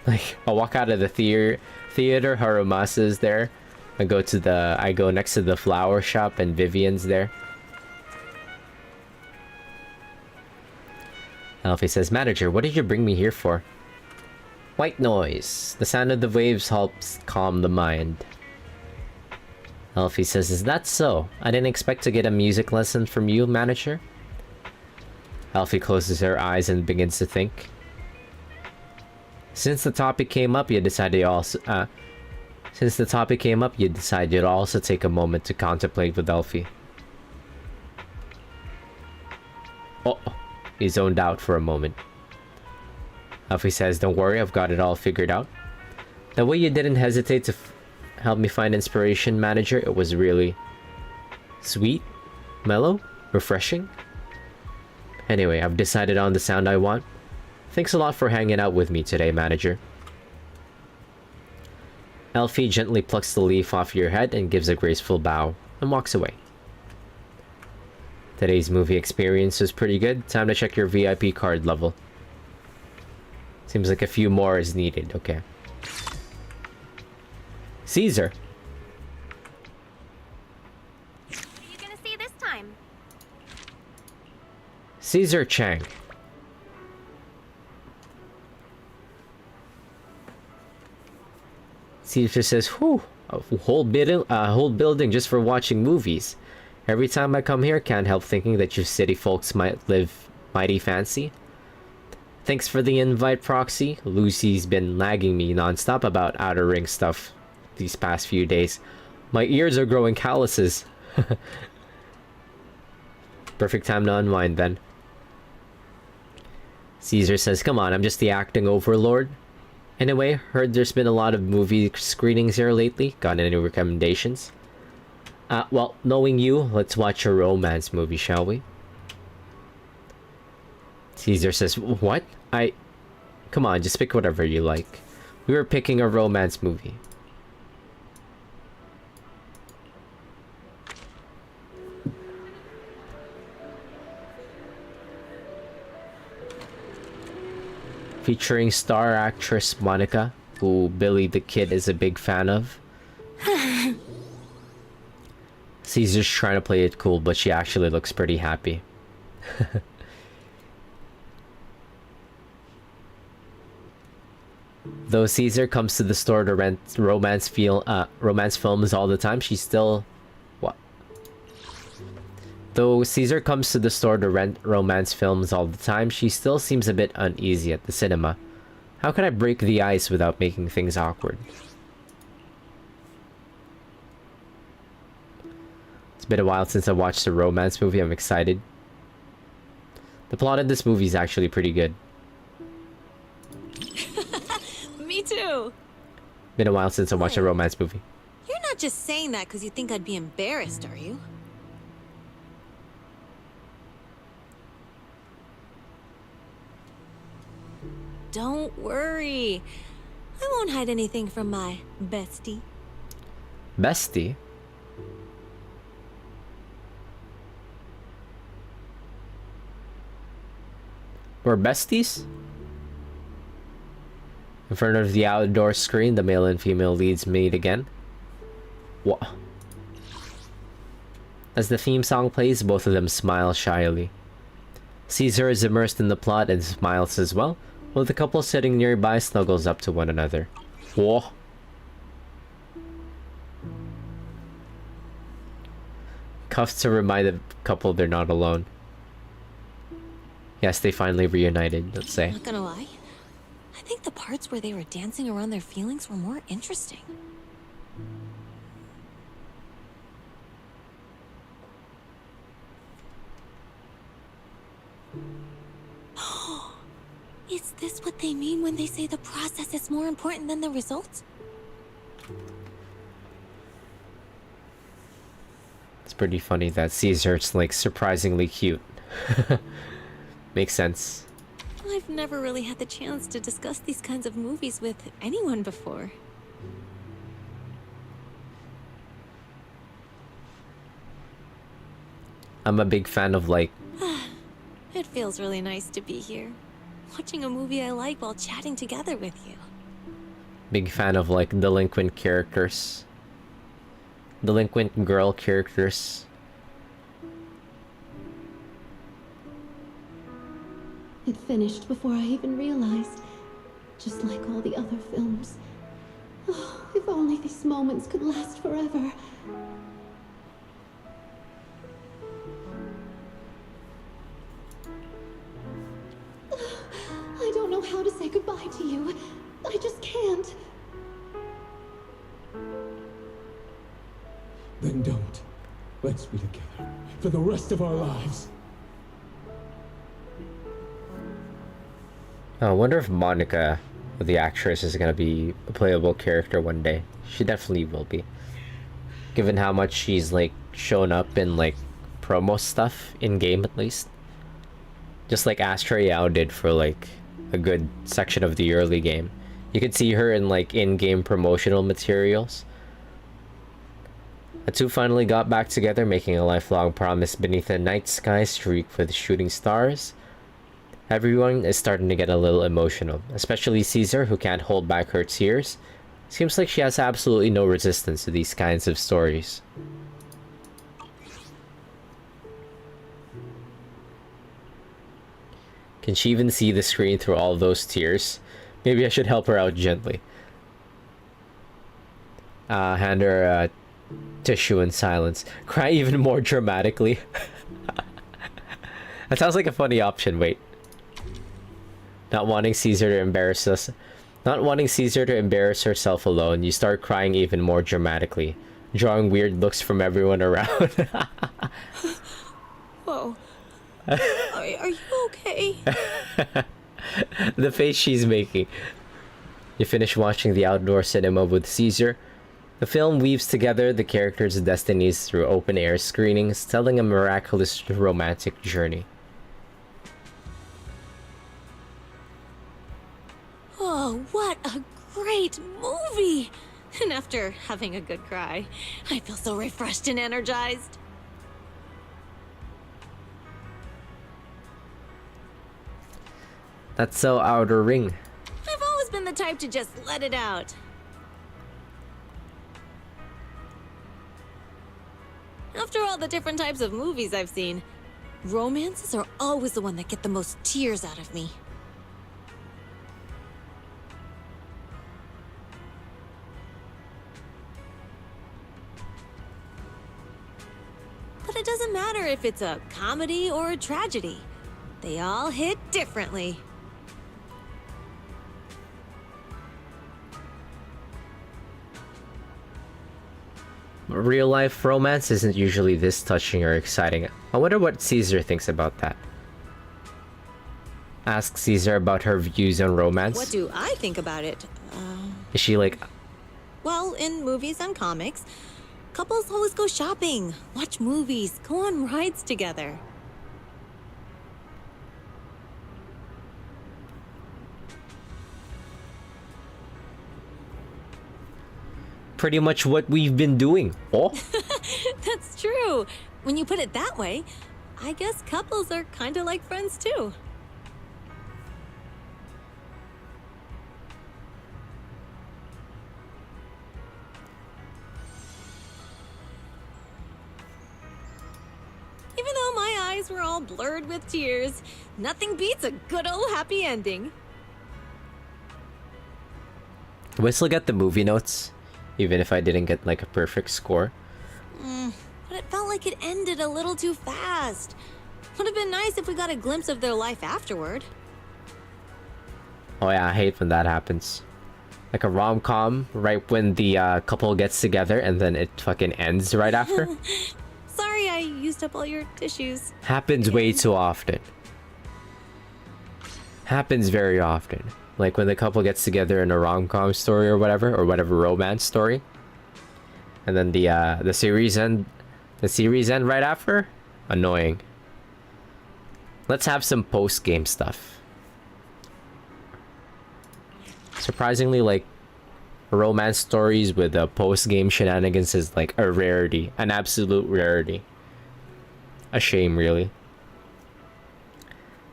Like, I'll walk out of the theater, Harumasa's there. I go next to the flower shop and Vivian's there. Elfie says, Manager, what did you bring me here for? White noise. The sound of the waves helps calm the mind. Elfie says, is that so? I didn't expect to get a music lesson from you, Manager. Elfie closes her eyes and begins to think. Since the topic came up, you decided you'd also take a moment to contemplate with Elfie. Oh, he zoned out for a moment. Elfie says, don't worry, I've got it all figured out. The way you didn't hesitate to help me find inspiration, Manager, it was really sweet, mellow, refreshing. Anyway, I've decided on the sound I want. Thanks a lot for hanging out with me today, Manager. Elfie gently plucks the leaf off your head and gives a graceful bow and walks away. Today's movie experience was pretty good. Time to check your VIP card level. Seems like a few more is needed. Okay. Caesar. What are you gonna see this time? Caesar Chang. Caesar says, whew, a whole building just for watching movies. Every time I come here, can't help thinking that you city folks might live mighty fancy. Thanks for the invite, Proxy. Lucy's been nagging me nonstop about Outer Ring stuff these past few days. My ears are growing calluses. Perfect time to unwind then. Caesar says, come on, I'm just the acting overlord. Anyway, heard there's been a lot of movie screenings here lately. Got any recommendations? Well, knowing you, let's watch a romance movie, shall we? Caesar says, what? Come on, just pick whatever you like. We were picking a romance movie. Featuring star actress Monica, who Billy the Kid is a big fan of. Caesar's trying to play it cool, but she actually looks pretty happy. Though Caesar comes to the store to rent romance films all the time, she's still... What? Though Caesar comes to the store to rent romance films all the time, she still seems a bit uneasy at the cinema. How can I break the ice without making things awkward? It's been a while since I watched a romance movie. I'm excited. The plot of this movie is actually pretty good. Me too. Been a while since I watched a romance movie. You're not just saying that because you think I'd be embarrassed, are you? Don't worry. I won't hide anything from my bestie. Bestie? We're besties? In front of the outdoor screen, the male and female leads meet again. What? As the theme song plays, both of them smile shyly. Caesar is immersed in the plot and smiles as well, while the couple sitting nearby snuggles up to one another. Whoa. Cuffs to remind the couple they're not alone. Yes, they finally reunited, let's say. Not gonna lie, I think the parts where they were dancing around their feelings were more interesting. Is this what they mean when they say the process is more important than the results? It's pretty funny that Caesar's like surprisingly cute. Makes sense. I've never really had the chance to discuss these kinds of movies with anyone before. I'm a big fan of like... It feels really nice to be here, watching a movie I like while chatting together with you. Big fan of like delinquent characters. Delinquent girl characters. It finished before I even realized, just like all the other films. Oh, if only these moments could last forever. I don't know how to say goodbye to you. I just can't. Then don't. Let's be together for the rest of our lives. I wonder if Monica, the actress, is gonna be a playable character one day. She definitely will be. Given how much she's like shown up in like promo stuff, in game at least. Just like Astra Yao did for like a good section of the early game. You could see her in like in-game promotional materials. The two finally got back together, making a lifelong promise beneath a night sky streaked with shooting stars. Everyone is starting to get a little emotional, especially Caesar, who can't hold back her tears. Seems like she has absolutely no resistance to these kinds of stories. Can she even see the screen through all those tears? Maybe I should help her out gently. Hand her a tissue in silence. Cry even more dramatically. That sounds like a funny option, wait. Not wanting Caesar to embarrass us. Not wanting Caesar to embarrass herself alone, you start crying even more dramatically, drawing weird looks from everyone around. Whoa. Are you okay? The face she's making. You finish watching the outdoor cinema with Caesar. The film weaves together the characters' destinies through open-air screenings, telling a miraculous romantic journey. Oh, what a great movie! And after having a good cry, I feel so refreshed and energized. That's so Outer Ring. I've always been the type to just let it out. After all the different types of movies I've seen, romances are always the one that get the most tears out of me. But it doesn't matter if it's a comedy or a tragedy. They all hit differently. real life romance isn't usually this touching or exciting. I wonder what Caesar thinks about that. Ask Caesar about her views on romance. What do I think about it? Is she like... Well, in movies and comics, couples always go shopping, watch movies, go on rides together. Pretty much what we've been doing. Oh? That's true. When you put it that way, I guess couples are kind of like friends too. Even though my eyes were all blurred with tears, nothing beats a good old happy ending. We still get the movie notes, even if I didn't get like a perfect score. But it felt like it ended a little too fast. Would have been nice if we got a glimpse of their life afterward. Oh yeah, I hate when that happens. Like a rom-com, right when the couple gets together and then it fucking ends right after. Sorry I used up all your tissues. Happens way too often. Happens very often. Like when the couple gets together in a rom-com story or whatever romance story. And then the series end right after? Annoying. Let's have some post-game stuff. Surprisingly, like, romance stories with post-game shenanigans is like a rarity. An absolute rarity. A shame, really.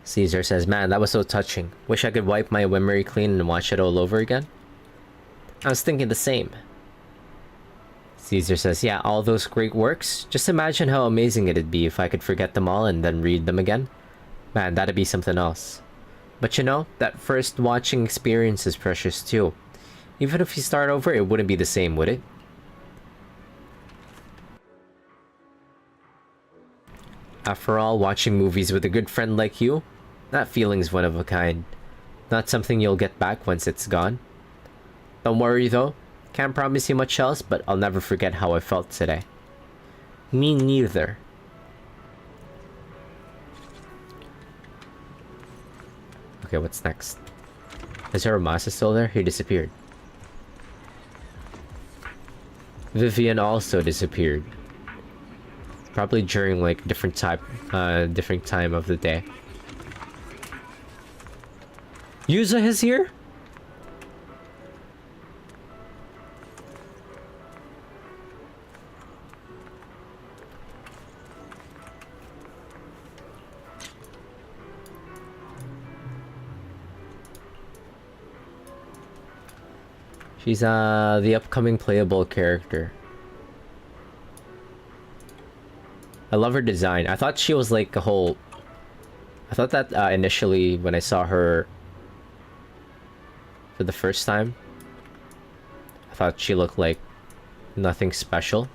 Caesar says, man, that was so touching. Wish I could wipe my memory clean and watch it all over again. I was thinking the same. Caesar says, yeah, all those great works. Just imagine how amazing it'd be if I could forget them all and then read them again. Man, that'd be something else. But you know, that first watching experience is precious too. Even if you start over, it wouldn't be the same, would it? After all, watching movies with a good friend like you, that feeling's one of a kind. Not something you'll get back once it's gone. Don't worry though, can't promise you much else, but I'll never forget how I felt today. Me neither. Okay, what's next? Is Aramasa still there? He disappeared. Vivian also disappeared. Probably during like different time of the day. Yuza is here? She's the upcoming playable character. I love her design. I thought she was like a whole... I thought that initially when I saw her for the first time, I thought she looked like nothing special.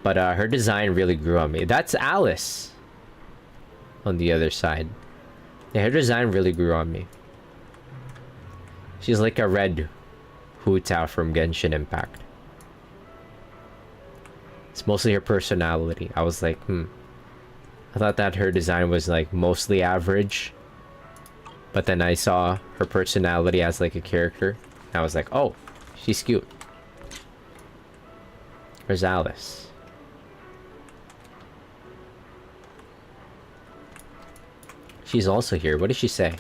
But her design really grew on me. That's Alice on the other side. Yeah, her design really grew on me. She's like a red Hu Tao from Genshin Impact. It's mostly her personality. I was like, I thought that her design was like mostly average. But then I saw her personality as like a character. And I was like, oh, she's cute. Where's Alice? She's also here. What did she say?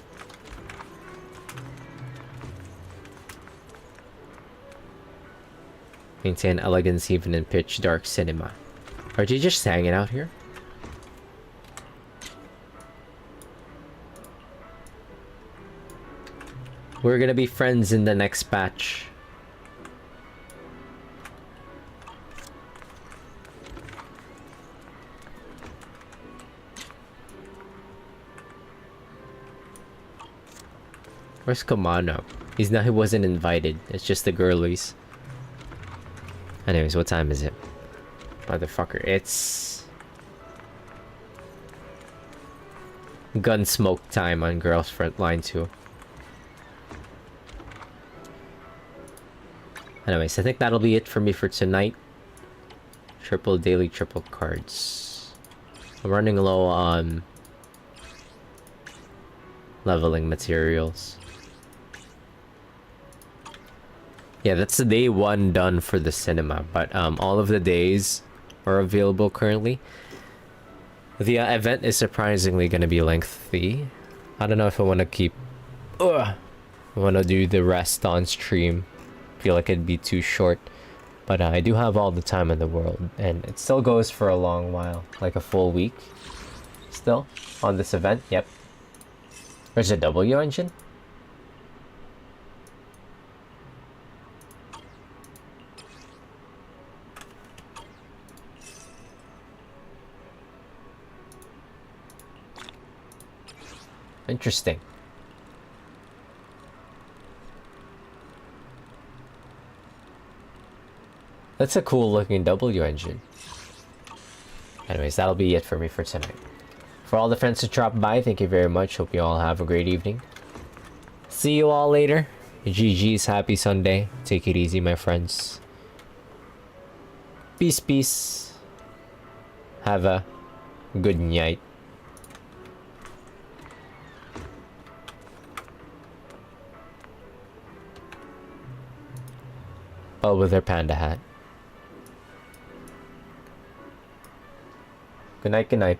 Maintain elegance even in pitch dark cinema. Are you just hanging out here? We're gonna be friends in the next batch. Where's Komano? He wasn't invited. It's just the girlies. Anyways, what time is it? Motherfucker, it's... Gunsmoke time on Girls Front Line 2. Anyways, I think that'll be it for me for tonight. Triple daily, triple cards. I'm running low on leveling materials. Yeah, that's the day 1 done for the cinema, but all of the days are available currently. The event is surprisingly going to be lengthy. I don't know if I want to keep... I want to do the rest on stream. Feel like it'd be too short. But I do have all the time in the world, and it still goes for a long while. Like a full week. Still, on this event, yep. There's a W engine? Interesting. That's a cool looking W engine. Anyways, that'll be it for me for tonight. For all the friends who dropped by, thank you very much. Hope you all have a great evening. See you all later. GG's, happy Sunday. Take it easy, my friends. Peace, peace. Have a good night. Oh, with their panda hat. Good night, good night.